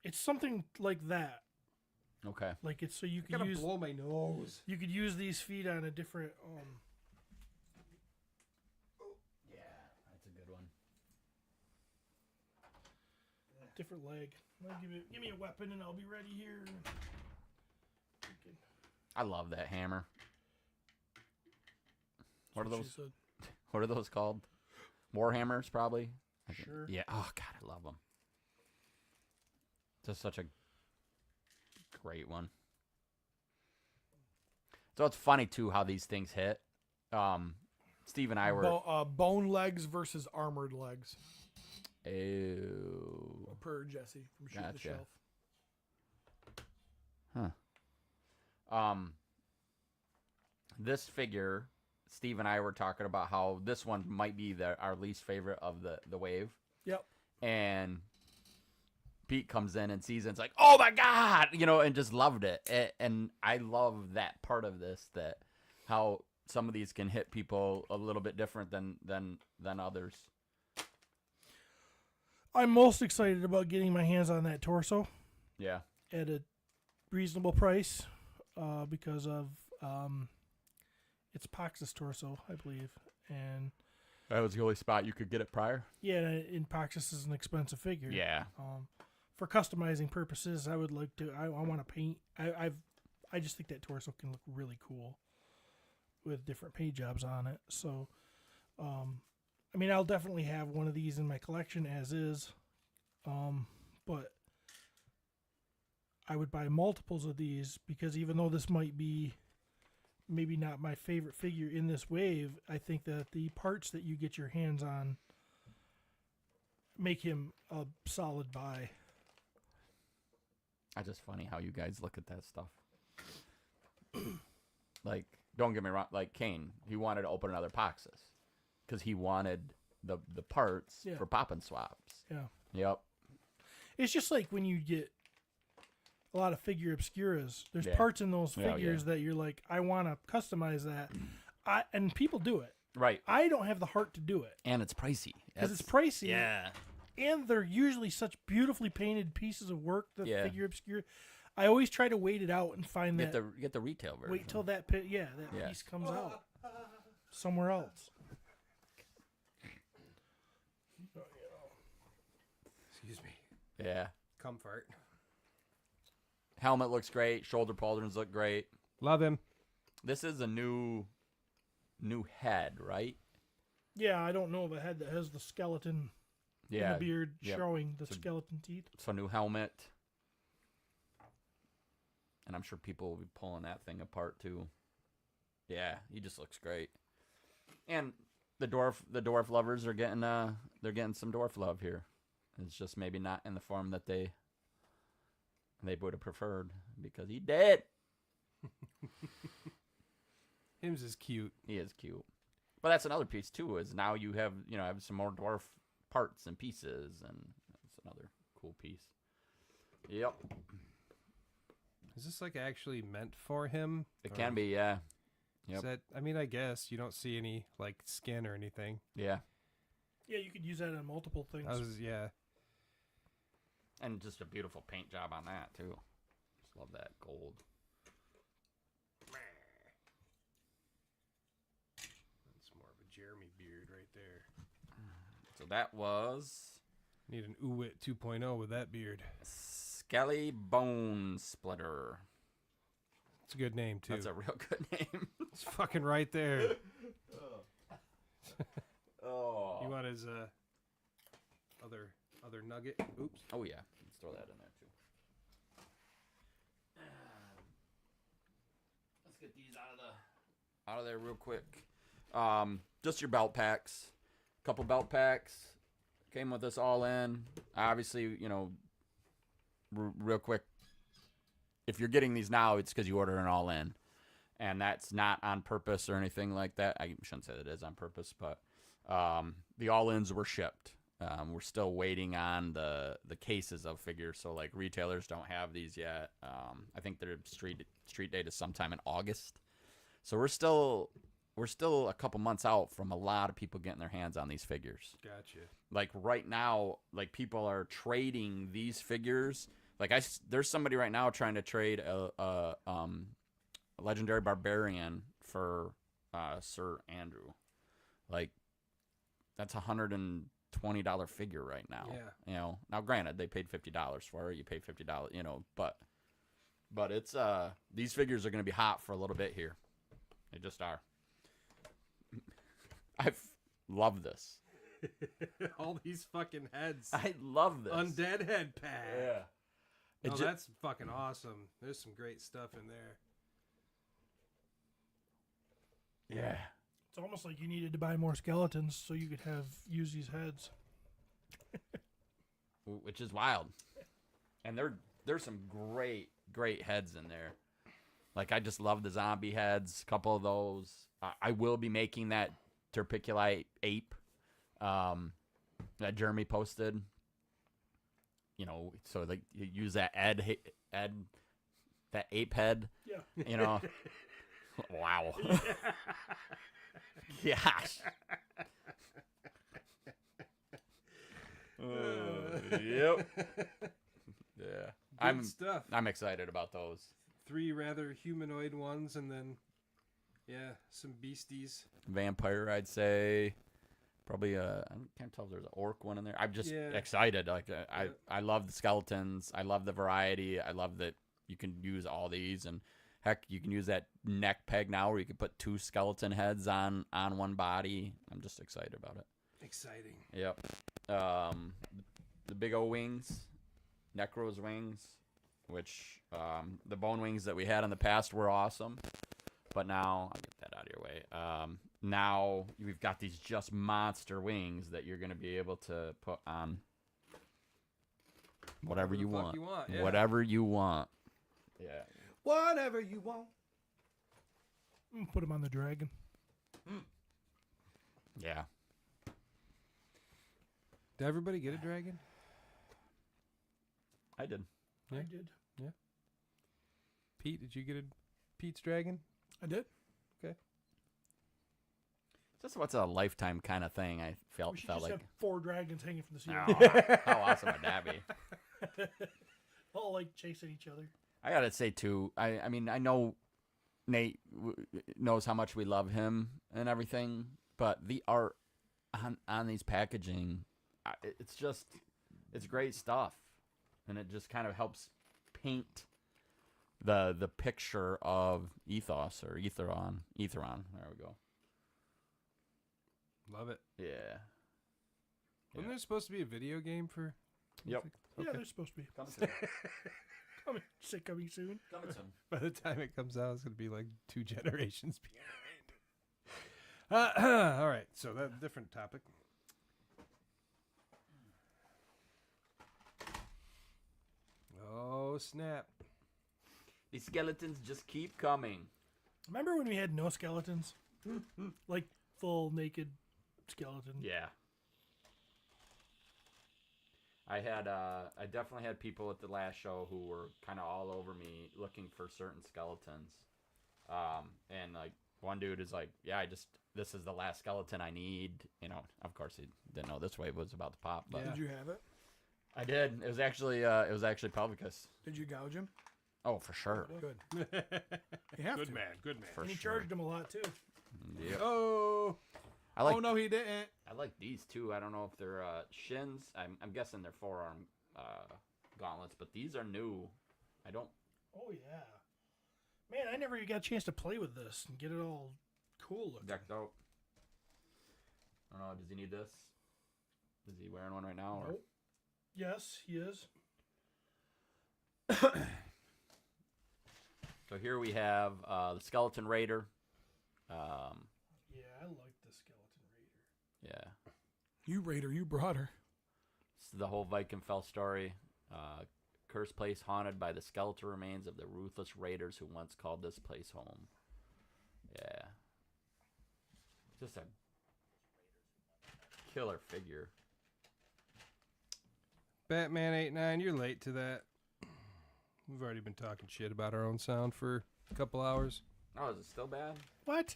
It's something like that. Okay. Like it's so you I could gotta use blow my nose. you could use these feet on a different Yeah, that's a good one. different leg. Well, give me a weapon and I'll be ready here. I love that hammer. What are That's those? she said. What are those called? Warhammers, probably. I think- Sure. Yeah. Oh God, I love them. Just such a great one. So it's funny too how these things hit. Steve and I were Bone legs versus armored legs. Ew. Per Jesse from Shoot the Gotcha. Shelf. This figure, Steve and I were talking about how this one might be our least favorite of the wave. Yep. And Pete comes in and sees it. It's like, oh my god, and just loved it. And I love that part of this, that how some of these can hit people a little bit different than others. I'm most excited about getting my hands on that torso Yeah. at a reasonable price because of it's Pox's torso, I believe. And That was the only spot you could get it prior. yeah, and Poxus is an expensive figure. Yeah. For customizing purposes, I would like to. I want to paint. I just think that torso can look really cool with different paint jobs on it. So, I mean, I'll definitely have one of these in my collection as is, but I would buy multiples of these because even though this might be maybe not my favorite figure in this wave, I think that the parts that you get your hands on make him a solid buy. It's just funny how you guys look at that stuff. Like, don't get me wrong. Like Kane, he wanted to open another Poxus because he wanted the parts for pop and swaps. Yeah. Yep. It's just like when you get a lot of figure obscuras. There's Yeah. parts in those Yeah, figures that you're like, I want to customize that. And people do it. Right. I don't have the heart to do it And it's pricey. because it's pricey. Yeah. And they're usually such beautifully painted pieces of work. The Yeah. figure obscura. I always try to wait it out and find Get that. the retail version. Wait till that Yeah. piece comes out somewhere else. Excuse me. Yeah. Comfort. Helmet looks great. Shoulder pauldrons look great. Love him. This is a new head, right? Yeah, I don't know the head that has the skeleton Yeah. and the beard Yep. showing the skeleton teeth. So new helmet. And I'm sure people will be pulling that thing apart too. Yeah, he just looks great. And the dwarf lovers are getting they're getting some dwarf love here. It's just maybe not in the form that they would have preferred because he did. Him's is cute. He is cute. But that's another piece too, is now you have some more dwarf parts and pieces, and that's another cool piece. Yep. Is this like actually meant for him? It Or can be, yeah. Is Yep. that, I mean, I guess you don't see any like skin or anything. Yeah. Yeah, you could use that on multiple things. Yeah. And just a beautiful paint job on that too. Just love that gold. That's more of a Jeremy beard right there. So that was Need an Uwit 2.0 with that beard. Skelly Bone Splitter. It's a good name too. That's a real good name. It's fucking right there. Oh. You want his other nugget? Oops. Oh yeah. Let's throw that in there too. Let's get these out of there real quick. Just your belt packs. Couple belt packs. Came with this all in. Obviously, real quick. If you're getting these now, it's because you ordered an all in. And that's not on purpose or anything like that. I shouldn't say that it is on purpose, but the all-ins were shipped. We're still waiting on the cases of figures, so like retailers don't have these yet. I think their street date is sometime in August. So we're still a couple months out from a lot of people getting their hands on these figures. Gotcha. Like right now, like people are trading these figures. Like there's somebody right now trying to trade a legendary barbarian for Sir Andrew. Like that's $120 figure right now. Yeah. Now granted they paid $50 for it. You paid $50, but it's these figures are going to be hot for a little bit here. They just are. I've loved this. All these fucking heads. I love this. Undead head pack. Yeah. Oh, that's fucking awesome. There's some great stuff in there. Yeah. It's almost like you needed to buy more skeletons so you could use these heads. Which is wild. And there's some great heads in there. Like, I just love the zombie heads. A couple of those. I will be making that Terpiculi ape that Jeremy posted. You know, so like you use that Ed that ape head. Yeah. You know. Wow. Gosh. Yep. Yeah. Good stuff. I'm excited about those. 3 rather humanoid ones, and then some beasties. Vampire, I'd say. Probably I can't tell if there's an orc one in there. I'm just excited. Like I love the skeletons. I love the variety. I love that you can use all these, and heck, you can use that neck peg now where you can put 2 skeleton heads on one body. I'm just excited about it. Exciting. Yep. The big O wings, Necro's wings, which the bone wings that we had in the past were awesome. But now, I'll get that out of your way. Now we've got these just monster wings that you're going to be able to put on whatever you want. Yeah. Whatever you want. Yeah. Whatever you want. Put them on the dragon. Yeah. Did everybody get a dragon? I did. Yeah. I did. Yeah. Pete, did you get a Pete's dragon? I did. Okay. Just what's a lifetime kind of thing. I We felt should just like. have 4 dragons hanging from the ceiling. Oh, how awesome would that be? All like chasing each other. I gotta say too. I mean, I know Nate knows how much we love him and everything, but the art on these packaging, it's great stuff, and it just kind of helps paint the picture of ethos or Etheron. There we go. Love it. Yeah. Wasn't there supposed to be a video game for? Yep. Yeah, they're supposed to be. Coming soon. Coming soon. Coming soon. By the time it comes out, it's gonna be like 2 generations behind. All right, so that's a different topic. Oh snap! These skeletons just keep coming. Remember when we had no skeletons? Like full naked skeleton. Yeah. I definitely had people at the last show who were kind of all over me looking for certain skeletons. And like one dude is like, yeah, this is the last skeleton I need. You know, of course he didn't know this wave was about to pop, but Did you have it? I did. It was actually Pelvicus. Did you gouge him? Oh, for sure. Good. You have Good to. man, good man. For And he sure. charged him a lot too. Yep. Oh, I like. Oh no, he didn't. I like these too. I don't know if they're shins. I'm guessing they're forearm gauntlets, but these are new. I don't. Oh yeah. Man, I never even got a chance to play with this and get it all cool looking. Decked out. I don't know. Does he need this? Is he wearing one right now? Or? Nope. Yes, he is. So here we have the Skeleton Raider. Yeah, I like the Skeleton Raider. Yeah. You Raider, you brought her. This is the whole Vikingfell story. Cursed place haunted by the skeletal remains of the ruthless raiders who once called this place home. Yeah. Just a killer figure. Batman 89, you're late to that. We've already been talking shit about our own sound for a couple hours. Oh, is it still bad? What?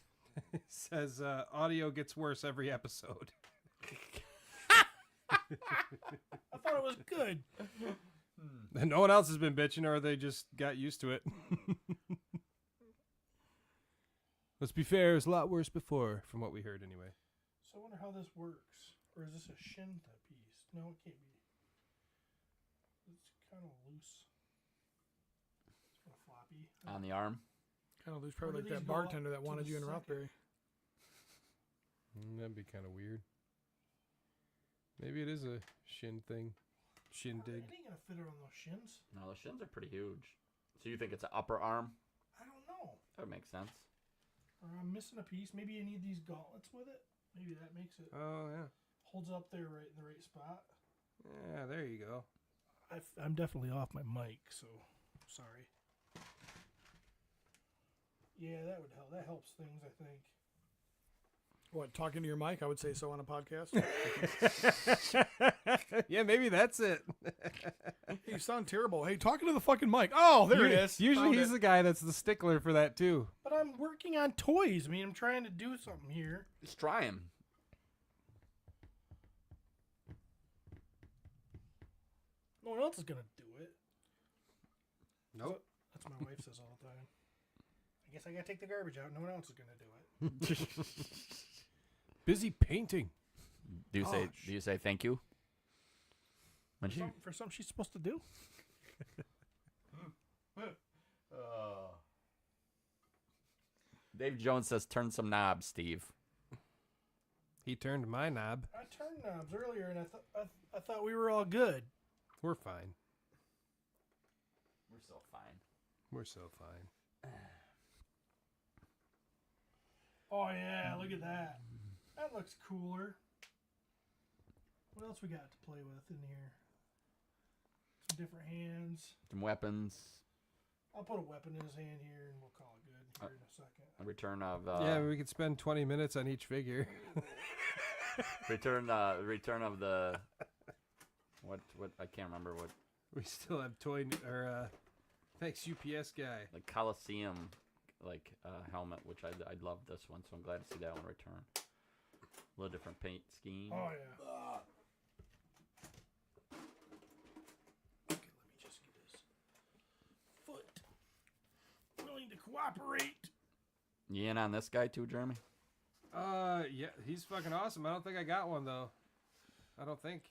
It says audio gets worse every episode. I thought it was good. And no one else has been bitching, or they just got used to it. Let's be fair, it was a lot worse before, from what we heard anyway. So I wonder how this works. Or is this a shin piece? No, it can't be. It's kind of loose. It's kind of floppy. On the arm? Kind of loose, Where probably do like these that go up bartender that to wanted the you in second? Rothbury. That'd be kind of weird. Maybe it is a shin thing. Shindig. It ain't gonna fit it on those shins. No, the shins are pretty huge. So you think it's an upper arm? I don't know. That would make sense. Or I'm missing a piece. Maybe you need these gauntlets with it. Maybe that makes it Oh yeah. holds up there right in the right spot. Yeah, there you go. I'm definitely off my mic, so sorry. Yeah, that would help. That helps things, I think. What, talking to your mic? I would say so on a podcast. Yeah, maybe that's it. Hey, you sound terrible. Hey, talking to the fucking mic. Oh, there it is. Usually Found he's it. the guy that's the stickler for that too. But I'm working on toys. I mean, I'm trying to do something here. Just try him. No one else is gonna do it. Nope. That's what my wife says all the time. I guess I gotta take the garbage out. No one else is gonna do it. Busy painting. Do you say thank you? When she, For something she's supposed to do. Dave Jones says, "Turn some knobs, Steve." He turned my knob. I turned knobs earlier, and I thought we were all good. We're fine. We're so fine. We're so fine. Oh yeah, look at that. That looks cooler. What else we got to play with in here? Some different hands. Some weapons. I'll put a weapon in his hand here, and we'll call it good here in a second. A return of Yeah, we could spend 20 minutes on each figure. return of the what I can't remember what We still have thanks UPS guy. the Coliseum helmet, which I love this one, so I'm glad to see that one return. A little different paint scheme. Oh yeah. Okay, let me just get his foot willing to cooperate. You in on this guy too, Jeremy? Yeah, he's fucking awesome. I don't think I got one though. I don't think,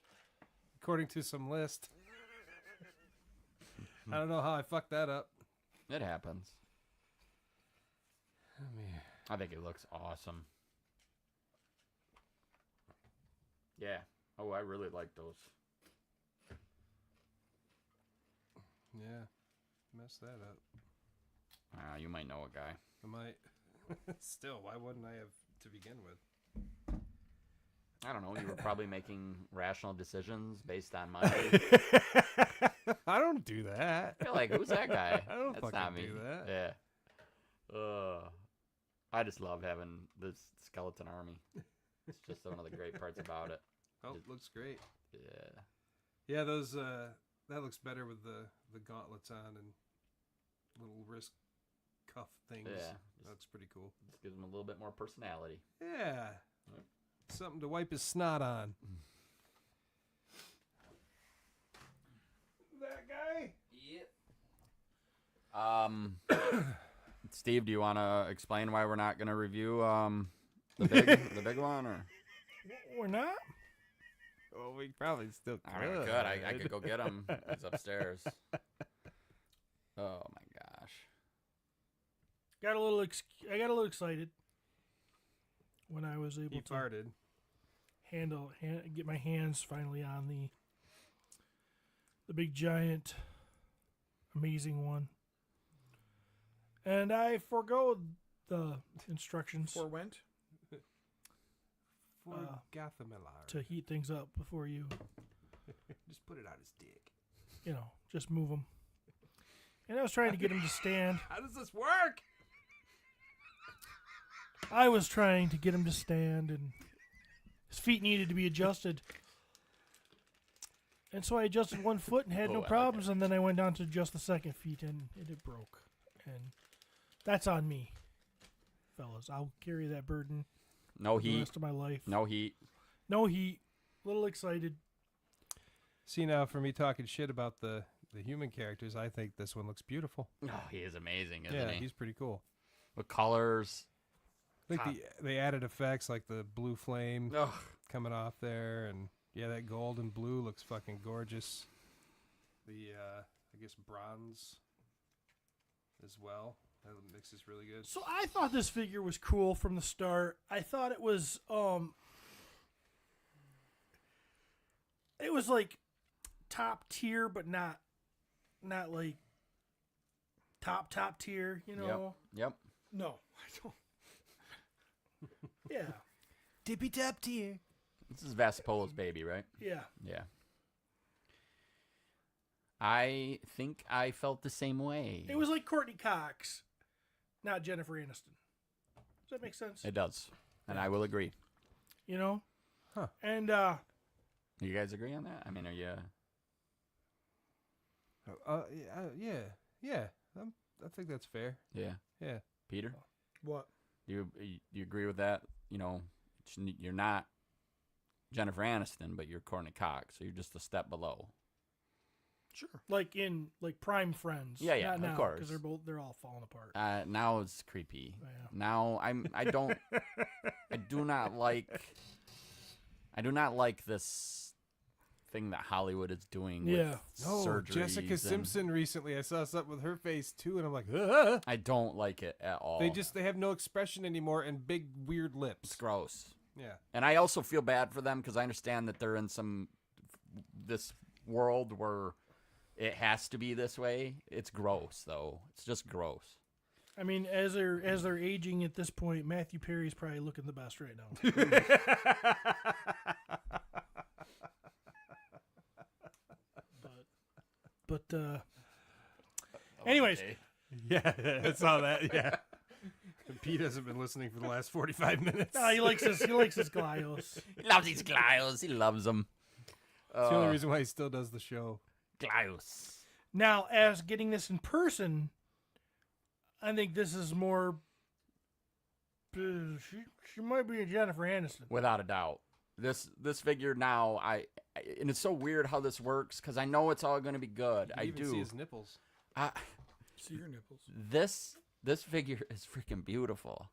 according to some list. I don't know how I fucked that up. It happens. I mean, I think it looks awesome. Yeah. Oh, I really like those. yeah, messed that up. You might know a guy. I might. Still, why wouldn't I have to begin with? I don't know. You were probably making rational decisions based on money. I don't do that. You're like, who's that guy? I don't That's fucking not me. do that. Yeah. I just love having this skeleton army. It's just one of the great parts about it. Oh, it looks great. Yeah. Yeah, those that looks better with the gauntlets on and little wrist cuff things. Yeah. That looks pretty cool. Just gives him a little bit more personality. Yeah. Yep. Something to wipe his snot on. That guy? Yep. Steve, do you want to explain why we're not going to review the big one, or? We're not. Well, we probably still could. I mean, we could. I could go get him. He's upstairs. Oh my gosh. I got a little excited when I was able He to farted. get my hands finally on the big giant amazing one. And I forgo the instructions Forwent. For Gathamilar. to heat things up before you, Just put it on his dick. just move them. And I was trying to get him to stand. How does this work? I was trying to get him to stand, and his feet needed to be adjusted. And so I adjusted one foot and had Oh, I no like problems, and then I went down to adjust the second feet, and it broke. And that's on me, fellas. I'll carry that burden No for the heat. rest of my life. No heat. No heat. Little excited. See, now for me talking shit about the human characters, I think this one looks beautiful. Oh, he is amazing, isn't Yeah, he? he's pretty cool. With colors. I think the added effects, like the blue flame Ugh. coming off there, and yeah, that gold and blue looks fucking gorgeous. The I guess bronze as well. That mixes really good. So I thought this figure was cool from the start. I thought it was like top tier, but not like top tier, Yep. No, I don't. Yeah. Tippy tap tier. This is Vasipolo's baby, right? Yeah. Yeah. I think I felt the same way. It was like Courtney Cox, not Jennifer Aniston. Does that make sense? It does. And I will agree. You know? Huh. And, You guys agree on that? I mean, are you... Yeah. I think that's fair. Yeah. Yeah. Peter? what? You agree with that? You know, you're not Jennifer Aniston, but you're Courtney Cox, so you're just a step below. Sure. Like in, Prime Friends. Yeah, Not of now, course. because they're all falling apart. Now it's creepy. Yeah. Now I do not like this thing that Hollywood is doing Yeah. with No, surgeries. Jessica and Simpson recently. I saw something with her face too, and I'm like, ugh. I don't like it at all. They have no expression anymore and big weird lips. It's gross. Yeah. And I also feel bad for them because I understand that they're in this world where it has to be this way. It's gross though. It's just gross. I mean, as they're aging at this point, Matthew Perry's probably looking the best right now. but anyways, Yeah, I saw that. Yeah. Pete hasn't been listening for the last 45 minutes. no, he likes his Glyos. He loves these Glyos. He loves them. It's the only reason why he still does the show. Glyos. Now, as getting this in person, I think this is more. She might be a Jennifer Aniston. Without a doubt. This figure now, and it's so weird how this works because I know it's all going to be good. You I even do. see his nipples. See your nipples. This figure is freaking beautiful,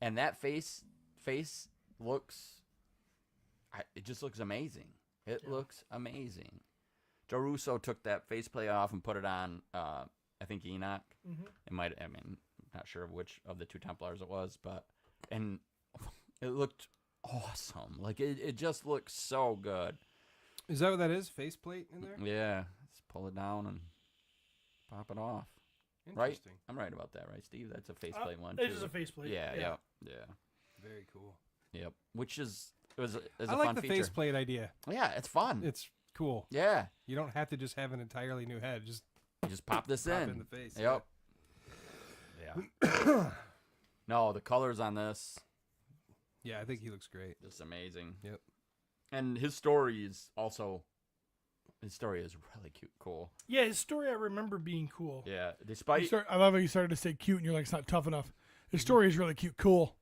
and that face looks. It just looks amazing. It looks amazing. Joe Russo took that faceplate off and put it on. I think Enoch. Mm-hmm. It might. I mean, not sure which of the two Templars it was, and it looked awesome. Like it just looks so good. Is that what that is? Faceplate in there? Yeah, just pull it down and pop it off. Right? Interesting. I'm right about that, right, Steve? That's a faceplate one. It too. is a faceplate. Yeah. Very cool. Yep. Which is a I fun like the feature. faceplate idea. Yeah, it's fun. It's cool. Yeah. You don't have to just have an entirely new head. Just You just pop this pop in. in the face. Yep. Yeah. No, the colors on this Yeah, I think he looks great. just amazing. Yep. And his story is really cute, cool. Yeah, his story I remember being cool. Yeah. Despite I love how you started to say cute, and you're like, it's not tough enough. His story is really cute, cool.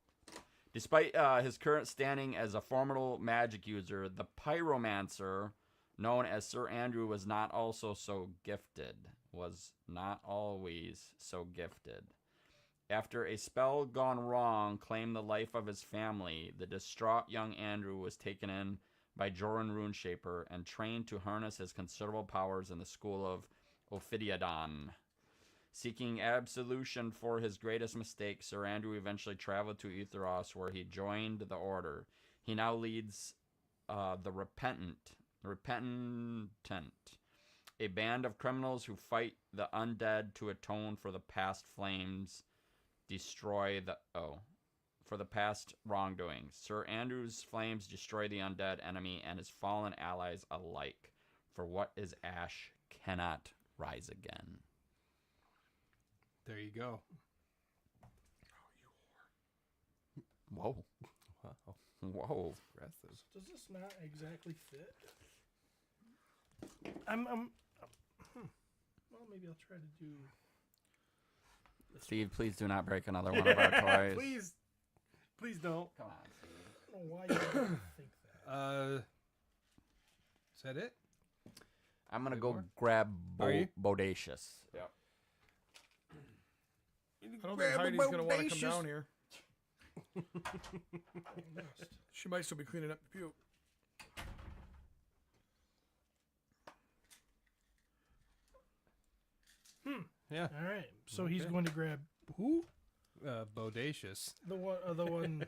Despite his current standing as a formidable magic user, the pyromancer, known as Sir Andrew, was not always so gifted. After a spell gone wrong claimed the life of his family, the distraught young Andrew was taken in by Joran Runeshaper and trained to harness his considerable powers in the school of Ophidiadon. Seeking absolution for his greatest mistake, Sir Andrew eventually traveled to Etheros, where he joined the Order. He now leads the Repentant, a band of criminals who fight the undead to atone for the past for the past wrongdoings. Sir Andrew's flames destroy the undead enemy and his fallen allies alike. For what is ash cannot rise again. There you go. Whoa. Wow. Whoa. Impressive. Does this not exactly fit? Well, maybe I'll try to do. Steve, please do not break another one of our toys. Please don't. Come on, Steve. I don't know why you would think that. Is that it? I'm going to go grab Are you? Bodacious. Yep. I don't think Heidi's going to want to come down here. She might still be cleaning up the puke. Yeah. All right, so he's going to grab who? Bodacious. The one.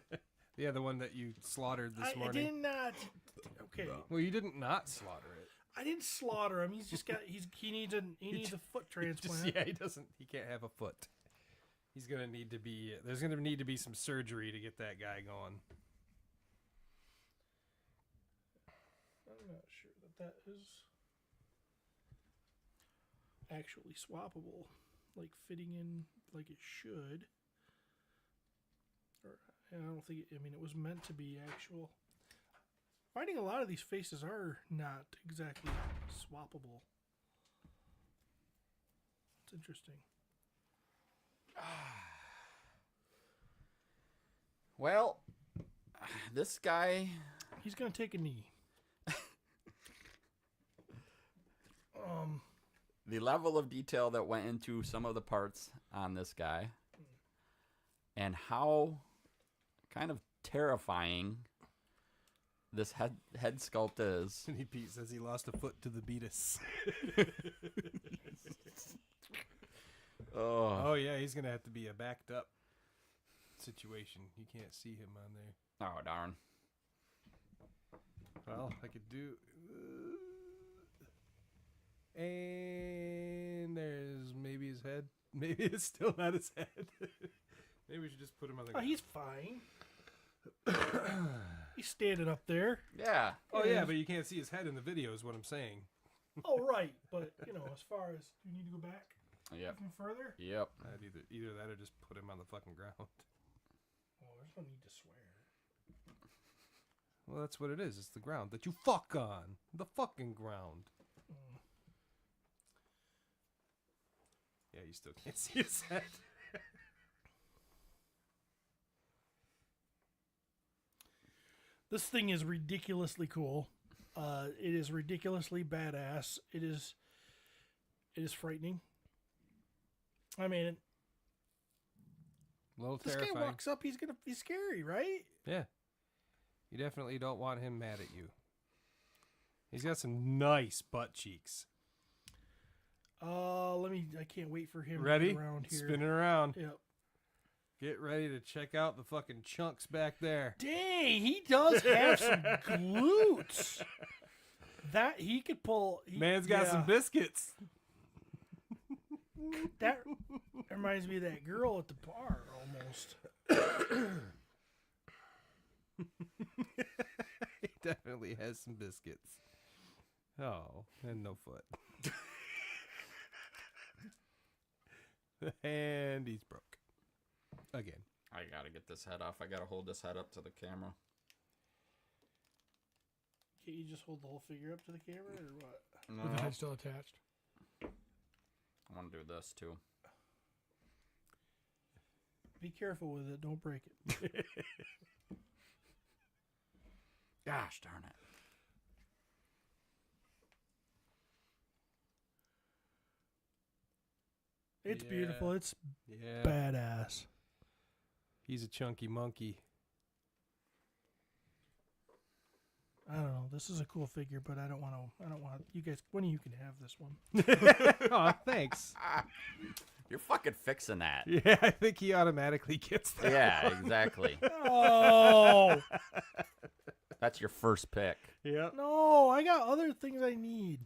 Yeah, the one that you slaughtered this I morning. did not. Okay, Well, you didn't not slaughter it. I didn't slaughter him. He's just got. He needs a foot transplant. He can't have a foot. He's gonna need to be. There's gonna need to be some surgery to get that guy going. that is actually swappable, like fitting in like it should. Or I don't think. I mean, it was meant to be actual. Finding a lot of these faces are not exactly swappable. It's interesting. Well, this guy. He's gonna take a knee. The level of detail that went into some of the parts on this guy, and how kind of terrifying this head sculpt is. And Pete says he lost a foot to the beatus. Oh yeah, he's gonna have to be a backed up situation. You can't see him on there. Oh darn. Well, I could do. And there's maybe his head. Maybe it's still not his head. Maybe we should just put him on the Oh, ground. he's fine. He's standing up there. Yeah. Oh yeah, but you can't see his head in the video is what I'm saying. Oh, right. But, as far as, do you need to go back Yep. even further? Yep. I'd either that or just put him on the fucking ground. Oh, there's no need to swear. Well, that's what it is. It's the ground that you fuck on. The fucking ground. Yeah, you still can't see his head. This thing is ridiculously cool. It is ridiculously badass. It is frightening. I mean, A little this terrifying. guy walks up, he's gonna be scary, right? Yeah. You definitely don't want him mad at you. He's got some nice butt cheeks. I can't wait for him Ready? to get around here. Spin it around. Yep. Get ready to check out the fucking chunks back there. Dang, he does have some glutes. That he could pull. Man's got some biscuits. That reminds me of that girl at the bar almost. He definitely has some biscuits. Oh, and no foot. And he's broke. Again. I gotta get this head off. I gotta hold this head up to the camera. Can't you just hold the whole figure up to the camera or what? No, With the head still attached. I want to do this too. Be careful with it. Don't break it. Gosh darn it. It's Yeah. beautiful. It's Yeah. badass. He's a chunky monkey. I don't know. This is a cool figure, but I don't want to. You guys, one of you can have this one. Oh, thanks. You're fucking fixing that. Yeah, I think he automatically gets that. Yeah, exactly. Oh That's your first pick. Yep. no! I got other things I need.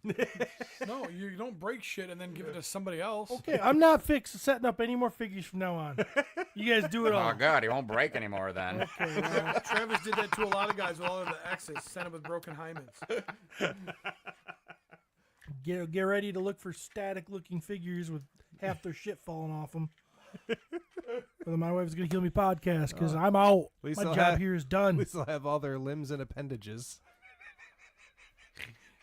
No, you don't break shit and then give it to somebody else. Okay, I'm not setting up any more figures from now on. You guys do it all. Oh god, he won't break anymore then. Okay, well, Travis did that to a lot of guys with all of the X's, sent them with broken hymens. get ready to look for static-looking figures with half their shit falling off them. My wife's gonna kill me podcast because I'm out. My least they'll job have- here is At done. least they'll have all their limbs and appendages.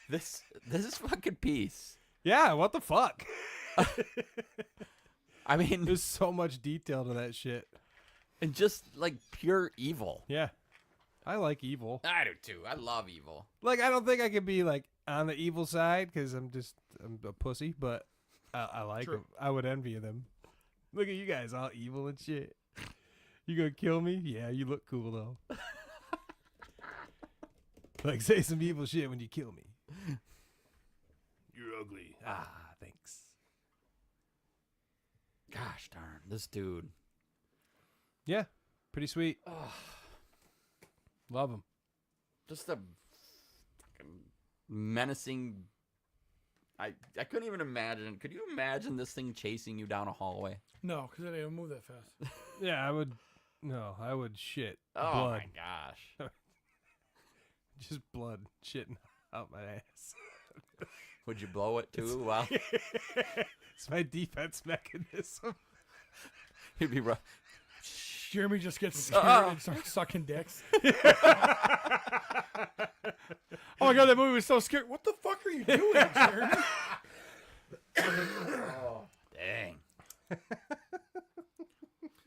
This is fucking peace. Yeah, what the fuck? I mean, There's so much detail to that shit. and just like pure evil. Yeah. I like evil. I do too. I love evil. Like, I don't think I could be, like, on the evil side because I'm a pussy, but I like True. them. I would envy them. Look at you guys, all evil and shit. You gonna kill me? Yeah, you look cool, though. Like, say some evil shit when you kill me. You're ugly. Ah, thanks. Gosh darn, this dude. Yeah, pretty sweet. Love him. Just a fucking menacing. I couldn't even imagine. Could you imagine this thing chasing you down a hallway? No, because it didn't move that fast. Yeah, I would. No, I would shit Oh blood. my gosh. Just blood shitting out my ass. Would you blow it too? Well, It's my defense mechanism. you'd be rough. Jeremy just gets scared and starts sucking dicks. Oh my god, that movie was so scary. What the fuck are you doing, Jeremy? Dang.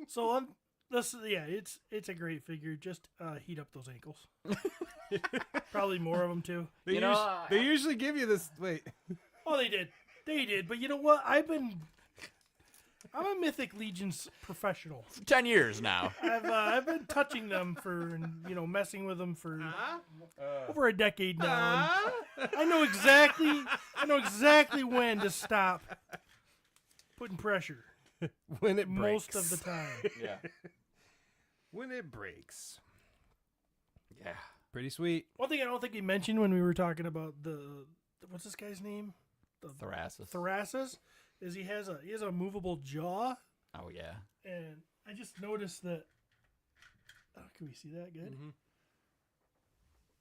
So it's a great figure. Just heat up those ankles. Probably more of them too. They, You know, they usually give you this. Wait. Oh, they did. But you know what? I'm a Mythic Legions professional. 10 years now. I've been touching them for messing with them for over a decade now. and I know exactly when to stop putting pressure. When it breaks. Most of the time. Yeah. When it breaks. Yeah. Pretty sweet. One thing I don't think he mentioned when we were talking about the what's this guy's name? Thoracis. Is he has a movable jaw, Oh, yeah. and I just noticed that. Oh, can we see that good? Mm-hmm.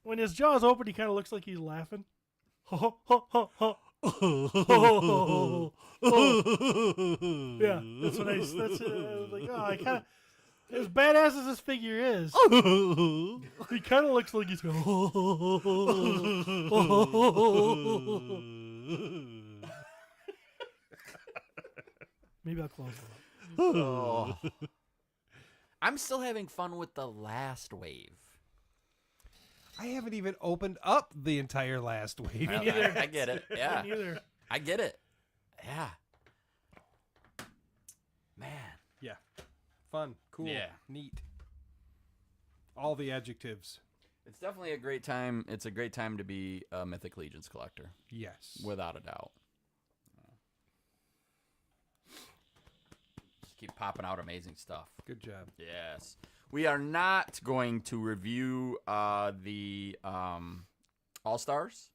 When his jaw's open, he kind of looks like he's laughing. Yeah, that's what I was like. Oh, I kind of. As badass as this figure is, he kind of looks like he's going. Maybe I'll close it up. Oh. I'm still having fun with the last wave. I haven't even opened up the entire last wave. I get it. Yeah. Me neither. I get it. Yeah. Man. Yeah. Fun. Cool. Yeah. Neat. All the adjectives. It's definitely a great time. It's a great time to be a Mythic Legions collector. Yes. Without a doubt. Just keep popping out amazing stuff. Good job. Yes. We are not going to review the All-Stars,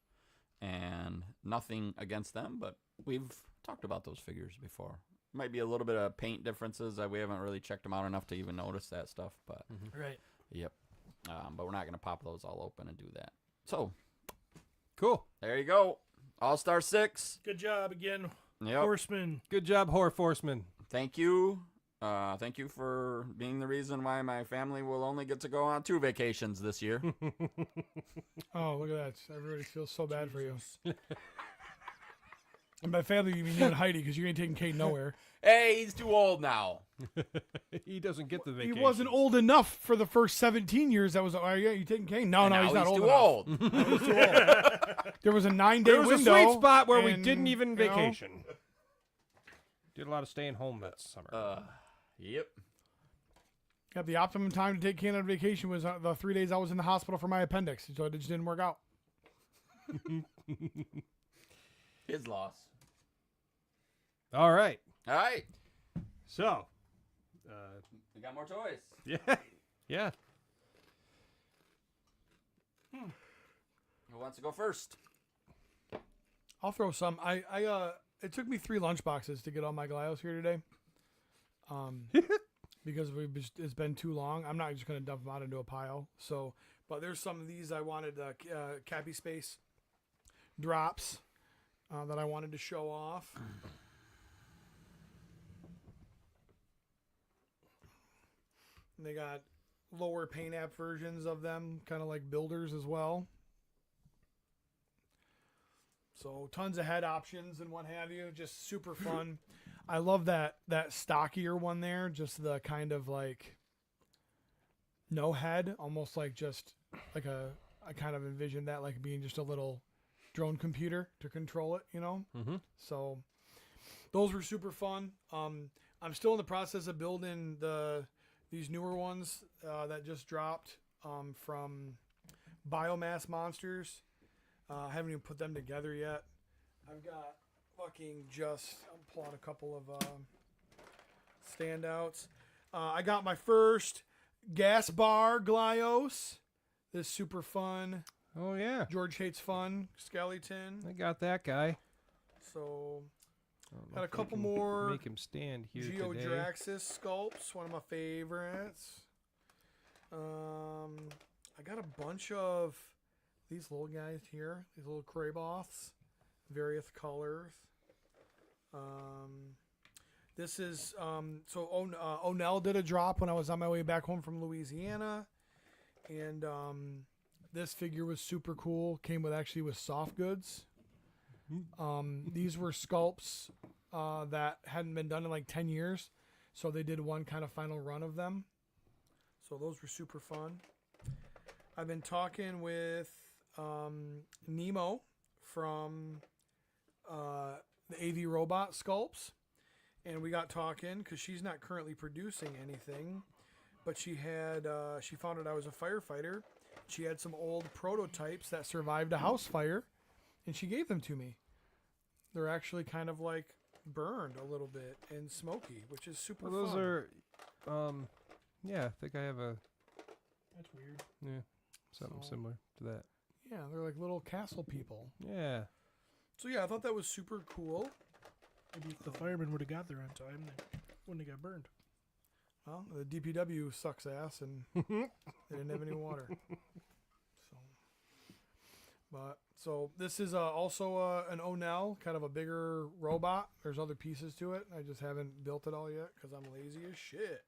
and nothing against them, but we've talked about those figures before. Might be a little bit of paint differences. We haven't really checked them out enough to even notice that stuff, but Right. yep. But we're not going to pop those all open and do that. So, Cool. there you go. All-Star 6. Good job again, Yep. Horseman. Good job, Horror Forceman. Thank you. Thank you for being the reason why my family will only get to go on 2 vacations this year. Oh, look at that. Everybody feels so bad for you. And by family, you mean you and Heidi, because you ain't taking Kate nowhere. Hey, he's too old now. He doesn't get the vacation. He wasn't old enough for the first 17 years. That was, oh, yeah, you taking Kate? No, And no, now he's not too enough. old. He's too old. There was a 9-day There was window. a sweet spot where we and, didn't even you know, vacation. Did a lot of staying home that summer. Yep. Yeah, the optimum time to take Kate on vacation was the 3 days I was in the hospital for my appendix, so it just didn't work out. His loss. All right. All right. So. We got more toys. Yeah. Yeah. Who wants to go first? I'll throw some. It took me 3 lunch boxes to get all my Glyos here today. Because it's been too long. I'm not just going to dump them out into a pile. So, but there's some of these I wanted, Cappy Space drops that I wanted to show off. And they got lower paint app versions of them, kind of like builders as well. So tons of head options and what have you. Just super fun. I love that stockier one there. Just the kind of like no head, almost like just like I kind of envisioned that like being just a little drone computer to control it, you know? Mm-hmm. So those were super fun. I'm still in the process of building these newer ones that just dropped from Biomass Monsters. I haven't even put them together yet. I've got I'm pulling a couple of standouts. I got my first gas bar Glyos. This super fun. Oh, yeah. George Hates Fun skeleton. I got that guy. So I don't know got a if I couple can more Make him stand here today. Geodraxis sculpts, one of my favorites. I got a bunch of these little guys here, these little Kraboths, various colors. This is O'Neill did a drop when I was on my way back home from Louisiana, and this figure was super cool. Came with soft goods. These were sculpts that hadn't been done in like 10 years, so they did one kind of final run of them. So those were super fun. I've been talking with Nemo from the AV Robot Sculpts, and we got talking because she's not currently producing anything, but she found out I was a firefighter. She had some old prototypes that survived a house fire, and she gave them to me. They're actually kind of like burned a little bit and smoky, which is super fun. Those are, yeah, I think I have a, That's weird. yeah, something similar to that. Yeah, they're like little castle people. Yeah. So yeah, I thought that was super cool. Maybe if the firemen would have got there on time, they wouldn't have got burned. Well, the DPW sucks ass, and they didn't have any water. So this is also an O'Neill, kind of a bigger robot. There's other pieces to it. I just haven't built it all yet because I'm lazy as shit.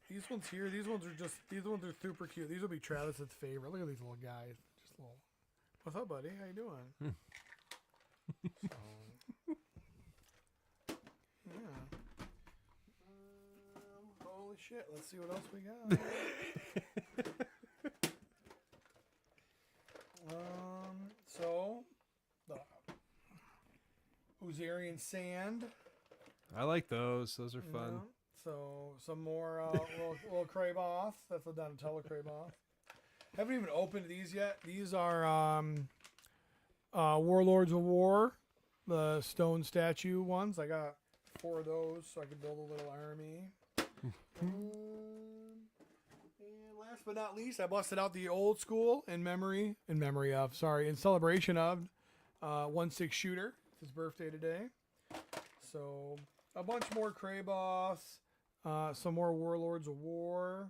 These ones here, these ones are super cute. These will be Travis's favorite. Look at these little guys. Just little. What's up, buddy? How you doing? Yeah. Holy shit! Let's see what else we got. So the Uzarian Sand. I like those. Those are fun. Yeah. So some more little Kraboth. That's a Donatello Kraboth. Haven't even opened these yet. These are Warlords of War, the stone statue ones. I got 4 of those so I can build a little army. And last but not least, I busted out the old school in celebration of 1/6 Shooter. It's his birthday today. So a bunch more Kraboths, some more Warlords of War,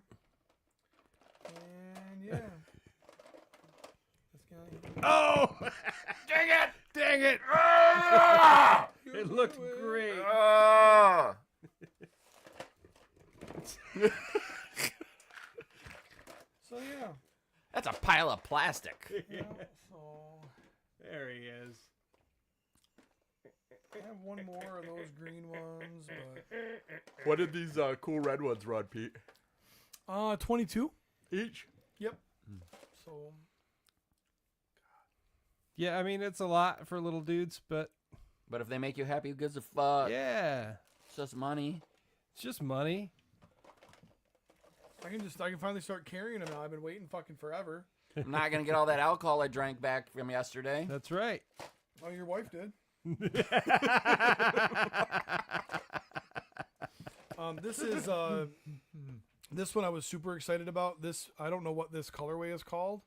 and yeah. This guy. Oh! Dang it! Dang it! It looked great. So yeah. That's a pile of plastic. Yeah, so There he is. I have one more of those green ones, but What did these cool red ones run, Pete? 22 Each? Yep. So Yeah, I mean, it's a lot for little dudes, but But if they make you happy, who gives a fuck? yeah, It's just money. it's just money. I can finally start carrying them now. I've been waiting fucking forever. I'm not going to get all that alcohol I drank back from yesterday. That's right. Oh, your wife did. This is this one I was super excited about. This I don't know what this colorway is called,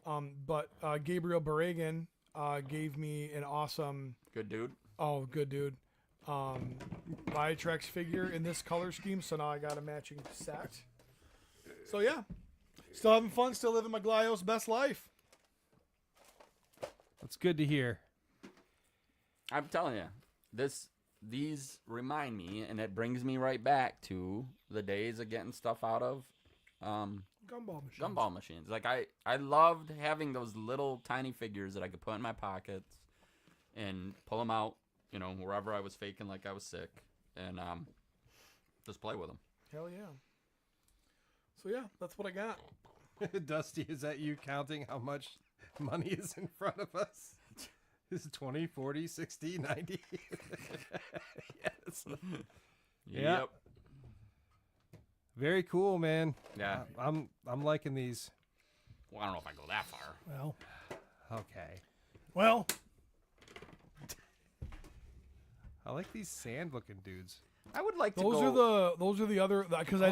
but Gabriel Barragan gave me an awesome. Good dude. Oh, good dude. Viatrex figure in this color scheme, so now I got a matching set. So yeah, still having fun, still living my Glyos best life. That's good to hear. I'm telling you, these remind me, and it brings me right back to the days of getting stuff out of gumball machines. Like I loved having those little tiny figures that I could put in my pockets and pull them out, wherever I was faking like I was sick, and just play with them. Hell yeah. So yeah, that's what I got. Dusty, is that you counting how much money is in front of us? Is it 20, 40, 60, 90? Yes. Yeah. Yep. Very cool, man. Yeah. I'm liking these. Well, I don't know if I go that far. Well, Okay. well, I like these sand looking dudes. I would like to Those go. are the other because I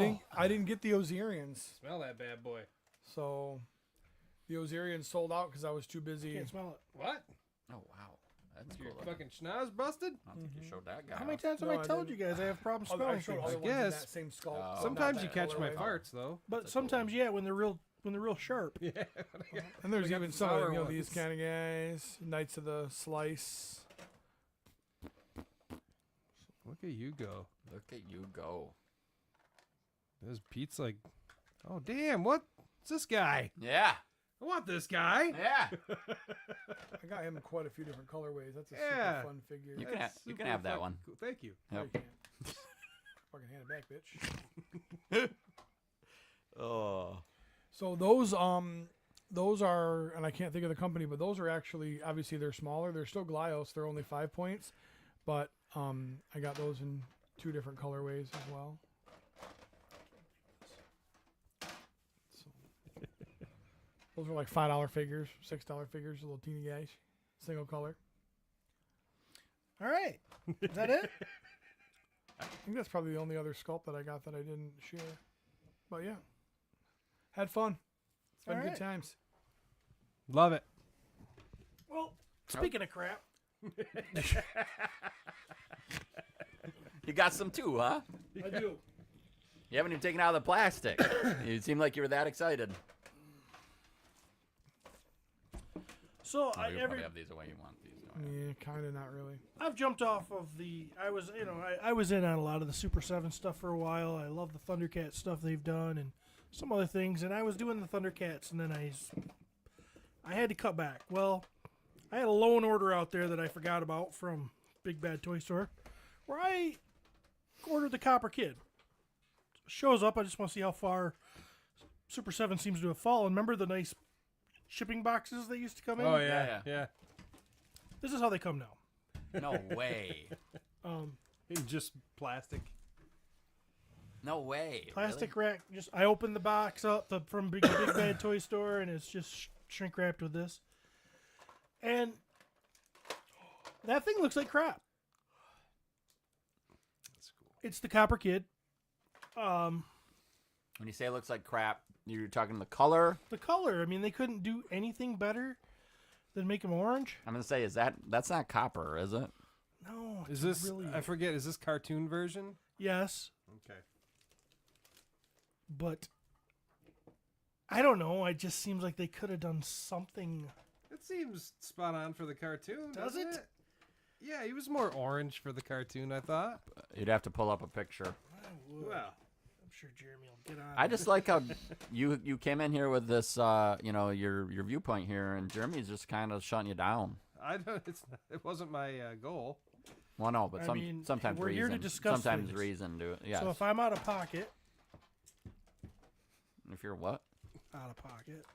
didn't get the Osirians, Smell that bad boy. so the Osirians sold out because I was too busy. can't smell it. What? Oh wow, That's Your cool. fucking schnoz busted? I don't think you showed that guy. How many off. times have No, I I told you didn't. guys I have problems I spelling showed things? other ones in guess. that same skull. Oh. Sometimes you that catch my colorway. farts though. But sometimes, yeah, when they're real sharp. Yeah. And there's got even the some sour of these ones. kind of guys. Knights of the Slice. Look at you go. Look at you go. This Pete's like, oh damn, what's this guy? Yeah. I want this guy. Yeah. I got him in quite a few different colorways. That's a Yeah. super fun figure. You can That's you can super have that fucking one. cool. Thank you. No, Yep. you can't. Fucking hand it back, bitch. Oh. So those are, and I can't think of the company, but those are actually, obviously they're smaller. They're still Glyos. They're only 5 points, but I got those in 2 different colorways as well. So, those are like $5 figures, $6 figures, little teeny guys, single color. All right. Is that it? I think that's probably the only other sculpt that I got that I didn't share. But yeah, had fun. It's been All good right. times. Love it. Well, speaking of crap, You got some too, huh? I do. You haven't even taken out the plastic. You seem like you were that excited. so Oh, you probably have these the way you want these. don't you? Yeah, kind of, not really. I've jumped off of the. I was in on a lot of the Super 7 stuff for a while. I love the Thundercat stuff they've done and some other things. And I was doing the Thundercats, and then I had to cut back. Well, I had a loan order out there that I forgot about from Big Bad Toy Store, where I ordered the Copper Kid. Shows up. I just want to see how far Super 7 seems to have fallen. Remember the nice shipping boxes that used to come in? Oh yeah, Yeah, yeah. This is how they come now. No way. Just plastic. No way. Plastic wrap. Just I opened the box up from Big Bad Toy Store, and it's just shrink wrapped with this. And that thing looks like crap. That's cool. It's the Copper Kid. When you say it looks like crap, you're talking the color. The color. I mean, they couldn't do anything better than make him orange. I'm gonna say, that's not copper, is it? No. Is it's this? really? I forget. Is this cartoon version? Yes, Okay. but I don't know. It just seems like they could have done something. It seems spot on for the cartoon. Does doesn't it? Yeah, he was more orange for the cartoon, I thought. You'd have to pull up a picture. Well, I'm sure Jeremy will get on. I just like how you came in here with this, your viewpoint here, and Jeremy's just kind of shutting you down. I don't. It wasn't my goal. Well, no, but I mean, sometimes we're here reason. to discuss sometimes things. reason to it. Yes. So if I'm out of pocket, If you're what? out of pocket.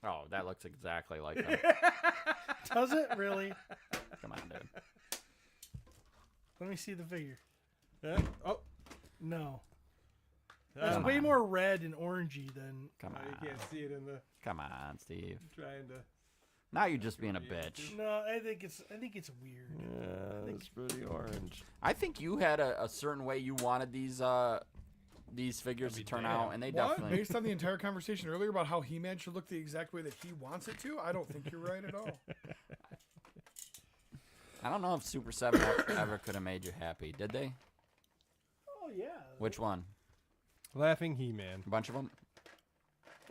Oh, that looks exactly like them. Does it really? Come on, dude. Let me see the figure. Yeah. Oh, No. That's Come way on. more red and orangey than. Come you on. can't see it in the. Come on, Steve. Trying to. Now you're just being a bitch. No, I think it's weird. Yeah, it's pretty orange. I think you had a certain way you wanted these figures to turn out, and they What? definitely. Based on the entire conversation earlier about how He-Man should look the exact way that he wants it to, I don't think you're right at all. I don't know if Super 7 ever could have made you happy. Did they? Oh yeah. Which one? Laughing He-Man. A bunch of them?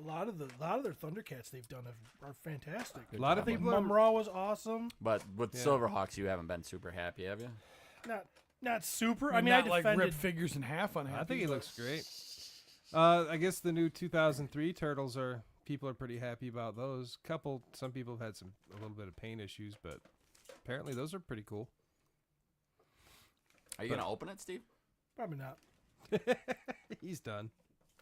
A lot of their Thundercats they've done are fantastic. A lot of I think people. Mumra was awesome. But with Yeah. Silverhawks, you haven't been super happy, have you? Not super. I mean, I not like defended. rip figures in half on half. I think he but- looks great. I guess the new 2003 Turtles people are pretty happy about those. Some people have had a little bit of paint issues, but apparently those are pretty cool. Are you gonna open it, Steve? Probably not. He's done.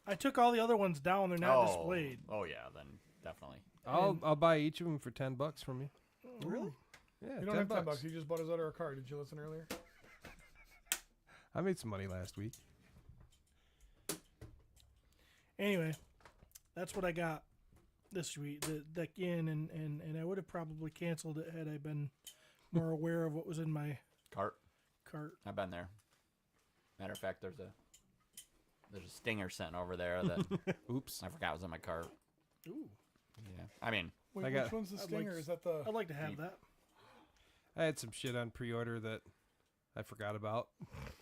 I took all the other ones down. They're not displayed. Oh yeah, then definitely. I'll buy each of them for $10 from you. Really? Yeah, You don't have $10. You just bought his other car. Did you listen earlier? I made some money last week. Anyway, that's what I got this week. The deck in, and I would have probably canceled it had I been more aware of what was in my Cart. cart. I've been there. Matter of fact, there's a stinger sitting over there that Oops. I forgot was in my cart. Ooh, Yeah. I mean, Wait, I got- which one's the I'd like stinger? to- Is that the? I'd like to have that. I had some shit on pre-order that I forgot about,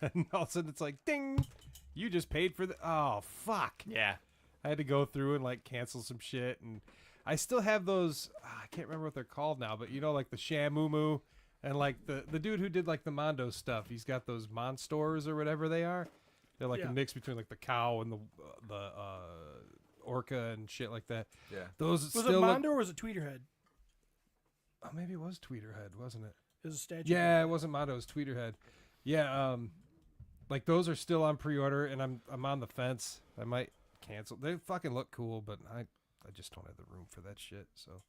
and all of a sudden it's like, ding, you just paid for the. Oh fuck. Yeah. I had to go through and like cancel some shit, and I still have those. I can't remember what they're called now, but you know, like the Shamumu, and like the dude who did like the Mondo stuff. He's got those Monstors or whatever they are. They're like a mix between like the cow and the orca and shit like that. Yeah. Those Was still it look- Mondo or was it Tweeterhead? Oh, maybe it was Tweeterhead, wasn't it? It was a statue. Yeah, it wasn't Mondo. It was Tweeterhead. Yeah. Like those are still on pre-order, and I'm on the fence. I might cancel. They fucking look cool, but I just don't have the room for that shit. So,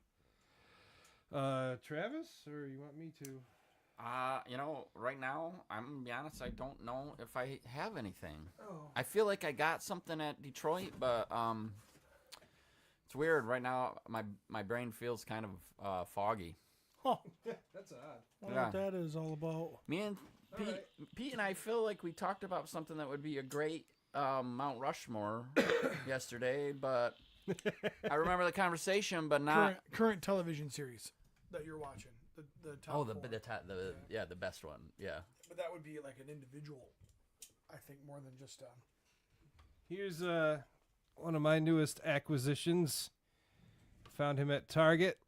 Travis, or you want me to? You know, right now, I'm gonna be honest, I don't know if I have anything. Oh. I feel like I got something at Detroit, but it's weird. Right now, my brain feels kind of foggy. Huh. That's odd. Wonder what that is all about. Me and Pete and I feel like we talked about something that would be a great Mount Rushmore yesterday, but I remember the conversation, but not. Current television series that you're watching. The top Oh, four. the best one. Yeah. But that would be like an individual, I think, more than just Here's one of my newest acquisitions. Found him at Target.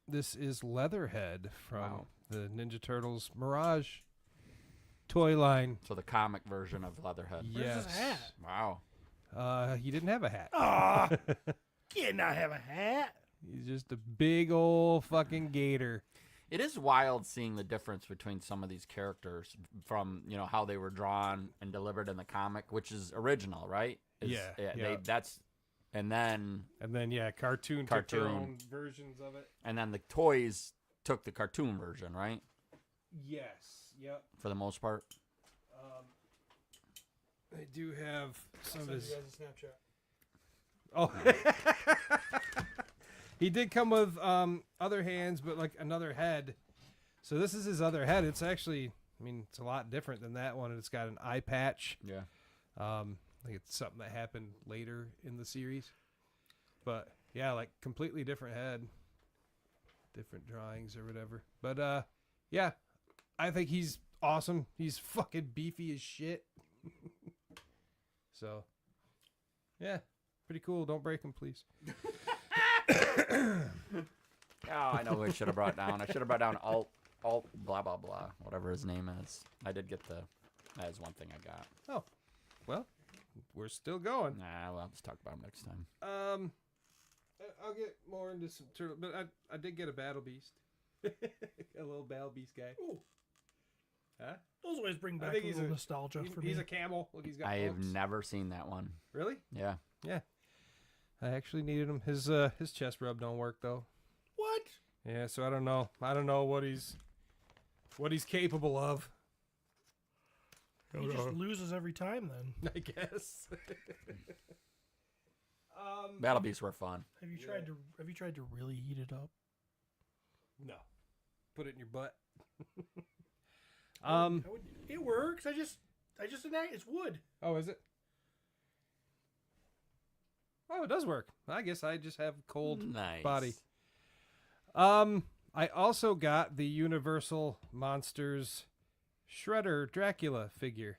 This is Leatherhead from the Ninja Turtles Mirage toy line. So the comic version of Leatherhead. Yes. his hat? Wow. He didn't have a hat. Ah, can't not have a hat. He's just a big old fucking gator. It is wild seeing the difference between some of these characters from, you know, how they were drawn and delivered in the comic, which is original, right? Yeah. And then Cartoon took their own versions of it. And then the toys took the cartoon version, right? Yes. Yep. For the most part. They do have some of Send his. you guys a Snapchat. Oh. He did come with other hands, but like another head. So this is his other head. It's actually, I mean, it's a lot different than that one. It's got an eye patch. Yeah. I think it's something that happened later in the series. But yeah, like completely different head. Different drawings or whatever. But yeah, I think he's awesome. He's fucking beefy as shit. So yeah, pretty cool. Don't break him, please. Oh, I know who I should have brought down. I should have brought down alt blah blah blah, whatever his name is. I did get that is one thing I got. Oh, well, we're still going. Nah, well, let's talk about him next time. I'll get more into some turtle, but I did get a battle beast, a little battle beast guy. Ooh. Huh? Those always bring back a think he's little a- nostalgia for me. He's a camel. Look, he's got. I have bumps. never seen that one. Really? Yeah. Yeah. I actually needed him. His chest rub don't work though. What? Yeah, so I don't know. I don't know what he's capable of. He just loses every time then. I guess. Battle Beasts were fun. Have you tried to really heat it up? No. Put it in your butt. It works. I just it's wood. Oh, is it? Oh, it does work. I guess I just have cold Nice. body. I also got the Universal Monsters Shredder Dracula figure.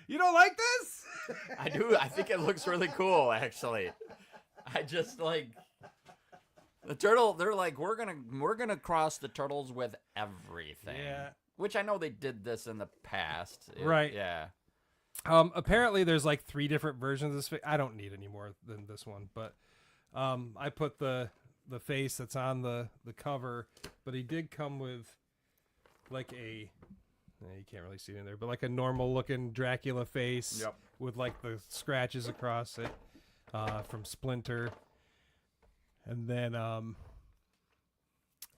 You don't like this? I do. I think it looks really cool, actually. I just like the turtle. They're like, we're gonna cross the turtles with everything. Yeah. Which I know they did this in the past. Right. Yeah. Apparently there's like 3 different versions of this figure. I don't need any more than this one, but I put the face that's on the cover, but he did come with like you can't really see it in there, but like a normal looking Dracula face. Yep. With like the scratches across it from Splinter. And then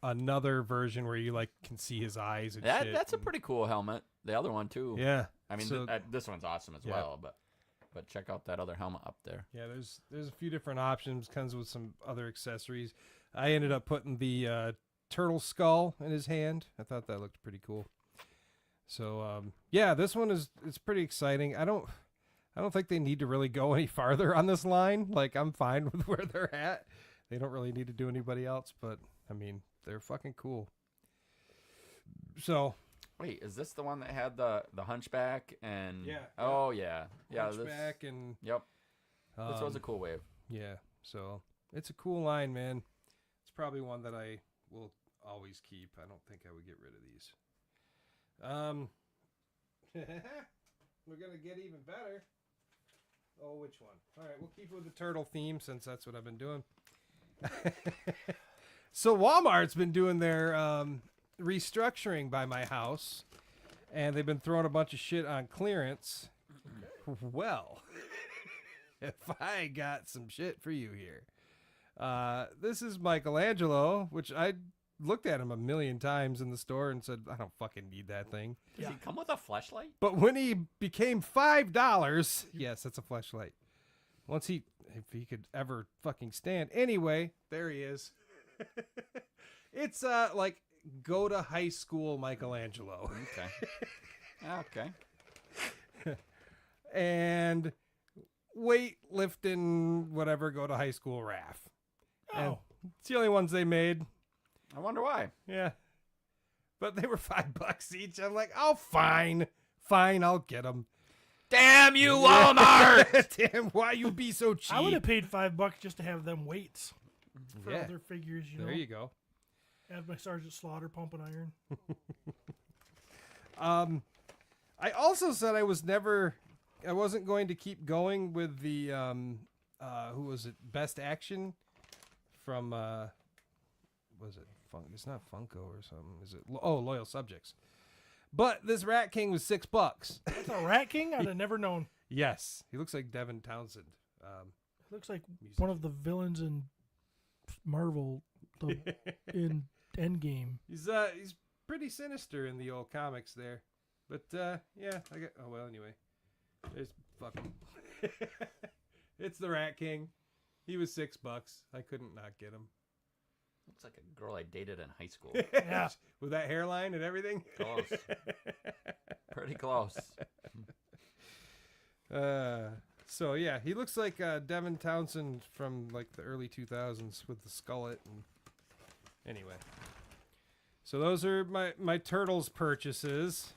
another version where you like can see his eyes and shit. That's a pretty cool helmet. The other one too. Yeah. I mean, So- this one's awesome as Yeah. well. But check out that other helmet up there. Yeah, there's a few different options. Comes with some other accessories. I ended up putting the turtle skull in his hand. I thought that looked pretty cool. So yeah, this one it's pretty exciting. I don't think they need to really go any farther on this line. Like I'm fine with where they're at. They don't really need to do anybody else, but I mean, they're fucking cool. So, Wait, is this the one that had the hunchback and? Yeah. Oh yeah, yeah. Hunchback and Yep. This was a cool wave. yeah. So it's a cool line, man. It's probably one that I will always keep. I don't think I would get rid of these. We're gonna get even better. Oh, which one? All right, we'll keep with the turtle theme since that's what I've been doing. So Walmart's been doing their restructuring by my house, and they've been throwing a bunch of shit on clearance. Well, if I got some shit for you here. This is Michelangelo, which I looked at him a million times in the store and said, I don't fucking need that thing. Does he come with a flashlight? But when he became $5, yes, that's a flashlight. Once if he could ever fucking stand. Anyway, there he is. It's like go to high school Michelangelo. Okay. Okay. And weightlifting, whatever, go to high school Raph. And it's the only ones they made. I wonder why. Yeah. But they were $5 each. I'm like, oh, fine. Fine, I'll get them. Damn you, Walmart! Damn, why you be so cheap? I would have paid $5 just to have them weights for Yeah. other figures. You know, There you go. have my Sergeant Slaughter pumping iron. I also said I wasn't going to keep going with the who was it? Best Action from was it it's not Funko or something, is it? Loyal Subjects. But this Rat King was $6. That's a Rat King? I'd have never known. Yes, he looks like Devin Townsend. Looks like one of the villains in Marvel in Endgame. He's pretty sinister in the old comics there. But yeah, anyway. There's fucking it's the Rat King. He was $6. I couldn't not get him. Looks like a girl I dated in high school. Yeah. With that hairline and everything. Close. Pretty close. So yeah, he looks like Devin Townsend from like the early 2000s with the skullet. And anyway, so those are my Turtles purchases.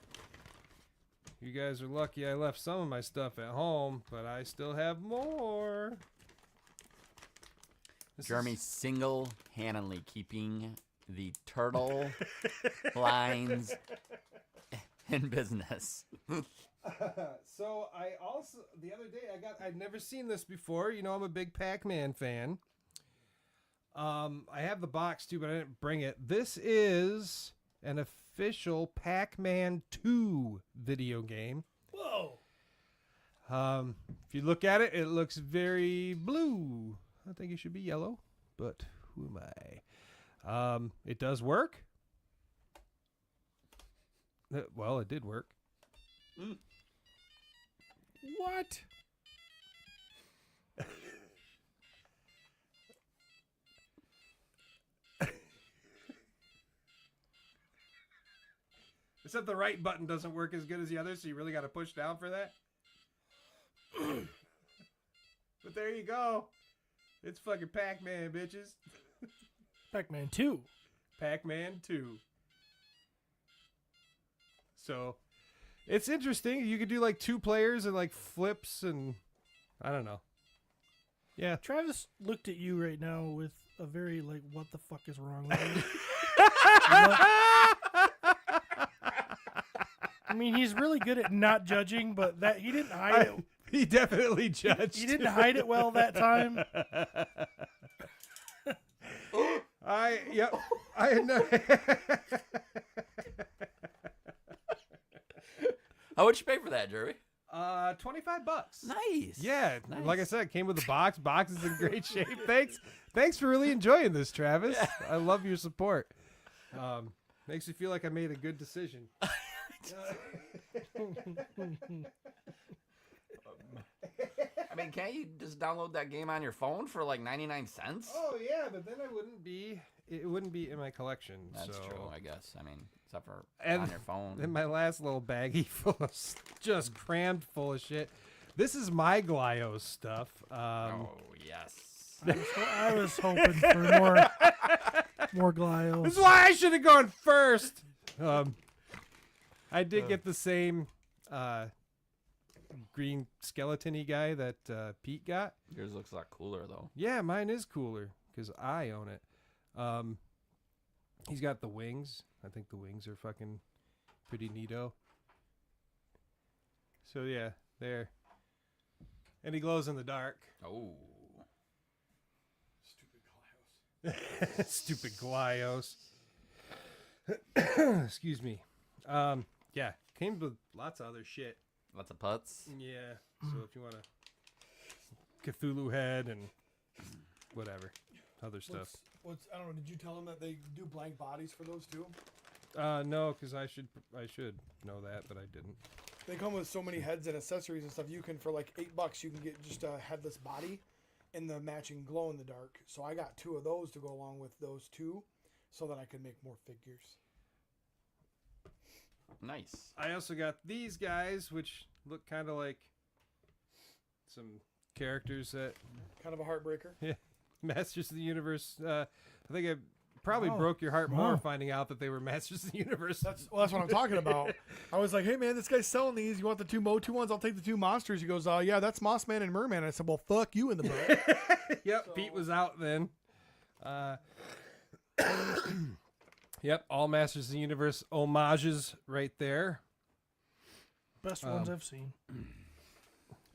You guys are lucky I left some of my stuff at home, but I still have more. Jeremy's single-handedly keeping the turtle lines in business. So I also, the other day I'd never seen this before. You know, I'm a big Pac-Man fan. I have the box too, but I didn't bring it. This is an official Pac-Man 2 video game. Whoa. If you look at it, it looks very blue. I think it should be yellow, but who am I? It does work. Well, it did work. What? Except the right button doesn't work as good as the other, so you really got to push down for that. But there you go. It's fucking Pac-Man, bitches. Pac-Man 2. Pac-Man 2. So, it's interesting. You could do like 2 players and like flips and I don't know. Yeah. Travis looked at you right now with a very like, what the fuck is wrong with you? I mean, he's really good at not judging, but that he didn't hide it. He definitely judged. He didn't hide it well that time. I know. How would you pay for that, Jeremy? $25. Nice. Yeah, Nice. like I said, it came with a box. Box is in great shape. Thanks for really enjoying this, Travis. Yeah. I love your support. Makes me feel like I made a good decision. I mean, can't you just download that game on your phone for like 99 cents? Oh yeah, but then it wouldn't be in my collection. That's so. true, I guess. I mean, except for And on your phone. in my last little baggie full of just crammed full of shit. This is my Glyos stuff. Oh, yes. I was hoping for more Glios. This is why I should have gone first. I did get the same green skeleton-y guy that Pete got. Yours looks a lot cooler though. Yeah, mine is cooler because I own it. He's got the wings. I think the wings are fucking pretty neato. So yeah, there. And he glows in the dark. Oh. Stupid Glios. Excuse me. Yeah, came with lots of other shit. Lots of putts. Yeah. So if you want a Cthulhu head and whatever other stuff. I don't know. Did you tell them that they do blank bodies for those too? No, because I should know that, but I didn't. They come with so many heads and accessories and stuff. You can, for like $8, you can get just a headless body and the matching glow in the dark. So I got 2 of those to go along with those 2, so that I could make more figures. Nice. I also got these guys, which look kind of like some characters that Kind of a heartbreaker. Masters of the Universe. I think I probably broke your heart more finding out that they were Masters of the Universe. That's what I'm talking about. I was like, hey man, this guy's selling these. You want the 2 MOTU ones? I'll take the 2 monsters. He goes, yeah, that's Mossman and Merman. I said, well, fuck you in the butt. Yep, so. Pete was out then. Yep, all Masters of the Universe homages right there. Best ones I've seen.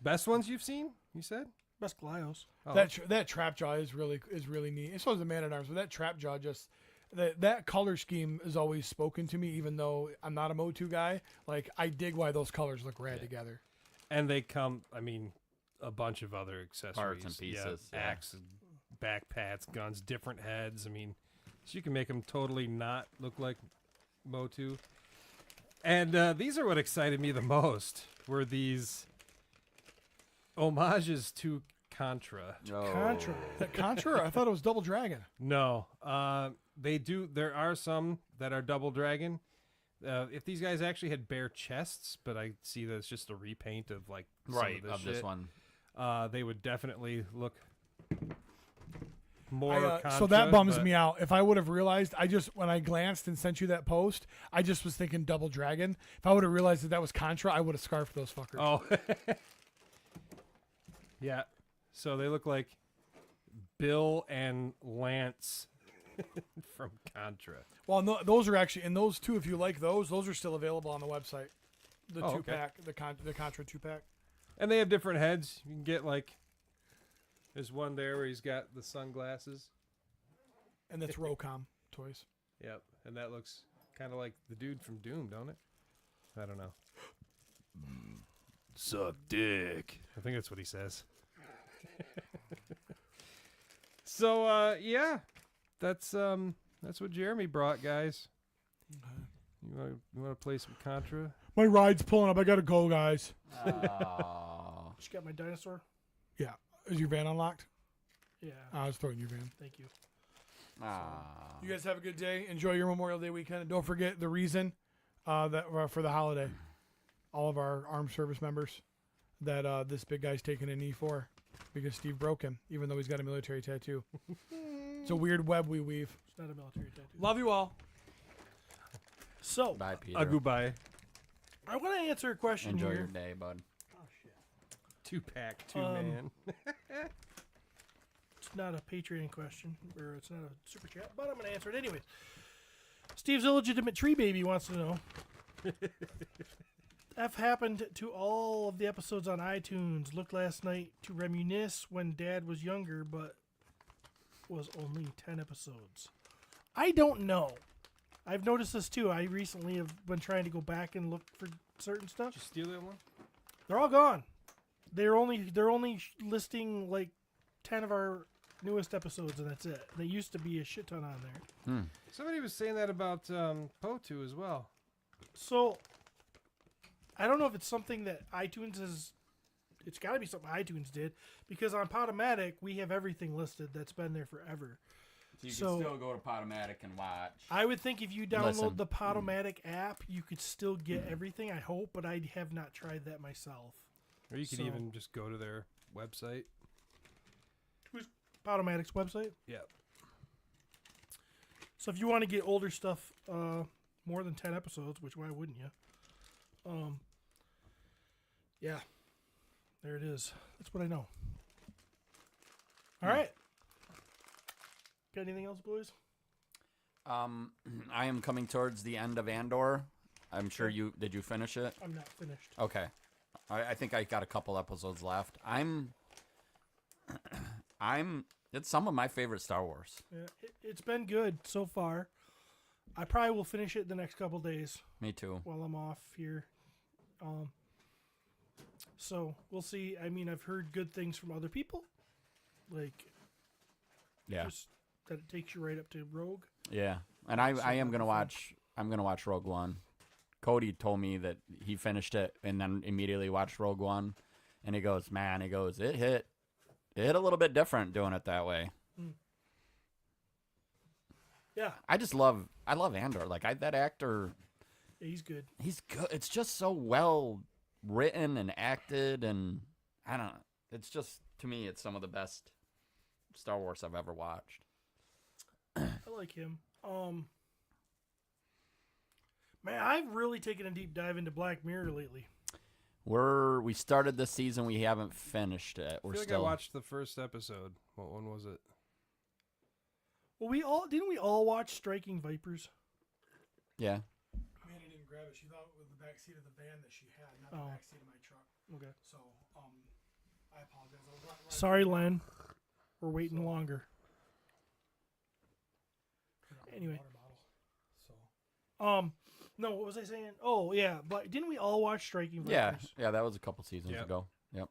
Best ones you've seen? You said? Best Glios. Oh. That trap jaw is really neat. It's supposed to Man at Arms, but that trap jaw just that color scheme has always spoken to me, even though I'm not a MOTU guy. Like I dig why those colors look rad together. And they come, I mean, a bunch of other accessories, Parts and pieces, axe, backpats, guns, different heads. I mean, so you can make them totally not look like MOTU. And these are what excited me the most. Were these homages to Contra? Contra. That Contra? I thought it was Double Dragon. No, they do. There are some that are Double Dragon. If these guys actually had bare chests, but I see that it's just a repaint of like some of this one, they would definitely look more. Contra, so that bums me out. If I would have realized, when I glanced and sent you that post, I just was thinking Double Dragon. If I would have realized that was Contra, I would have scarfed those fuckers. Oh, yeah. So they look like Bill and Lance from Contra. Well, no, those are actually, and those 2, if you like those are still available on the website. The 2-pack, the Contra 2-pack. And they have different heads. You can get like, there's one there where he's got the sunglasses. And that's Rocom toys. Yep. And that looks kind of like the dude from Doom, don't it? I don't know. Suck dick. I think that's what he says. So yeah, that's what Jeremy brought, guys. Okay. You want to play some Contra? My ride's pulling up. I gotta go, guys. Just got my dinosaur. Yeah. Is your van unlocked? Yeah. I was throwing your van. Thank you. You guys have a good day. Enjoy your Memorial Day weekend. And don't forget the reason that for the holiday. All of our armed service members that this big guy's taking a knee for because Steve broke him, even though he's got a military tattoo. It's a weird web we weave. It's not a military tattoo. Love you all. So, bye, Peter. Goodbye. I want to answer a question Enjoy here. your day, bud. Oh, shit. 2-pack, 2-man. It's not a Patreon question, or it's not a super chat, but I'm going to answer it anyways. Steve's illegitimate tree baby wants to know. F happened to all of the episodes on iTunes. Looked last night to reminisce when Dad was younger, but was only 10 episodes. I don't know. I've noticed this too. I recently have been trying to go back and look for certain stuff. Did you steal that one? They're all gone. They're only listing like 10 of our newest episodes, and that's it. There used to be a shit ton on there. Somebody was saying that about POTU as well. So I don't know if it's something that iTunes is. It's got to be something iTunes did, because on Podomatic we have everything listed that's been there forever. So you can still go to Podomatic and watch. I would think if you download Listen. the Podomatic app, you could still get everything. I hope, but I have not tried that myself. Or you could even just go to their website. Podomatics website. Yep. So if you want to get older stuff, more than 10 episodes, which why wouldn't you? Yeah, there it is. That's what I know. All right. Got anything else, boys? I am coming towards the end of Andor. I'm sure did you finish it? I'm not finished. Okay. I think I got a couple episodes left. It's some of my favorite Star Wars. Yeah, it's been good so far. I probably will finish it the next couple days Me too. while I'm off here. So we'll see. I mean, I've heard good things from other people, like Yeah. just that it takes you right up to Rogue. Yeah. And I am gonna watch. I'm gonna watch Rogue One. Cody told me that he finished it and then immediately watched Rogue One, and he goes, "Man," he goes, "It hit a little bit different doing it that way." Yeah, I love Andor. Like that actor, he's good. he's good. It's just so well written and acted, and I don't know. It's just, to me, it's some of the best Star Wars I've ever watched. I like him. Man, I've really taken a deep dive into Black Mirror lately. We started this season. We haven't finished it. I We're feel like still. I watched the first episode. What one was it? Well, didn't we all watch Striking Vipers? Yeah. Manny didn't grab it. She thought it was the back seat of the van that she had, not Oh. the back seat of my truck. Okay. So, I apologize. I was right Sorry, Len. We're waiting longer. Anyway. water bottle. So, No, what was I saying? Oh, yeah, but didn't we all watch Striking Yeah. Vipers? Yeah. That was a couple seasons Yep. ago. Yep.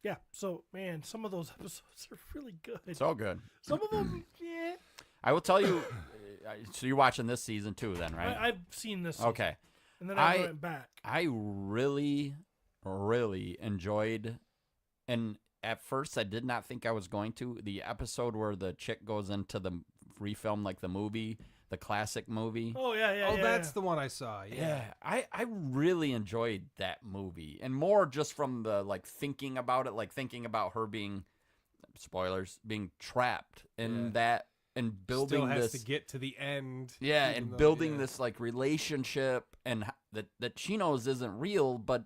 Yeah. So, man, some of those episodes are really good. So good. Some of them, yeah. I will tell you. So you're watching this season too, then, right? I've seen this. Season, Okay. and then I went back. I really, really enjoyed, and at first I did not think I was going to, the episode where the chick goes into the refilm, like the movie, the classic movie. Oh, yeah. That's the one I saw. Yeah. I really enjoyed that movie, and more just from the, like, thinking about it, like thinking about her being, spoilers, being trapped in that, and building Still has this to get to the end. yeah, even and though- building yeah. this, like, relationship, and that she knows isn't real, but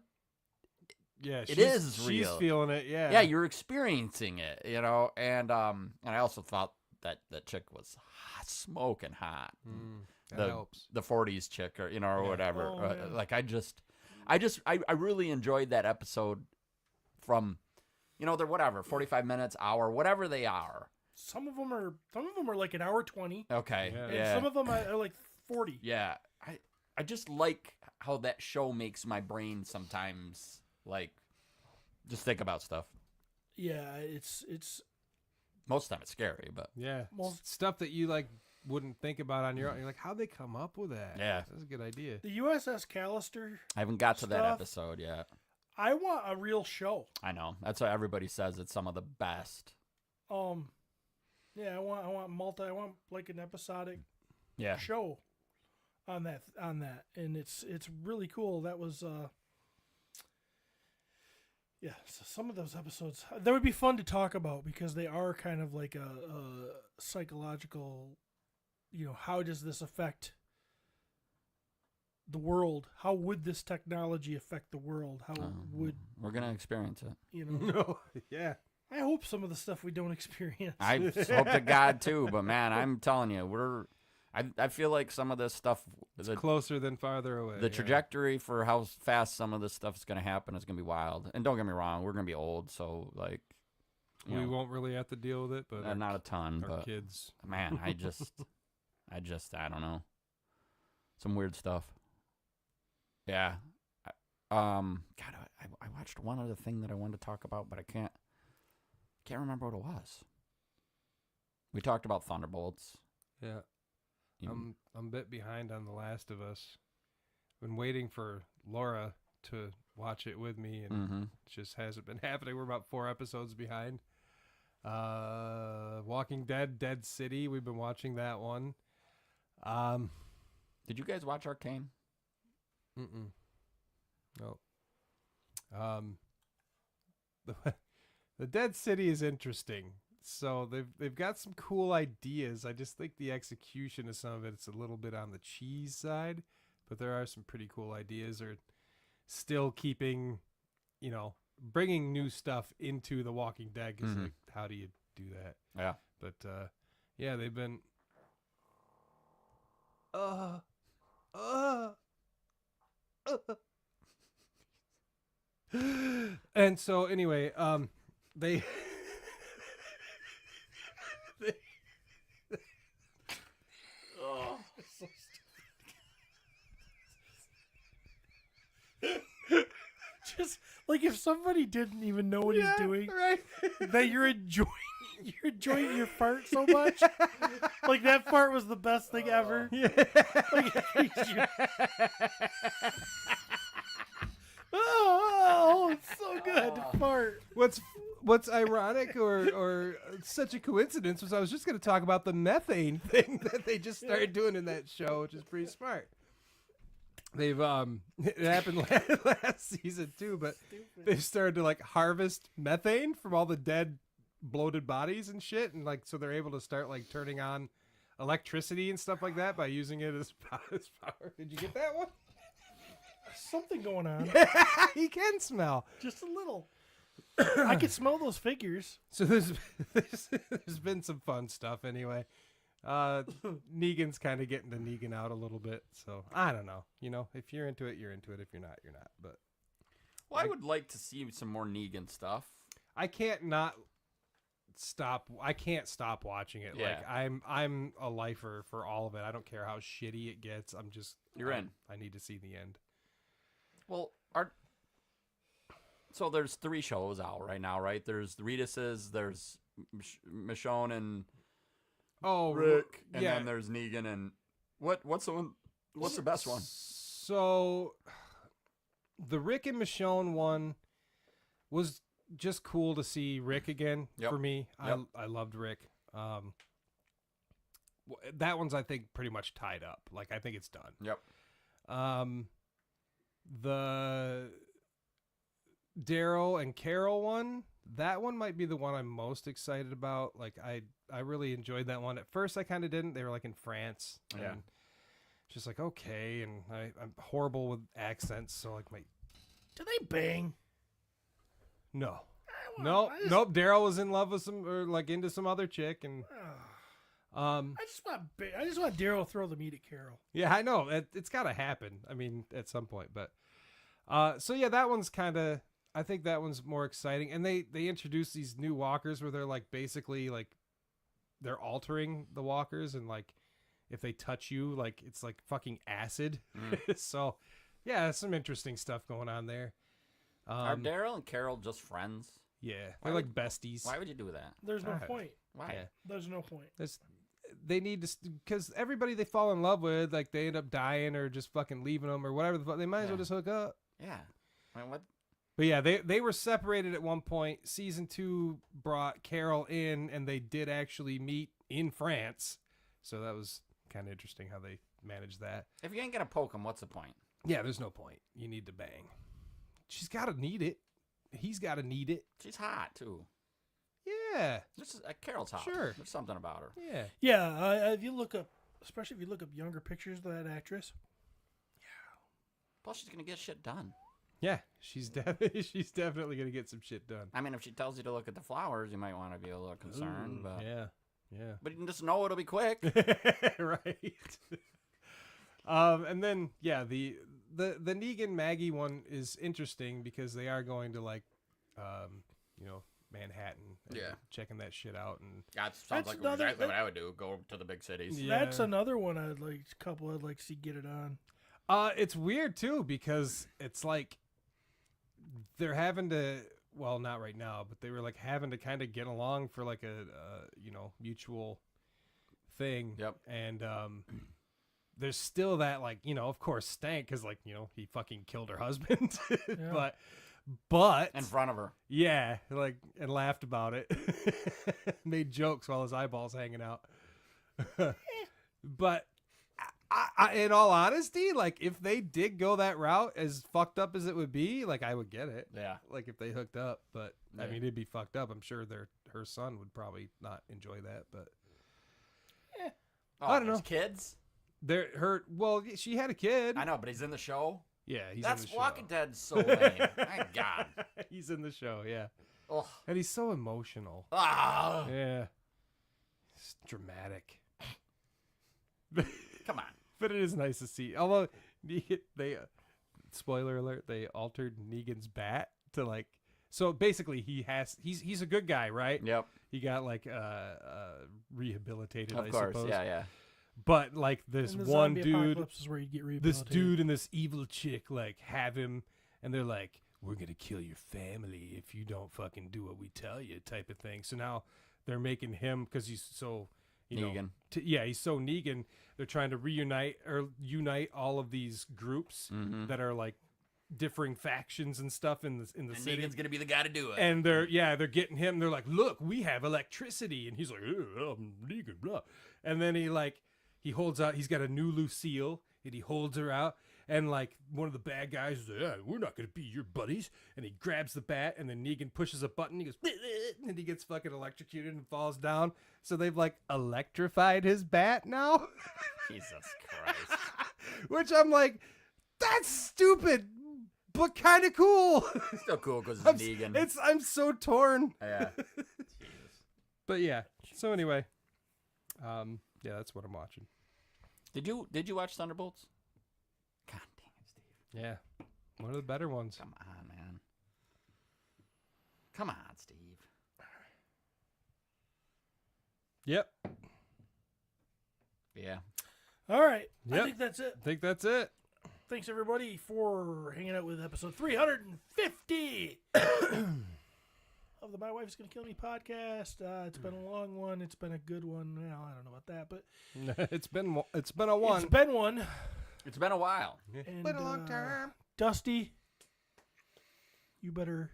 Yeah, it she's, is She's real. feeling it. Yeah. yeah, you're experiencing it, you know. And I also thought that chick was smoking hot. That helps. The 40s chick, or or whatever. Oh, yeah. Like I really enjoyed that episode. From, they're whatever, 45 minutes, hour, whatever they are. Some of them are like an hour 20, Okay, Yeah. and yeah, some of them are like 40. yeah. I just like how that show makes my brain sometimes, like, just think about stuff. Yeah, it's Most of the time it's scary, but Yeah. Well- Stuff that you like wouldn't think about on your own. You're like, how'd they come up with that? Yeah. That's a good idea. the USS Callister. I haven't got to that Stuff. episode yet. I want a real show. I know. That's what everybody says. It's some of the best. Yeah, I want like an episodic Yeah. show on that, and it's really cool. That was yeah, so some of those episodes that would be fun to talk about, because they are kind of like a psychological, how does this affect the world? How would this technology affect the world? How would We're going to experience it. No. Yeah. I hope some of the stuff we don't experience. I hope to God too, but man, I'm telling you, I feel like some of this stuff, the Closer than farther away. the trajectory for how fast some of this stuff is going to happen is going to be wild. And don't get me wrong, we're going to be old, so, like, We won't really have to deal with it, but not a ton, our but kids. man, I don't know, some weird stuff. Yeah. God, I watched one other thing that I wanted to talk about, but I can't remember what it was. We talked about Thunderbolts. Yeah. I'm a bit behind on The Last of Us. Been waiting for Laura to watch it with me, and it just hasn't been happening. We're about 4 episodes behind. Walking Dead, Dead City. We've been watching that one. Did you guys watch Arcane? No. The Dead City is interesting. So they've got some cool ideas. I just think the execution of some of it's a little bit on the cheese side, but there are some pretty cool ideas. Or still keeping, bringing new stuff into The Walking Dead. Because like, how do you do that? Yeah. But yeah, they've been. And so anyway, they. Just like if somebody didn't even know what he's doing, Right. that you're enjoying your fart so much. Like that fart was the best thing ever. Yeah. Oh, it's so good to fart. What's ironic or such a coincidence was I was just going to talk about the methane thing that they just started doing in that show, which is pretty smart. They've it happened last season too, but they've started to like harvest methane from all the dead bloated bodies and shit, and like so they're able to start like turning on electricity and stuff like that by using it as power. Did you get that one? Something going on. He can smell. Just a little. I can smell those figures. So there's been some fun stuff anyway. Negan's kind of getting to Negan out a little bit, so I don't know. If you're into it, you're into it. If you're not, you're not. But Well, I would like to see some more Negan stuff. I can't stop watching it. Yeah. Like I'm a lifer for all of it. I don't care how shitty it gets. You're in. I need to see the end. Well, so there's 3 shows out right now, right? There's the Redis's, there's Michonne and Rick, and then there's Negan and what's the one? What's the best one? So the Rick and Michonne one was just cool to see Rick again for me. Yep. I loved Rick. That one's I think pretty much tied up. Like I think it's done. Yep. The Daryl and Carol one, that one might be the one I'm most excited about. Like I really enjoyed that one. At first I kind of didn't. They were like in France. Yeah. And just like, okay. And I'm horrible with accents. So like Do they bang? no. Nope. Daryl was in love with some, or like into some other chick. And, I just want Daryl to throw the meat at Carol. yeah, I know it's gotta happen. I mean, at some point, but, so yeah, that one's I think that one's more exciting. And they introduce these new walkers where they're like, basically like they're altering the walkers. And like, if they touch you, like it's like fucking acid. So yeah, some interesting stuff going on there. Are Daryl and Carol just friends? Yeah. They're like besties. Why would you do that? There's no point. Why? Yeah. There's no point. They need to, because everybody they fall in love with, like they end up dying or just fucking leaving them or whatever the fuck. They might as well just hook up. Yeah. I mean, what? But yeah, they were separated at one point. Season 2 brought Carol in, and they did actually meet in France. So that was kind of interesting how they managed that. If you ain't gonna poke him, what's the point? Yeah, there's no point. You need to bang. She's got to need it. He's got to need it. She's hot too. Yeah. This is Carol's hot. Sure. There's something about her. Yeah. Yeah, if you look up, especially if you look up younger pictures of that actress. Plus, she's gonna get shit done. Yeah, she's definitely gonna get some shit done. I mean, if she tells you to look at the flowers, you might want to be a little concerned. But Yeah. but you can just know it'll be quick. Right. And then the Negan Maggie one is interesting because they are going to like, Manhattan. And checking that shit out, and That sounds like exactly what I would do. Go to the big cities. Yeah. That's another one I'd like to see get it on. It's weird too because it's like they're having to. Well, not right now, but they were like having to kind of get along for like a mutual thing. Yep. And there's still that like of course stank because like he fucking killed her husband, but In front of her. yeah, like and laughed about it, made jokes while his eyeballs hanging out. But In all honesty, like if they did go that route, as fucked up as it would be, like I would get it. Yeah. Like if they hooked up, but I Yeah. mean it'd be fucked up. I'm sure her son would probably not enjoy that, but Oh, I don't there's know. Kids. She had a kid. I know, but he's in the show. Yeah, he's That's in the show. Walking Dead's so lame. My God. He's in the show, yeah. Ugh. And he's so emotional. Ah. Yeah. It's dramatic. Come on. But it is nice to see. Although they spoiler alert, they altered Negan's bat to like so basically he's a good guy, right? Yep. He got like rehabilitated, Of I course. suppose. Yeah. But like this And the one zombie dude, apocalypse is where you get this rehabilitated. dude and this evil chick like have him, and they're like, "We're gonna kill your family if you don't fucking do what we tell you," type of thing. So now they're making him because he's so Negan. he's so Negan. They're trying to unite all of these groups that are like differing factions and stuff in the city. Negan's gonna be the guy to do it. And they're getting him. They're like, "Look, we have electricity," and he's like, "I'm Negan," blah. And then he holds out. He's got a new Lucille, and he holds her out. And like one of the bad guys is like, "Yeah, we're not gonna be your buddies." And he grabs the bat, and then Negan pushes a button. He goes, and he gets fucking electrocuted and falls down. So they've like electrified his bat now. Jesus Christ. Which I'm like, that's stupid, but kind of cool. Still cool because it's Negan. I'm so torn. Yeah. But yeah. So anyway, yeah, that's what I'm watching. Did you watch Thunderbolts? God damn it, Steve. Yeah, one of the better ones. Come on, man. Come on, Steve. Yep. Yeah. All right. Yep. I think that's it. I think that's it. Thanks, everybody, for hanging out with episode 350 of the My Wife's Gonna Kill Me podcast. It's been a long one. It's been a good one. Well, I don't know about that, but It's been a one. it's been one. It's been a while. And, Been a long time. Dusty, you better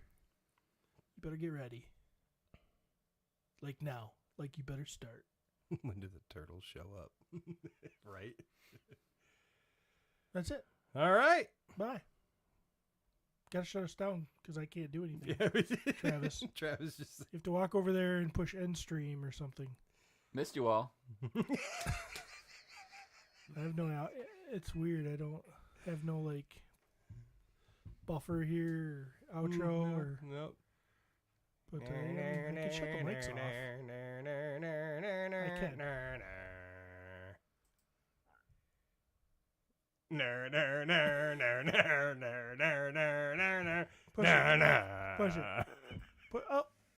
get ready. Like now. Like you better start. When did the turtles show up? Right. That's it. All right. Bye. Gotta shut us down because I can't do anything. Yeah, we did. Travis. Travis just. You have to walk over there and push end stream or something. Missed you all. I have no. It's weird. I don't have no like buffer here, or outro, or. Nope. But I can shut the mics off. I can. Push it. Push it. Oh.